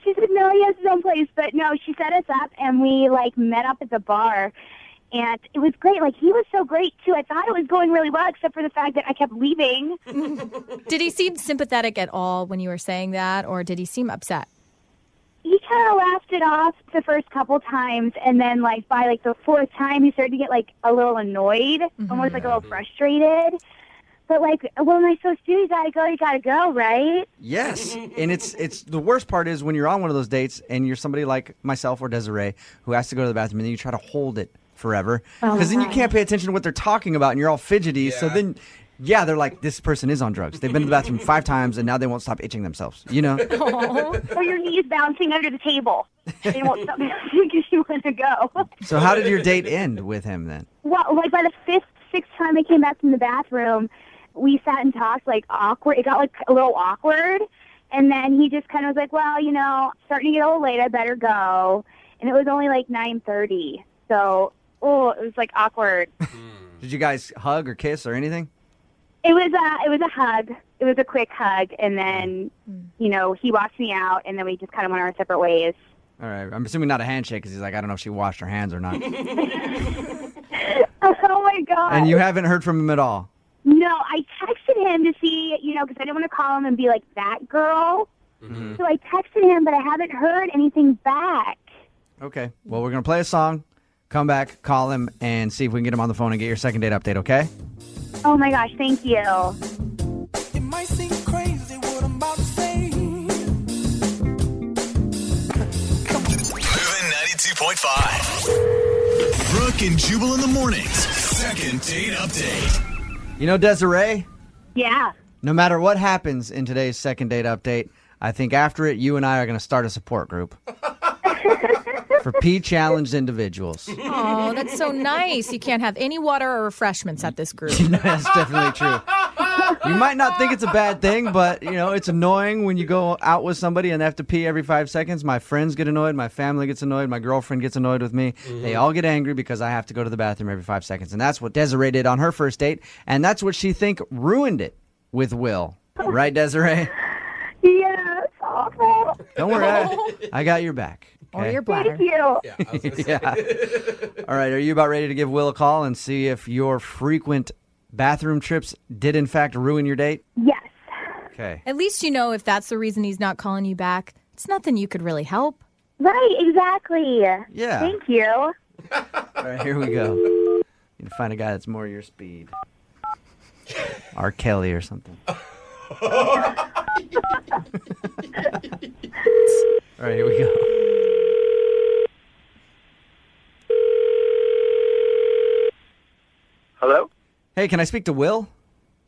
she said, no, he has his own place. But no, she set us up, and we, met up at the bar. And it was great. Like, he was so great, too. I thought it was going really well, except for the fact that I kept leaving. Did he seem sympathetic at all when you were saying that, or did he seem upset? He kind of laughed it off the first couple times, and then, like, by, like, the fourth time, he started to get, like, a little annoyed, almost, like, a little frustrated. But, like, well, am I supposed to do? You gotta go, right? Yes. And it's the worst part is when you're on one of those dates and you're somebody like myself or Desiree who has to go to the bathroom, and then you try to hold it forever. Because then you can't pay attention to what they're talking about, and you're all fidgety. So then, yeah, they're like, this person is on drugs. They've been to the bathroom 5 times, and now they won't stop itching themselves, you know? Or your knees bouncing under the table. They won't stop because you want to go. So how did your date end with him then? Well, like, by the 5th, 6th time I came back from the bathroom, we sat and talked, like, awkward. It got, like, a little awkward. And then he just kind of was like, well, you know, starting to get a little late. I better go. And it was only, like, 9:30. So, it was, like, awkward. Did you guys hug or kiss or anything? It was a hug. It was a quick hug. And then, you know, he walked me out, and then we just kind of went our separate ways. All right. I'm assuming not a handshake because he's like, I don't know if she washed her hands or not. Oh, my God. And you haven't heard from him at all? No, I texted him to see, you know, because I didn't want to call him and be like, that girl. So I texted him, but I haven't heard anything back. Okay. Well, we're going to play a song, come back, call him, and see if we can get him on the phone and get your second date update, okay? Oh, my gosh, thank you. It might seem crazy what I'm about to say. Moving 92.5. Brooke and Jubal in the mornings. Second date update. You know, Desiree, Yeah. no matter what happens in today's second date update, I think after it, you and I are going to start a support group for pee-challenged individuals. Oh, that's so nice. You can't have any water or refreshments at this group. That's definitely true. You might not think it's a bad thing, but, you know, it's annoying when you go out with somebody and they have to pee every 5 seconds. My friends get annoyed. My family gets annoyed. My girlfriend gets annoyed with me. They all get angry because I have to go to the bathroom every 5 seconds. And that's what Desiree did on her first date. And that's what she think ruined it with Will. Right, Desiree? Yeah, it's awful. Don't worry. I got your back. Or okay? your bladder. Thank you. Yeah. All right. Are you about ready to give Will a call and see if your frequent bathroom trips did, in fact, ruin your date? Yes. Okay. At least you know if that's the reason he's not calling you back. It's nothing you could really help. Right, exactly. Yeah. Thank you. All right, here we go. You need to find a guy that's more your speed. R. Kelly or something. All right, here we go. Hello? Hey, can I speak to Will?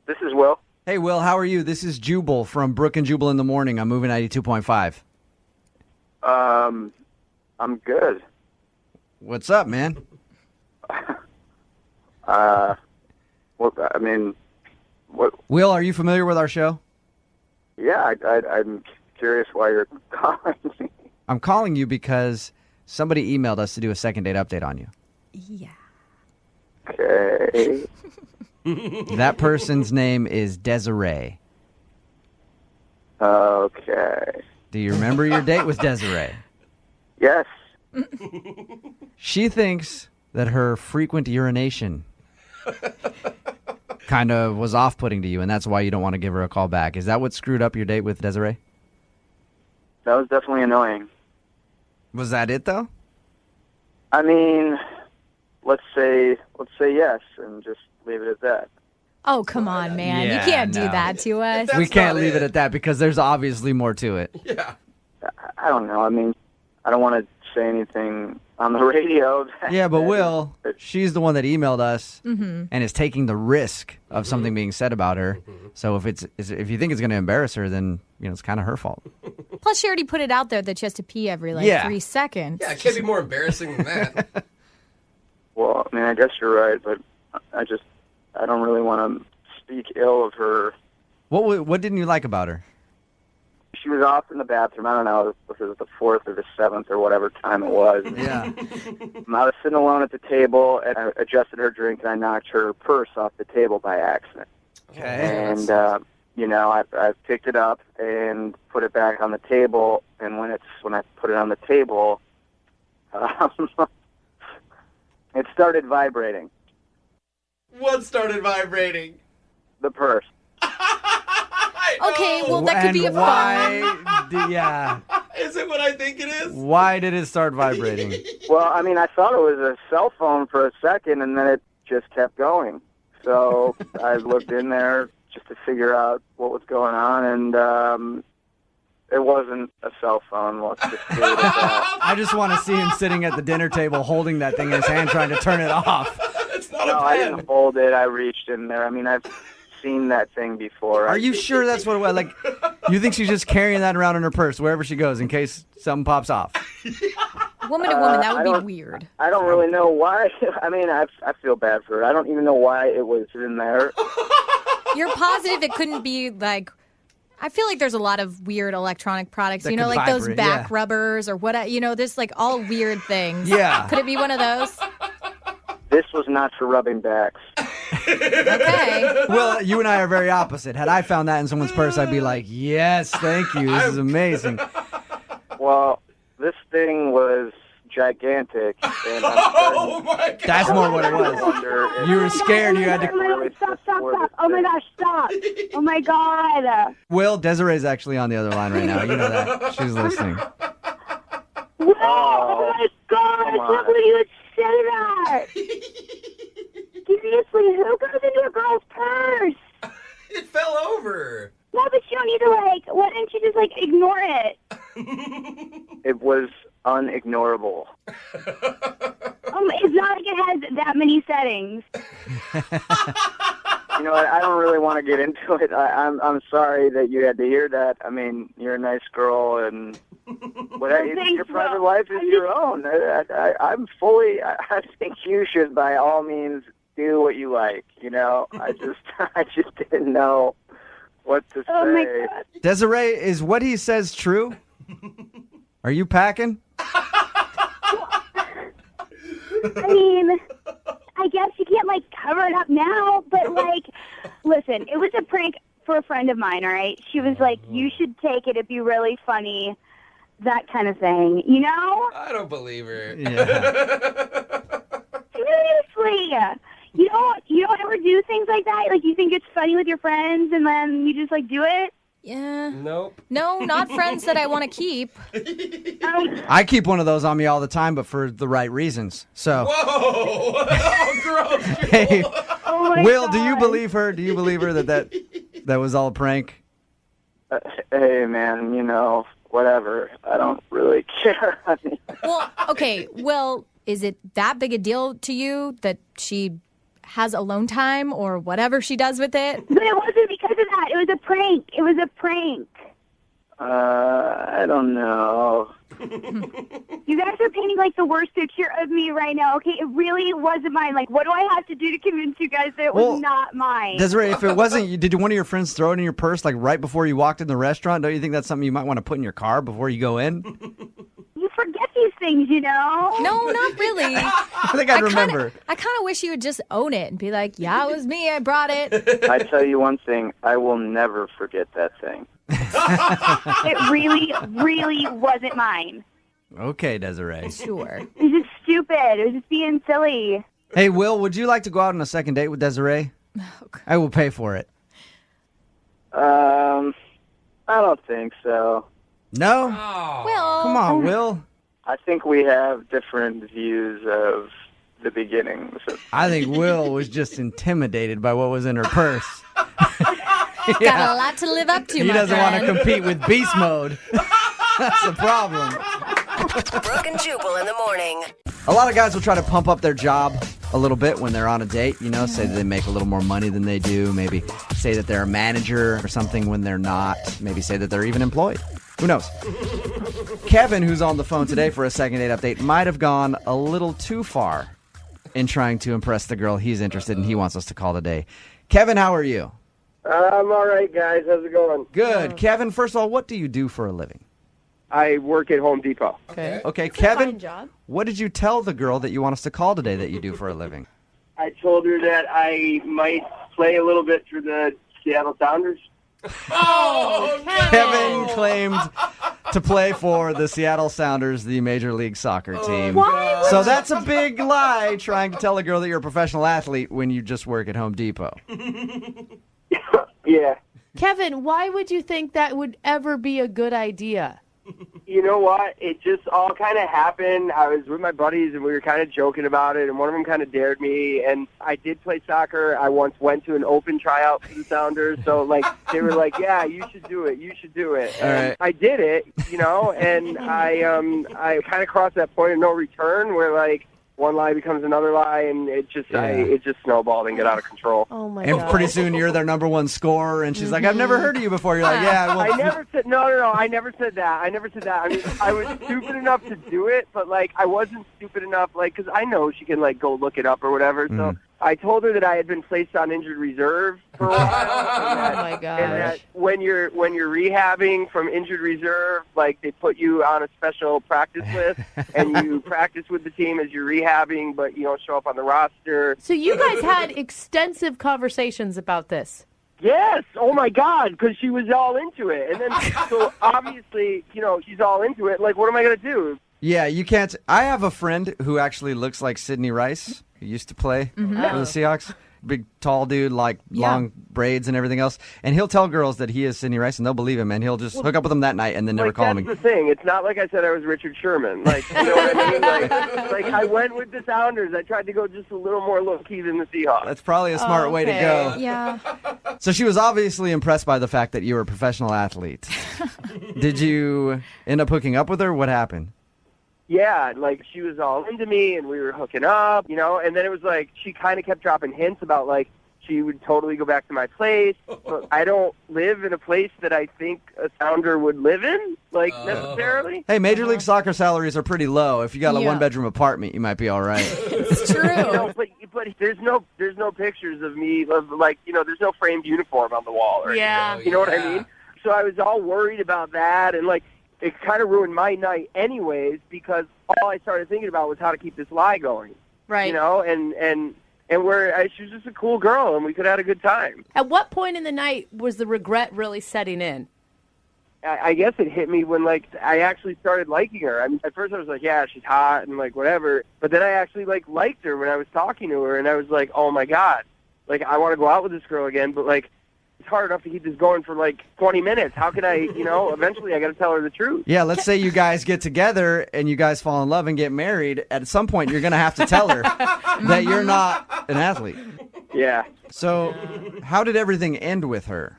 This is Will. Hey, Will, how are you? This is Jubal from Brooke and Jubal in the morning. I'm moving 92.5. I'm good. What's up, man? Well, I mean, what? Will, are you familiar with our show? Yeah, I'm curious why you're calling me. I'm calling you because somebody emailed us to do a second date update on you. Yeah. Okay. That person's name is Desiree. Okay. Do you remember your date with Desiree? Yes. She thinks that her frequent urination kind of was off-putting to you, and that's why you don't want to give her a call back. Is that what screwed up your date with Desiree? That was definitely annoying. Was that it, though? I mean, let's say yes, and just leave it at that. Oh, come on, man. Yeah, you can't do no. that to us. We can't leave it at that because there's obviously more to it. Yeah. I don't know. I mean, I don't want to say anything on the radio. Yeah, but Will, she's the one that emailed us Mm-hmm. and is taking the risk of something being said about her. So if you think it's going to embarrass her, then it's kind of her fault. Plus, she already put it out there that she has to pee every 3 seconds. Yeah, it can't be more embarrassing than that. Well, I mean, I guess you're right, but I don't really want to speak ill of her. What didn't you like about her? She was off in the bathroom. I don't know if it was the 4th or the 7th or whatever time it was. Yeah. I was sitting alone at the table, and I adjusted her drink, and I knocked her purse off the table by accident. Okay. And, I picked it up and put it back on the table, and when I put it on the table, it started vibrating. What started vibrating? The purse. Okay, well, that could be a phone. Yeah. Is it what I think it is? Why did it start vibrating? Well, I mean, I thought it was a cell phone for a second, and then it just kept going. So I looked in there just to figure out what was going on, and it wasn't a cell phone. Let's just do it at that. I just want to see him sitting at the dinner table holding that thing in his hand trying to turn it off. It's not No, a I pen. didn't hold it. I reached in there. I mean, I've seen that thing before. Are you sure that's what it was? Like, you think she's just carrying that around in her purse wherever she goes in case something pops off? Woman to woman, that I would don't- be weird. I don't really know why. I mean, I feel bad for her. I don't even know why it was in there. You're positive it couldn't be like. I feel like there's a lot of weird electronic products, That you know, could like those vibrate, back yeah. rubbers or what, you know, there's like all weird things. Yeah. Could it be one of those? This was not for rubbing backs. Okay. Well, you and I are very opposite. Had I found that in someone's purse, I'd be like, yes, thank you. This is amazing. Well, this thing was gigantic. And Oh my God. That's more what it was. You were scared. You had Oh my to. God, stop. Oh my gosh, stop. Oh my God. Will, Desiree's actually on the other line right now. You know that. She's listening. Will, oh my God, I can't believe you would say that. Seriously, who goes into a girl's purse? It fell over. No, but you don't need to, why didn't you just, ignore it? It was unignorable. It's not like it has that many settings. You know what? I don't really want to get into it. I'm sorry that you had to hear that. I mean, you're a nice girl, and your private life is your own. I'm fully. I think you should, by all means, do what you like. You know, I just didn't know what to say. Oh my God. Desiree, is what he says true? Are you packing? I mean, I guess you can't, cover it up now, but, listen, it was a prank for a friend of mine, all right? She was like, you should take it, it'd be really funny, that kind of thing, you know? I don't believe her. Seriously. You don't ever do things like that? You think it's funny with your friends, and then you just, do it? Yeah. Nope. No, not friends that I want to keep. I keep one of those on me all the time, but for the right reasons. So. Whoa! Oh, gross. Hey, Oh my Will, God. do you believe her? Do you believe her that was all a prank? Hey, man, whatever. I don't really care. I mean, Well, okay. Well, is it that big a deal to you that she has alone time or whatever she does with it? But it wasn't because of that. It was a prank. It was a prank. I don't know. You guys are painting the worst picture of me right now. Okay, it really wasn't mine. What do I have to do to convince you guys that it was not mine? Desiree, if it wasn't, did one of your friends throw it in your purse right before you walked in the restaurant? Don't you think that's something you might want to put in your car before you go in? You forget these things, you know? No, not really. I think I'd remember. I kind of wish you would just own it and be like, yeah, it was me. I brought it. I tell you one thing, I will never forget that thing. It really, really wasn't mine. Okay, Desiree. Sure. It was just stupid. It was just being silly. Hey, Will, would you like to go out on a second date with Desiree? I will pay for it. I don't think so. No? Well, Come on, Will. I think we have different views of the beginnings. I think Will was just intimidated by what was in her purse. got a lot to live up to, He my doesn't want to friend. compete with beast mode. That's the problem. Brooke and Jubal in the morning. A lot of guys will try to pump up their job a little bit when they're on a date, say that they make a little more money than they do, maybe say that they're a manager or something when they're not, maybe say that they're even employed. Who knows? Kevin, who's on the phone today for a second date update, might have gone a little too far in trying to impress the girl he's interested in. He wants us to call today. Kevin, how are you? I'm all right, guys. How's it going? Good. Kevin, first of all, what do you do for a living? I work at Home Depot. Okay, Kevin, what did you tell the girl that you want us to call today that you do for a living? I told her that I might play a little bit for the Seattle Sounders. Oh, Kevin claimed to play for the Seattle Sounders, the Major League Soccer team. Why? So that's a big lie, trying to tell a girl that you're a professional athlete when you just work at Home Depot. Yeah. Kevin, why would you think that would ever be a good idea? You know what? It just all kind of happened. I was with my buddies, and we were kind of joking about it, and one of them kind of dared me, and I did play soccer. I once went to an open tryout for the Sounders, so, like, they were like, yeah, you should do it. You should do it. All right. I did it, and I kind of crossed that point of no return where, like, one lie becomes another lie, and it just snowballed and got out of control. Oh my And God. pretty soon you're their number one scorer, and she's like, I've never heard of you before. You're like, yeah, well. I never said no. I never said that. I mean, I was stupid enough to do it, but like I wasn't stupid enough, like, because I know she can like go look it up or whatever. So I told her that I had been placed on injured reserve for a while. Oh my gosh. And that when you're rehabbing from injured reserve, like they put you on a special practice list, and you practice with the team as you're rehabbing, but you don't show up on the roster. So you guys had extensive conversations about this. Yes. Oh my God. Because she was all into it, and then so obviously, she's all into it. Like, what am I gonna do? Yeah, you can't. I have a friend who actually looks like Sidney Rice, who used to play for the Seahawks. Big, tall dude, like long braids and everything else. And he'll tell girls that he is Sidney Rice, and they'll believe him. And he'll just hook up with them that night and then never call him again. That's the thing. It's not like I said I was Richard Sherman. Like, you know what I mean? Like I went with the Sounders. I tried to go just a little more low-key than the Seahawks. That's probably a smart way to go. Yeah. So she was obviously impressed by the fact that you were a professional athlete. Did you end up hooking up with her? What happened? Yeah, like, she was all into me, and we were hooking up, and then it was like, she kind of kept dropping hints about, like, she would totally go back to my place, but I don't live in a place that I think a Sounder would live in, like, necessarily. Hey, Major League Soccer salaries are pretty low. If you got a one-bedroom apartment, you might be all right. It's true. But there's no pictures of me, there's no framed uniform on the wall. Or anything, you know what I mean? So I was all worried about that, and, like, it kind of ruined my night anyways, because all I started thinking about was how to keep this lie going. Right. And she was just a cool girl, and we could have had a good time. At what point in the night was the regret really setting in? I guess it hit me when, like, I actually started liking her. I mean, at first I was like, yeah, she's hot and, like, whatever. But then I actually, like, liked her when I was talking to her, and I was like, oh, my God. Like, I want to go out with this girl again, but, like, it's hard enough to keep this going for like 20 minutes. How can I, eventually I got to tell her the truth. Yeah, let's say you guys get together and you guys fall in love and get married. At some point, you're going to have to tell her that you're not an athlete. Yeah. So how did everything end with her?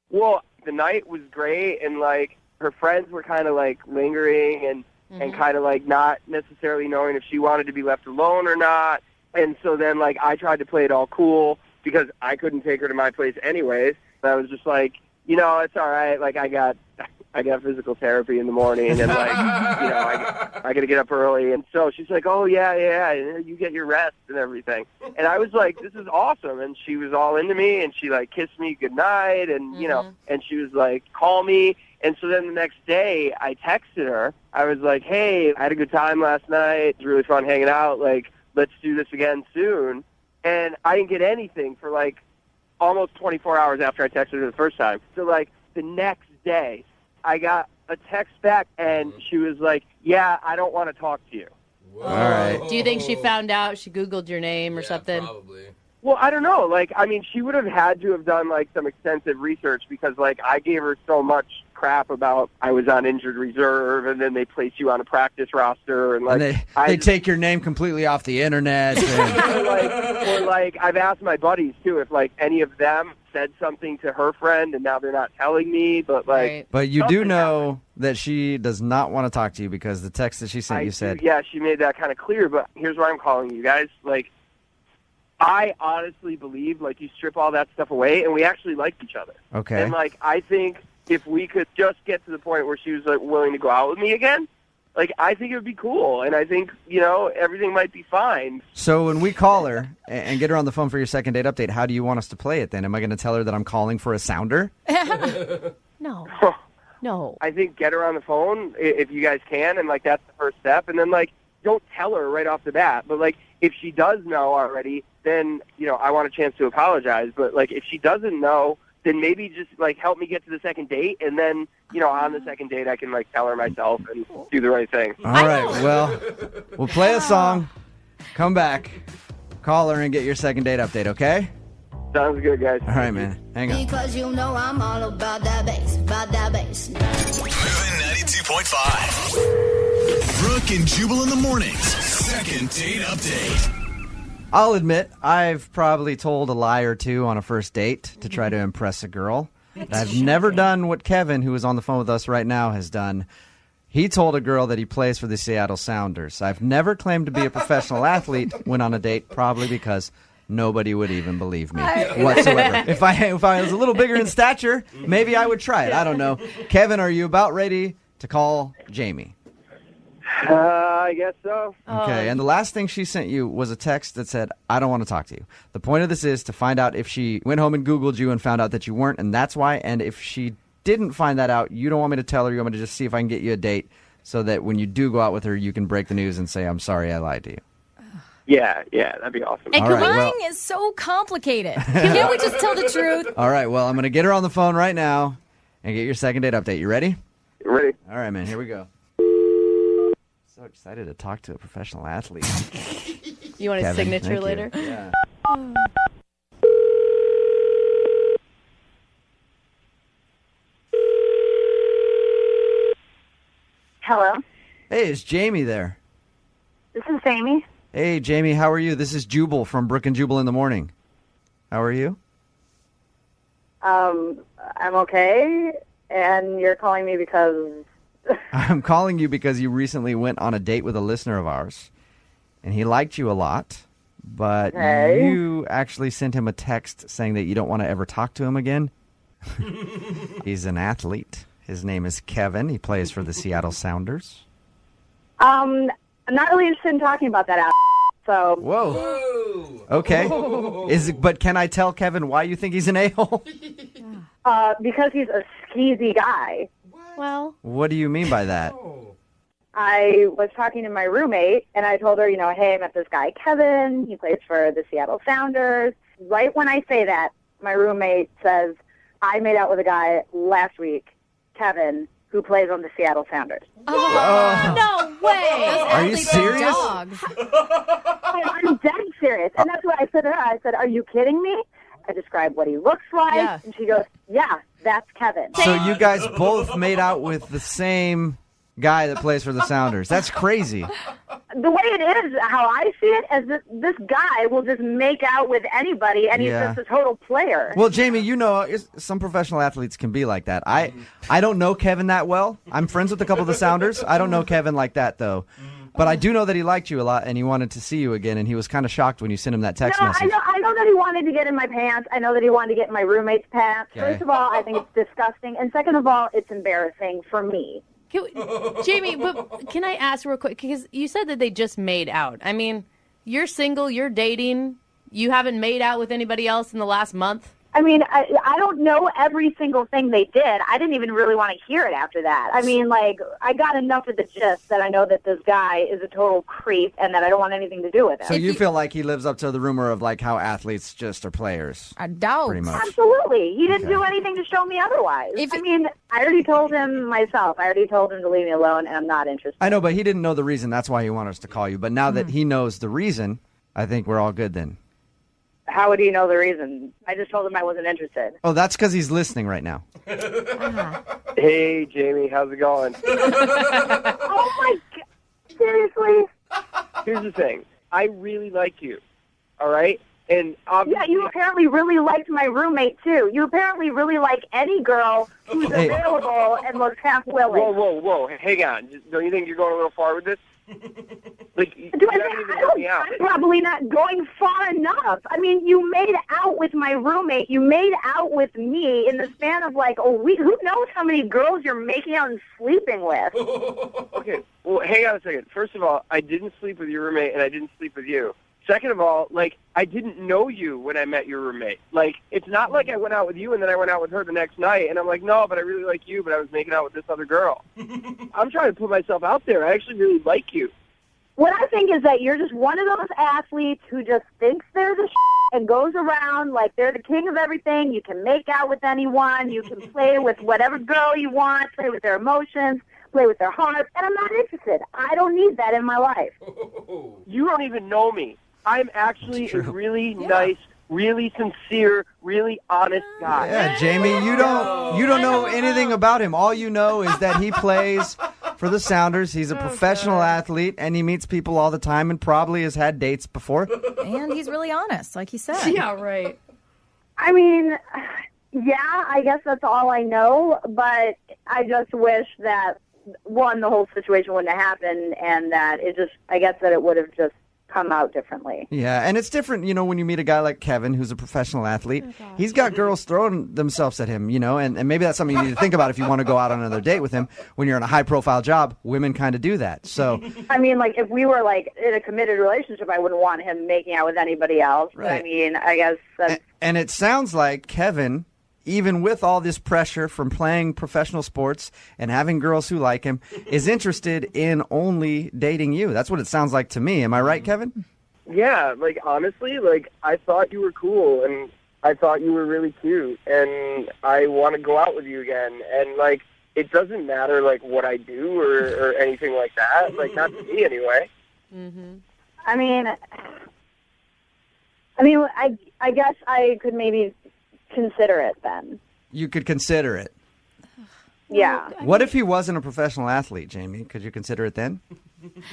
Well, the night was great, and like her friends were kind of like lingering and kind of like not necessarily knowing if she wanted to be left alone or not. And so then like I tried to play it all cool because I couldn't take her to my place anyways. I was just like, it's all right. Like I got physical therapy in the morning, and like, I got to get up early. And so she's like, oh yeah, you get your rest and everything. And I was like, this is awesome. And she was all into me, and she like kissed me goodnight, and and she was like, call me. And so then the next day, I texted her. I was like, hey, I had a good time last night. It was really fun hanging out. Like, let's do this again soon. And I didn't get anything for like almost 24 hours after I texted her the first time. So, like, the next day, I got a text back, and she was like, yeah, I don't want to talk to you. All right. Do you think she found out? She Googled your name or something? Probably. Well, I don't know. Like, I mean, she would have had to have done, like, some extensive research because, like, I gave her so much crap about I was on injured reserve, and then they place you on a practice roster. And, like, and they take your name completely off the internet. or, like, I've asked my buddies, too, if, like, any of them said something to her friend, and now they're not telling me. But, like... Right. But you do know that she does not want to talk to you because the text that she sent you said... Yeah, she made that kind of clear, but here's why I'm calling you guys. Like, I honestly believe, like, you strip all that stuff away, and we actually like each other. Okay. And, like, I think if we could just get to the point where she was, like, willing to go out with me again, like, I think it would be cool. And I think, everything might be fine. So when we call her and get her on the phone for your second date update, how do you want us to play it then? Am I going to tell her that I'm calling for a sounder? No. No. I think get her on the phone if you guys can, and, like, that's the first step. And then, like, don't tell her right off the bat. But, like, if she does know already, then, I want a chance to apologize. But, like, if she doesn't know, then maybe just like help me get to the second date, and then on the second date I can like tell her myself and do the right thing. All right, well, we'll play a song, come back, call her, and get your second date update, okay? Sounds good, guys. All right, man. Hang on. Because you know I'm all about that bass, about that bass. Moving 92.5. Brooke and Jubal in the mornings. Second date update. I'll admit, I've probably told a lie or two on a first date to try to impress a girl. I've never done what Kevin, who is on the phone with us right now, has done. He told a girl that he plays for the Seattle Sounders. I've never claimed to be a professional athlete when on a date, probably because nobody would even believe me whatsoever. If I was a little bigger in stature, maybe I would try it. I don't know. Kevin, are you about ready to call Jamie? I guess so. Okay, and the last thing she sent you was a text that said, I don't want to talk to you. The point of this is to find out if she went home and Googled you and found out that you weren't, and that's why. And if she didn't find that out, you don't want me to tell her. You want me to just see if I can get you a date so that when you do go out with her, you can break the news and say, I'm sorry I lied to you. Yeah, that'd be awesome. And All right, lying well- is so complicated. Can't we just tell the truth? All right, well, I'm going to get her on the phone right now and get your second date update. You ready? Ready. All right, man, here we go. So excited to talk to a professional athlete. You want his Kevin, signature thank you. later? Yeah. Hello, Hey, is Jamie there? this is Amy. Hey, Jamie, how are you? This is Jubal from Brooke and Jubal in the morning. How are you? I'm okay, and you're calling me because I'm calling you because you recently went on a date with a listener of ours, and he liked you a lot, but Okay. you actually sent him a text saying that you don't want to ever talk to him again. He's an athlete. His name is Kevin. He plays for the Seattle Sounders. I'm not really interested in talking about that. So Whoa. Okay. But can I tell Kevin why you think he's an a-hole? because he's a skeezy guy. Well, What do you mean by that? I was talking to my roommate, and I told her, hey, I met this guy, Kevin. He plays for the Seattle Sounders. Right when I say that, my roommate says, I made out with a guy last week, Kevin, who plays on the Seattle Sounders. No way. Are you serious? Dogs. I'm dead serious. And that's what I said to her. I said, are you kidding me? I described what he looks like, Yeah. and she goes, yeah, that's Kevin. So you guys both made out with the same guy that plays for the Sounders. That's crazy. The way it is, how I see it, is that this guy will just make out with anybody, and he's Yeah. just a total player. Well, Jamie, some professional athletes can be like that. I don't know Kevin that well. I'm friends with a couple of the Sounders. I don't know Kevin like that, though. But I do know that he liked you a lot, and he wanted to see you again, and he was kind of shocked when you sent him that text No, message. I know that he wanted to get in my pants. I know that he wanted to get in my roommate's pants. Okay. First of all, I think it's disgusting. And second of all, it's embarrassing for me. Jamie, but can I ask real quick? Because you said that they just made out. I mean, you're single, you're dating, you haven't made out with anybody else in the last month? I mean, I don't know every single thing they did. I didn't even really want to hear it after that. I mean, I got enough of the gist that I know that this guy is a total creep and that I don't want anything to do with him. So you feel like he lives up to the rumor of how athletes just are players. Dogs. Pretty much. Absolutely. He didn't do anything to show me otherwise. I already told him myself. I already told him to leave me alone, and I'm not interested. I know, but he didn't know the reason. That's why he wanted us to call you. But now that he knows the reason, I think we're all good then. How would he know the reason? I just told him I wasn't interested. Oh, that's because he's listening right now. Hey, Jamie, how's it going? Oh, my God. Seriously? Here's the thing. I really like you, all right? And Yeah, you apparently really liked my roommate, too. You apparently really like any girl who's Hey. available and looks half willing. Whoa. Hang on. Don't you think you're going a little far with this? You haven't even helped me out. I'm probably not going far enough. I mean, you made out with my roommate. You made out with me in the span of a week. Who knows how many girls you're making out and sleeping with? Okay, well, hang on a second. First of all, I didn't sleep with your roommate, and I didn't sleep with you. Second of all, I didn't know you when I met your roommate. It's not like I went out with you and then I went out with her the next night, and I'm like, no, but I really like you, but I was making out with this other girl. I'm trying to put myself out there. I actually really like you. What I think is that you're just one of those athletes who just thinks they're the and goes around like they're the king of everything. You can make out with anyone. You can play with whatever girl you want, play with their emotions, play with their heart. And I'm not interested. I don't need that in my life. You don't even know me. I'm actually a really nice, really sincere, really honest guy. Yeah, Jamie, you don't know anything about him. All you know is that he plays for the Sounders. He's a professional athlete, and he meets people all the time and probably has had dates before. And he's really honest, like he said. Yeah, right. I mean, yeah, I guess that's all I know, but I just wish that, one, the whole situation wouldn't have happened, and that I guess that it would have just come out differently. Yeah, and it's different, when you meet a guy like Kevin, who's a professional athlete. He's got girls throwing themselves at him, and maybe that's something you need to think about if you want to go out on another date with him. When you're in a high-profile job, women kind of do that. So, I mean, like, if we were, like, in a committed relationship, I wouldn't want him making out with anybody else. Right. But, I mean, I guess that's... And it sounds like Kevin, even with all this pressure from playing professional sports and having girls who like him, is interested in only dating you. That's what it sounds like to me. Am I right, Kevin? Yeah, like, honestly, like, I thought you were cool, and I thought you were really cute, and I want to go out with you again. And, like, it doesn't matter, like, what I do or anything like that. Like, not to me, anyway. Mm-hmm. I mean, I guess I could maybe consider it then. You could consider it. Yeah. What if he wasn't a professional athlete, Jamie? Could you consider it then?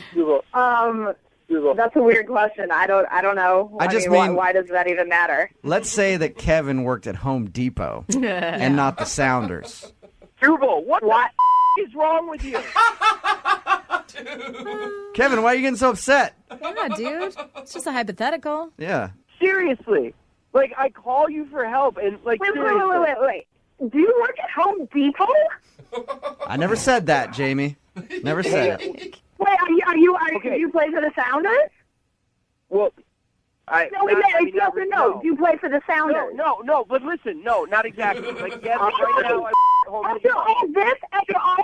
That's a weird question. I don't know. I just mean, mean- why does that even matter? Let's say that Kevin worked at Home Depot and not the Sounders. Jubal, what is wrong with you? Kevin, why are you getting so upset? Yeah, dude. It's just a hypothetical. Yeah. Seriously. Like, I call you for help, and, like, Wait. Do you work at Home Depot? I never said that, Jamie. Never said it. Wait, do you play for the Sounders? Well, no. Do you play for the Sounders? No, but listen, no, not exactly. Like, yes, right now, After all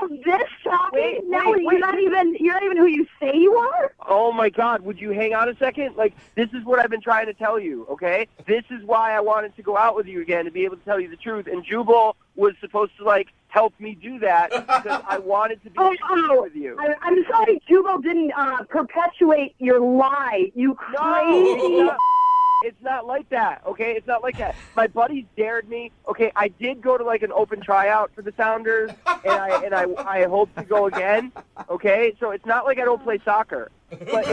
this talking, you're not even who you say you are? Oh, my God, would you hang on a second? Like, this is what I've been trying to tell you, okay? This is why I wanted to go out with you again, to be able to tell you the truth. And Jubal was supposed to, like, help me do that because I wanted to be with you. I'm sorry Jubal didn't perpetuate your lie, you crazy... No, it's not like that, okay? It's not like that. My buddies dared me. Okay, I did go to, like, an open tryout for the Sounders, and I hope to go again, okay? So it's not like I don't play soccer. But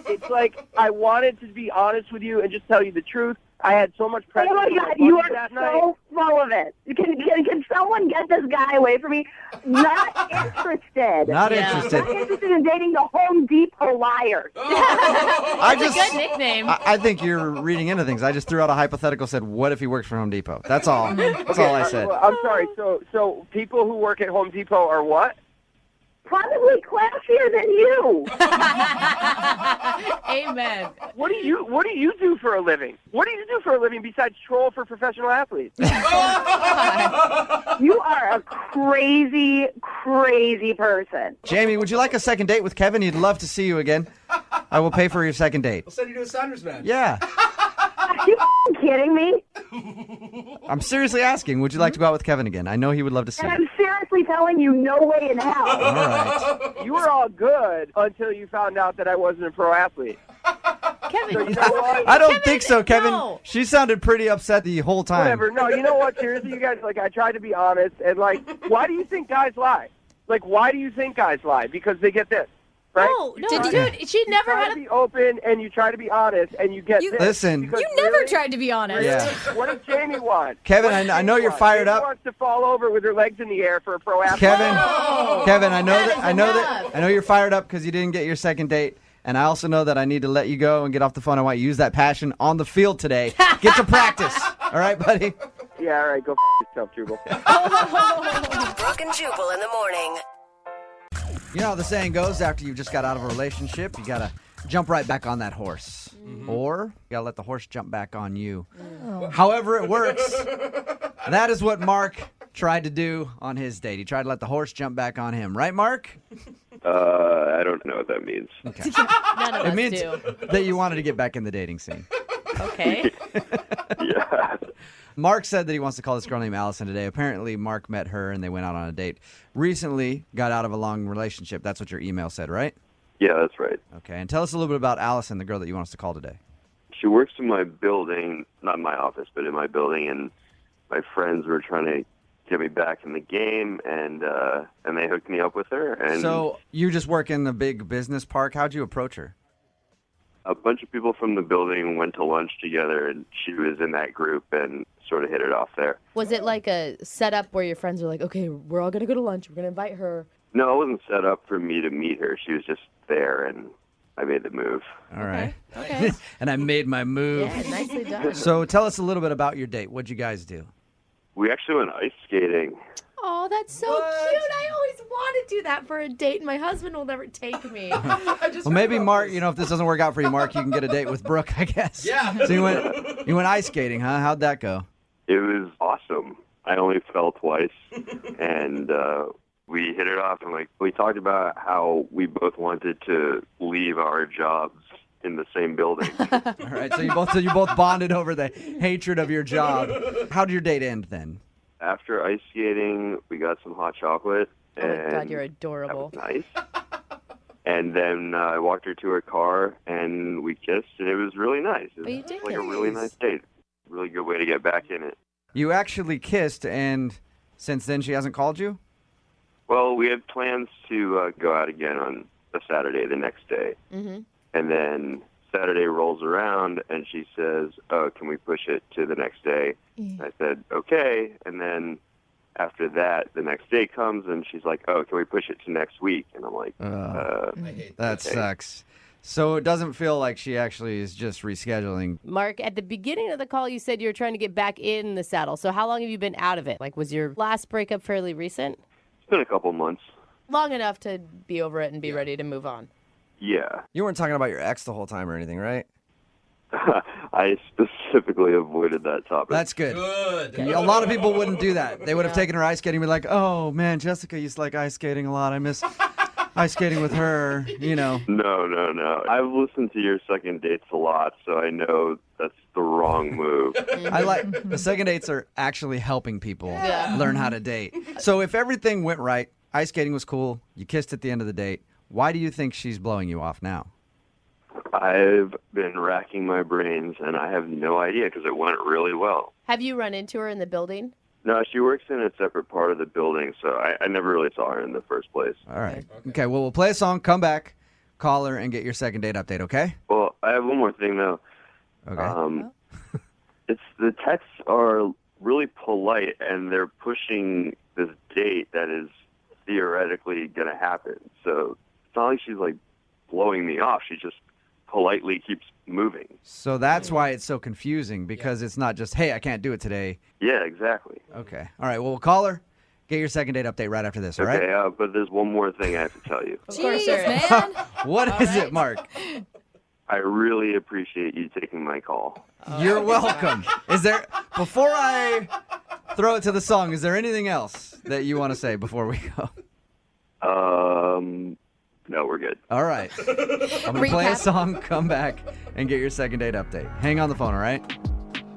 it's like I wanted to be honest with you and just tell you the truth. I had so much pressure. Oh my from God, my you buddies are that so night. full of it. Can someone get this guy away from me? Not interested. Not interested. Not interested in dating the Home Depot liar. That's a good nickname. I think you're reading into things. I just threw out a hypothetical, said, what if he works for Home Depot? That's all. That's all I said. I'm sorry. So people who work at Home Depot are what? Probably classier than you. Amen. What do you do for a living? What do you do for a living besides troll for professional athletes? You are a crazy, crazy person. Jamie, would you like a second date with Kevin? He'd love to see you again. I will pay for your second date. We'll send you to a Sounders match. Yeah. Are you kidding me? I'm seriously asking, would you like to go out with Kevin again? I know he would love to see And you. I'm seriously telling you, no way in hell. All right. You were all good until you found out that I wasn't a pro athlete. Kevin, So you know what? I don't think so, Kevin. no. She sounded pretty upset the whole time. Whatever. No, you know what? Seriously, you guys, like, I tried to be honest, and, like, why do you think guys lie? Like, why do you think guys lie? Because they get this, right? No, dude, she never try had to a... be open, and you try to be honest, and you get this. Listen. Because You never really, tried to be honest. Yeah. What does Jamie want? Kevin, What does I know Jamie you're want? fired Jamie up. wants to fall over with her legs in the air for a pro athlete. Kevin, No. Kevin, I know That is enough. I know you're fired up because you didn't get your second date. And I also know that I need to let you go and get off the phone. I want you to use that passion on the field today. Get to practice. All right, buddy? Yeah, all right, go yourself, Jubal. Brooke and Jubal in the morning. You know how the saying goes, after you've just got out of a relationship, you got to jump right back on that horse. Or you got to let the horse jump back on you. However it works, that is what Mark tried to do on his date. He tried to let the horse jump back on him. Right, Mark? I don't know what that means. Okay. None of It us means do. that you wanted to get back in the dating scene. Okay. Yeah. Mark said that he wants to call this girl named Allison today. Apparently, Mark met her and they went out on a date. Recently, got out of a long relationship. That's what your email said, right? Yeah, that's right. Okay. And tell us a little bit about Allison, the girl that you want us to call today. She works in my building, not in my office, but in my building, and my friends were trying to get me back in the game, and they hooked me up with her. And So you just work in the big business park. How'd you approach her? a bunch of people from the building went to lunch together, and she was in that group and sort of hit it off there. Was it like a setup where your friends were like, okay, we're all going to go to lunch. We're going to invite her. No, it wasn't set up for me to meet her. She was just there, and I made the move. All right. Okay. And I made my move. Yeah, nicely done. So tell us a little bit about your date. What'd you guys do? We actually went ice skating. Oh, that's so cute. I always want to do that for a date, and my husband will never take me. Well, maybe Mark, if this doesn't work out for you, Mark, you can get a date with Brooke, I guess. Yeah. So you went ice skating, huh? How'd that go? It was awesome. I only fell twice, and we hit it off. And we talked about how we both wanted to leave our jobs in the same building. All right. So you both bonded over the hatred of your job. How did your date end then? After ice skating, we got some hot chocolate. Oh, my and God, you're adorable. that was nice. And then I walked her to her car, and we kissed, and it was really nice. It was you did like a kiss. really nice date. Really good way to get back in it. You actually kissed, and since then she hasn't called you? Well, we had plans to go out again on a Saturday the next day. Mm-hmm. And then Saturday rolls around, and she says, "Oh, can we push it to the next day?" Yeah. I said, "Okay." And then after that, the next day comes, and she's like, "Oh, can we push it to next week?" And I'm like, That okay. sucks. So it doesn't feel like she actually is just rescheduling. Mark, at the beginning of the call, you said you were trying to get back in the saddle. So how long have you been out of it? Was your last breakup fairly recent? It's been a couple months. Long enough to be over it and be ready to move on. Yeah. You weren't talking about your ex the whole time or anything, right? I specifically avoided that topic. That's good. Good. A lot of people wouldn't do that. They would have taken her ice skating and be like, oh, man, Jessica used to like ice skating a lot. I miss ice skating with her, No. I've listened to your second dates a lot, so I know that's the wrong move. I like the second dates are actually helping people learn how to date. So if everything went right, ice skating was cool, you kissed at the end of the date, why do you think she's blowing you off now? I've been racking my brains, and I have no idea because it went really well. Have you run into her in the building? No, she works in a separate part of the building, so I never really saw her in the first place. All right. Okay, well, we'll play a song, come back, call her, and get your second date update, okay? Well, I have one more thing, though. Okay. It's the texts are really polite, and they're pushing this date that is theoretically going to happen. So it's not like she's, blowing me off. She just politely keeps moving. So that's why it's so confusing, because it's not just, hey, I can't do it today. Yeah, exactly. Okay. All right, well, we'll call her, get your second date update right after this, all right? Okay, but there's one more thing I have to tell you. Of course there is. man. What is it, Mark? I really appreciate you taking my call. You're welcome. Before I throw it to the song, is there anything else that you want to say before we go? No, we're good. All right. I'm going to play a song, come back, and get your second date update. Hang on the phone, all right?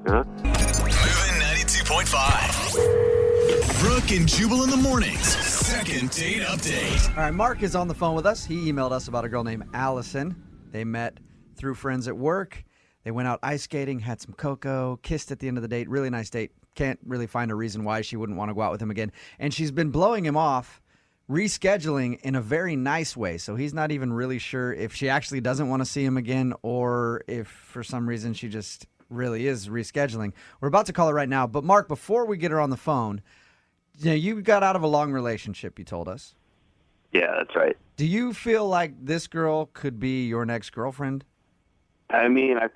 Huh? Moving 92.5. Brooke and Jubal in the mornings. Second date update. All right, Mark is on the phone with us. He emailed us about a girl named Allison. They met through friends at work. They went out ice skating, had some cocoa, kissed at the end of the date. Really nice date. Can't really find a reason why she wouldn't want to go out with him again. And she's been blowing him off, rescheduling in a very nice way. So he's not even really sure if she actually doesn't want to see him again or if for some reason she just really is rescheduling. We're about to call her right now. But Mark, before we get her on the phone, you got out of a long relationship, you told us. Yeah, that's right. Do you feel like this girl could be your next girlfriend? I mean, I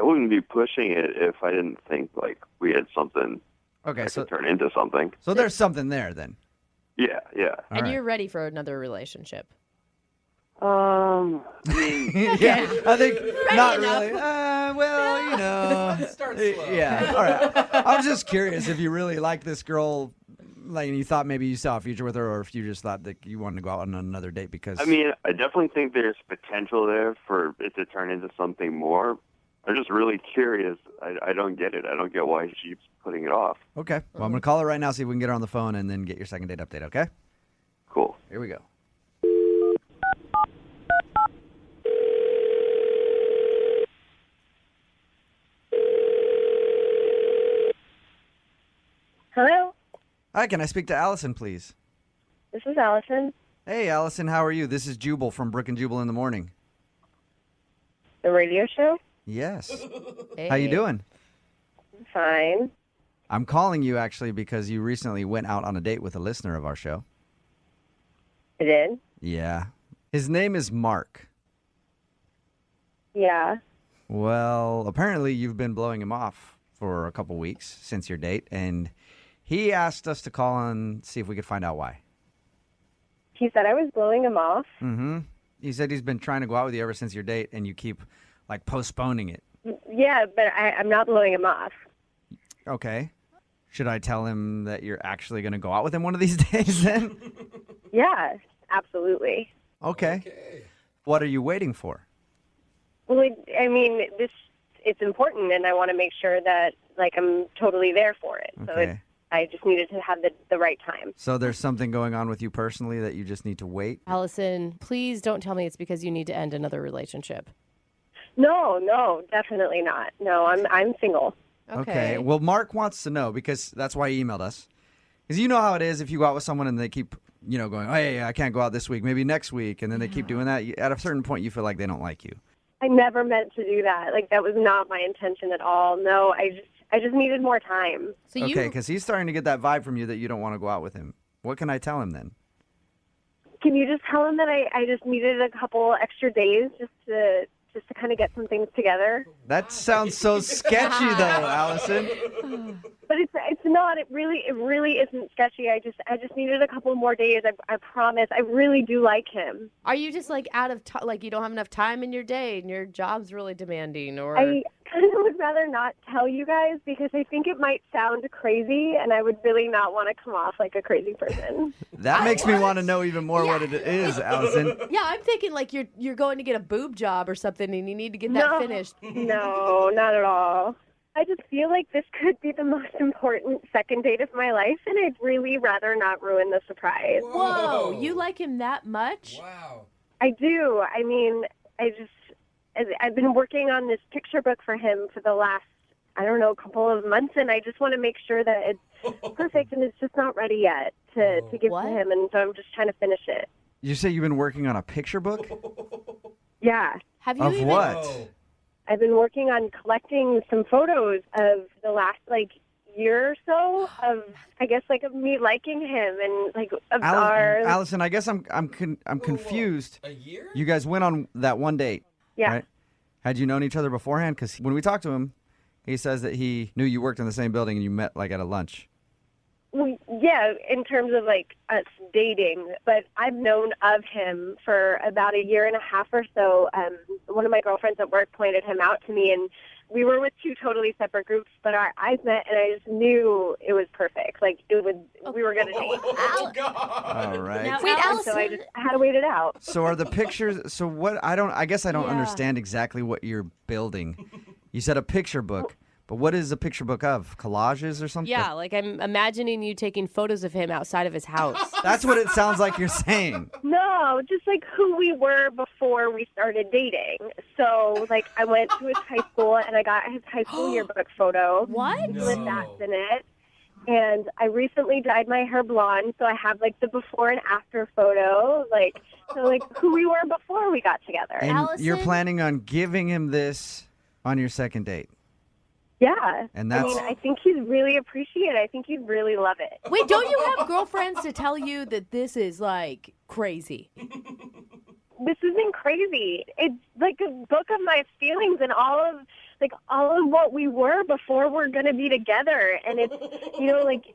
wouldn't be pushing it if I didn't think we had something that could turn into something. So there's something there then. Yeah. And you're ready for another relationship. I mean, Yeah, I think not enough. really. Well, Start slow. Yeah, all right. I was just curious if you really like this girl Like, you thought maybe you saw a future with her, or if you just thought that you wanted to go out on another date because... I mean, I definitely think there's potential there for it to turn into something more. I'm just really curious. I don't get it. I don't get why she keeps putting it off. Okay. Well, I'm going to call her right now, see if we can get her on the phone, and then get your second date update, okay? Cool. Here we go. Hello? Hi, can I speak to Allison, please? This is Allison. Hey, Allison, how are you? This is Jubal from Brooke and Jubal in the Morning. The radio show? Yes. How you doing? Fine. I'm calling you, actually, because you recently went out on a date with a listener of our show. I did? Yeah. His name is Mark. Yeah. Well, apparently you've been blowing him off for a couple weeks since your date, and he asked us to call and see if we could find out why. He said I was blowing him off. Mm-hmm. He said he's been trying to go out with you ever since your date, and you keep, postponing it. Yeah, but I'm not blowing him off. Okay. Should I tell him that you're actually going to go out with him one of these days then? Yeah, absolutely. Okay. What are you waiting for? Well, it's important, and I want to make sure that, I'm totally there for it. So Okay. I just needed to have the right time. So there's something going on with you personally that you just need to wait? Allison, please don't tell me it's because you need to end another relationship. No, definitely not. No, I'm single. Okay. Well, Mark wants to know because that's why he emailed us. Because you know how it is if you go out with someone and they keep, going, hey, I can't go out this week, maybe next week, and then they keep doing that. At a certain point, you feel like they don't like you. I never meant to do that. That was not my intention at all. No, I just needed more time. Okay, because he's starting to get that vibe from you that you don't want to go out with him. What can I tell him then? Can you just tell him that I just needed a couple extra days just to kind of get some things together? That sounds so sketchy, though, Allison. But it's not. It really isn't sketchy. I just needed a couple more days. I promise. I really do like him. Are you just out of time? You don't have enough time in your day, and your job's really demanding, or? I kind of would rather not tell you guys because I think it might sound crazy, and I would really not want to come off like a crazy person. That makes me want to know even more what it is, Allison. Yeah, I'm thinking you're going to get a boob job or something, and you need to get that finished. No, not at all. I just feel like this could be the most important second date of my life, and I'd really rather not ruin the surprise. Whoa, you like him that much? Wow. I do. I've been working on this picture book for him for the last, couple of months, and I just want to make sure that it's perfect, and it's just not ready yet to give to him, and so I'm just trying to finish it. You say you've been working on a picture book? Yeah. Have you Of what? I've been working on collecting some photos of the last, year or so of, of me liking him and, of ours. Allison, I guess I'm confused. A year? You guys went on that one date, Yeah. right? Had you known each other beforehand? Because when we talked to him, he says that he knew you worked in the same building and you met, at a lunch. Well, yeah, in terms of us dating, but I've known of him for about a year and a half or so. One of my girlfriends at work pointed him out to me, and we were with two totally separate groups, but our eyes met, and I just knew it was perfect. We were going to date. Oh, God. All right. Now, Wait, Allison, so I had to wait it out. So are the pictures? So what? I guess I don't Yeah. understand exactly what you're building. You said a picture book, but what is a picture book of? Collages or something? yeah, I'm imagining you taking photos of him outside of his house. That's what it sounds like you're saying. No, just who we were before we started dating. So, I went to his high school, and I got his high school yearbook photo. What? With that in it. And I recently dyed my hair blonde, so I have, the before and after photo. Who we were before we got together. And Allison? you're planning on giving him this on your second date. Yeah. And that's- I think he'd really appreciate it. I think he'd really love it. Wait, don't you have girlfriends to tell you that this is, crazy? This isn't crazy. It's a book of my feelings and all of what we were before we're going to be together. And it's,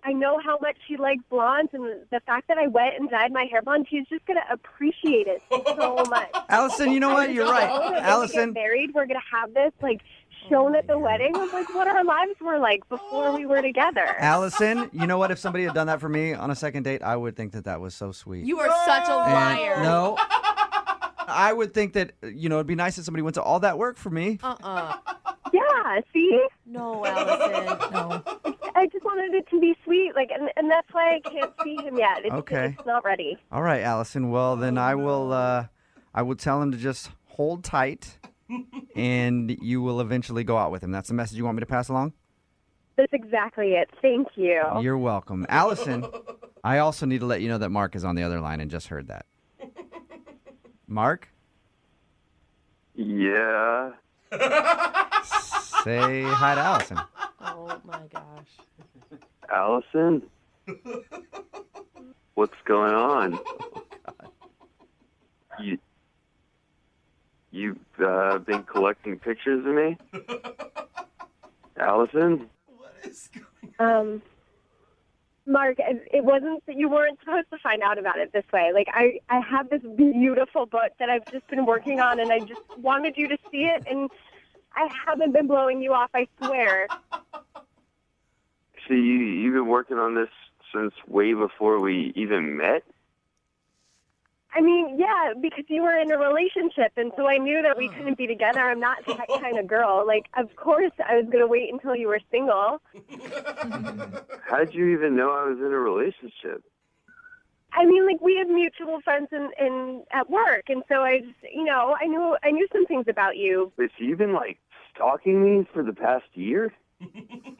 I know how much he likes blondes, and the fact that I went and dyed my hair blonde, he's just going to appreciate it so much. Allison, you know what? You're right. When we Allison. get married, we're going to have this, shown at the wedding of like what our lives were like before we were together. Allison, you know what? If somebody had done that for me on a second date, I would think that that was so sweet. You are such a liar. And no. I would think that, it'd be nice if somebody went to all that work for me. Yeah, see? No, Allison. No. I just wanted it to be sweet, and that's why I can't see him yet. It's not ready. All right, Allison. Well, then I will tell him to just hold tight, and you will eventually go out with him. That's the message you want me to pass along? That's exactly it. Thank you. You're welcome. Allison, I also need to let you know that Mark is on the other line and just heard that. Mark? Yeah. Say hi to Allison. Oh, my gosh. Allison? What's going on? You've been collecting pictures of me? Allison? Mark, it wasn't that you weren't supposed to find out about it this way. I have this beautiful book that I've just been working on, and I just wanted you to see it, and I haven't been blowing you off, I swear. So you've been working on this since way before we even met? I mean, yeah, because you were in a relationship, and so I knew that we couldn't be together. I'm not that kind of girl. Of course, I was going to wait until you were single. How did you even know I was in a relationship? I mean, we had mutual friends in at work, and so I just, I knew some things about you. Wait, so you've been, stalking me for the past year?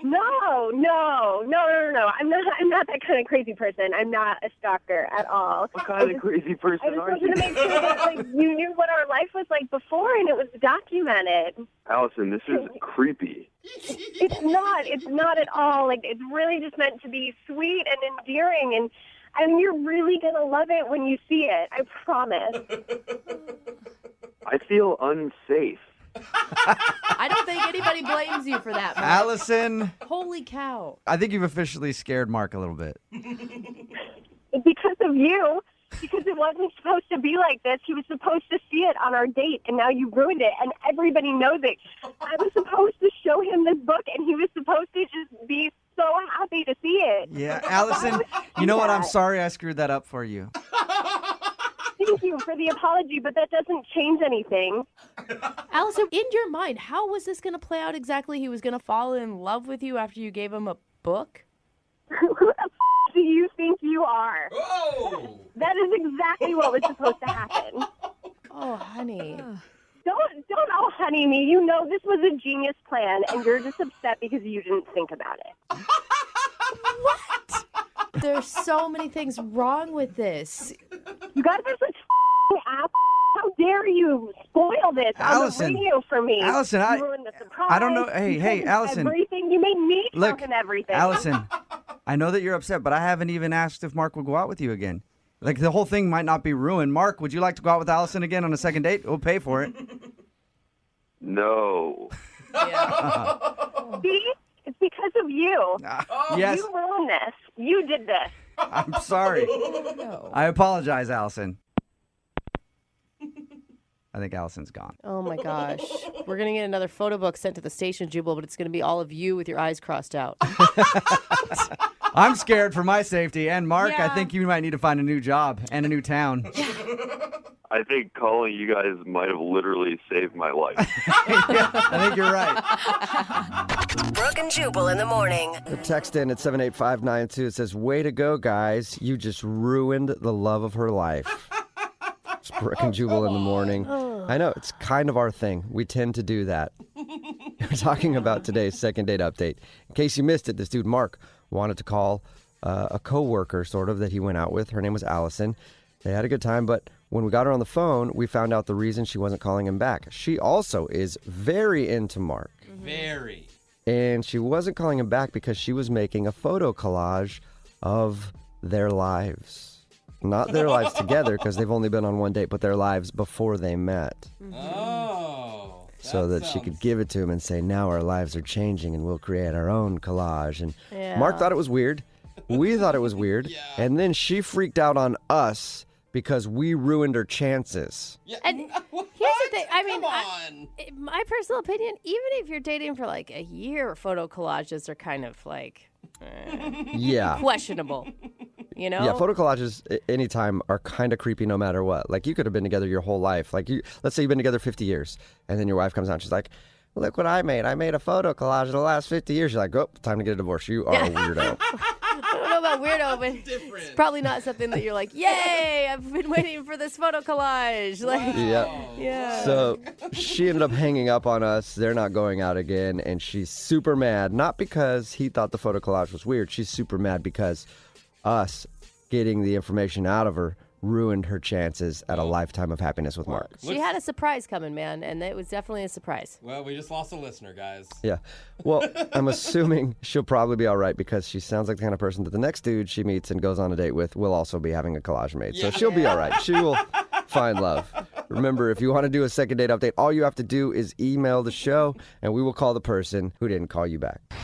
No. I'm not that kind of crazy person. I'm not a stalker at all. What kind of crazy person I just are wanted you? to make sure that you knew what our life was like before, and it was documented. Allison, this is creepy. It's not at all. It's really just meant to be sweet and endearing, and you're really gonna love it when you see it. I promise. I feel unsafe. I don't think anybody blames you for that, Mark. Allison. Holy cow. I think you've officially scared Mark a little bit. Because of you. Because it wasn't supposed to be like this. He was supposed to see it on our date, and now you ruined it, and everybody knows it. I was supposed to show him this book, and he was supposed to just be so happy to see it. Yeah, Allison, you know what? I'm sorry I screwed that up for you. Thank you for the apology, but that doesn't change anything. Allison, in your mind, how was this going to play out exactly? He was going to fall in love with you after you gave him a book? Who the do you think you are? Oh! That is exactly what was supposed to happen. Oh, honey. Don't honey me. You know this was a genius plan, and you're just upset because you didn't think about it. What? There's so many things wrong with this. You guys are such ass. How dare you spoil this Allison, on the radio for me? Allison, you ruined the surprise. I don't know. You Hey, told Allison. Everything. You made me Look, talk and everything. Allison, I know that you're upset, but I haven't even asked if Mark will go out with you again. The whole thing might not be ruined. Mark, would you like to go out with Allison again on a second date? We'll pay for it. No. See? It's because of you. Yes. You ruined this. You did this. I'm sorry. I apologize, Allison. I think Allison's gone. Oh, my gosh. We're going to get another photo book sent to the station, Jubal, but it's going to be all of you with your eyes crossed out. I'm scared for my safety. And Mark, Yeah. I think you might need to find a new job and a new town. I think calling you guys might have literally saved my life. I think you're right. Brooke and Jubal in the morning. The text in at 78592. It says, way to go, guys. You just ruined the love of her life. It's Brooke and Jubal in the morning. I know, it's kind of our thing. We tend to do that. We're talking about today's second date update. In case you missed it, this dude, Mark, wanted to call a coworker, sort of, that he went out with. Her name was Allison. They had a good time, but when we got her on the phone, we found out the reason she wasn't calling him back. She also is very into Mark. Very. And she wasn't calling him back because she was making a photo collage of their lives. Not their lives together, because they've only been on one date, but their lives before they met. Oh. So that she could give it to him and say, now our lives are changing and we'll create our own collage. And Yeah. Mark thought it was weird. We thought it was weird. And then she freaked out on us because we ruined her chances. And Here's the thing. I mean, my personal opinion, even if you're dating for like a year, photo collages are kind of like Yeah. questionable. You know? Yeah, photo collages anytime are kind of creepy no matter what. Like, you could have been together your whole life. Like, let's say you've been together 50 years, and then your wife comes out and she's like, look what I made. I made a photo collage of the last 50 years. You're like, oh, time to get a divorce. You are a weirdo. I don't know about weirdo, but it's probably not something that you're like, yay, I've been waiting for this photo collage. Like, yeah. So she ended up hanging up on us. They're not going out again, and she's super mad. Not because he thought the photo collage was weird. She's super mad because us getting the information out of her ruined her chances at a lifetime of happiness with Mark. She had a surprise coming, man, and it was definitely a surprise. Well, we just lost a listener, guys. Yeah. Well, I'm assuming she'll probably be all right because she sounds like the kind of person that the next dude she meets and goes on a date with will also be having a collage made. So she'll be all right. She will find love. Remember, if you want to do a second date update, all you have to do is email the show, and we will call the person who didn't call you back.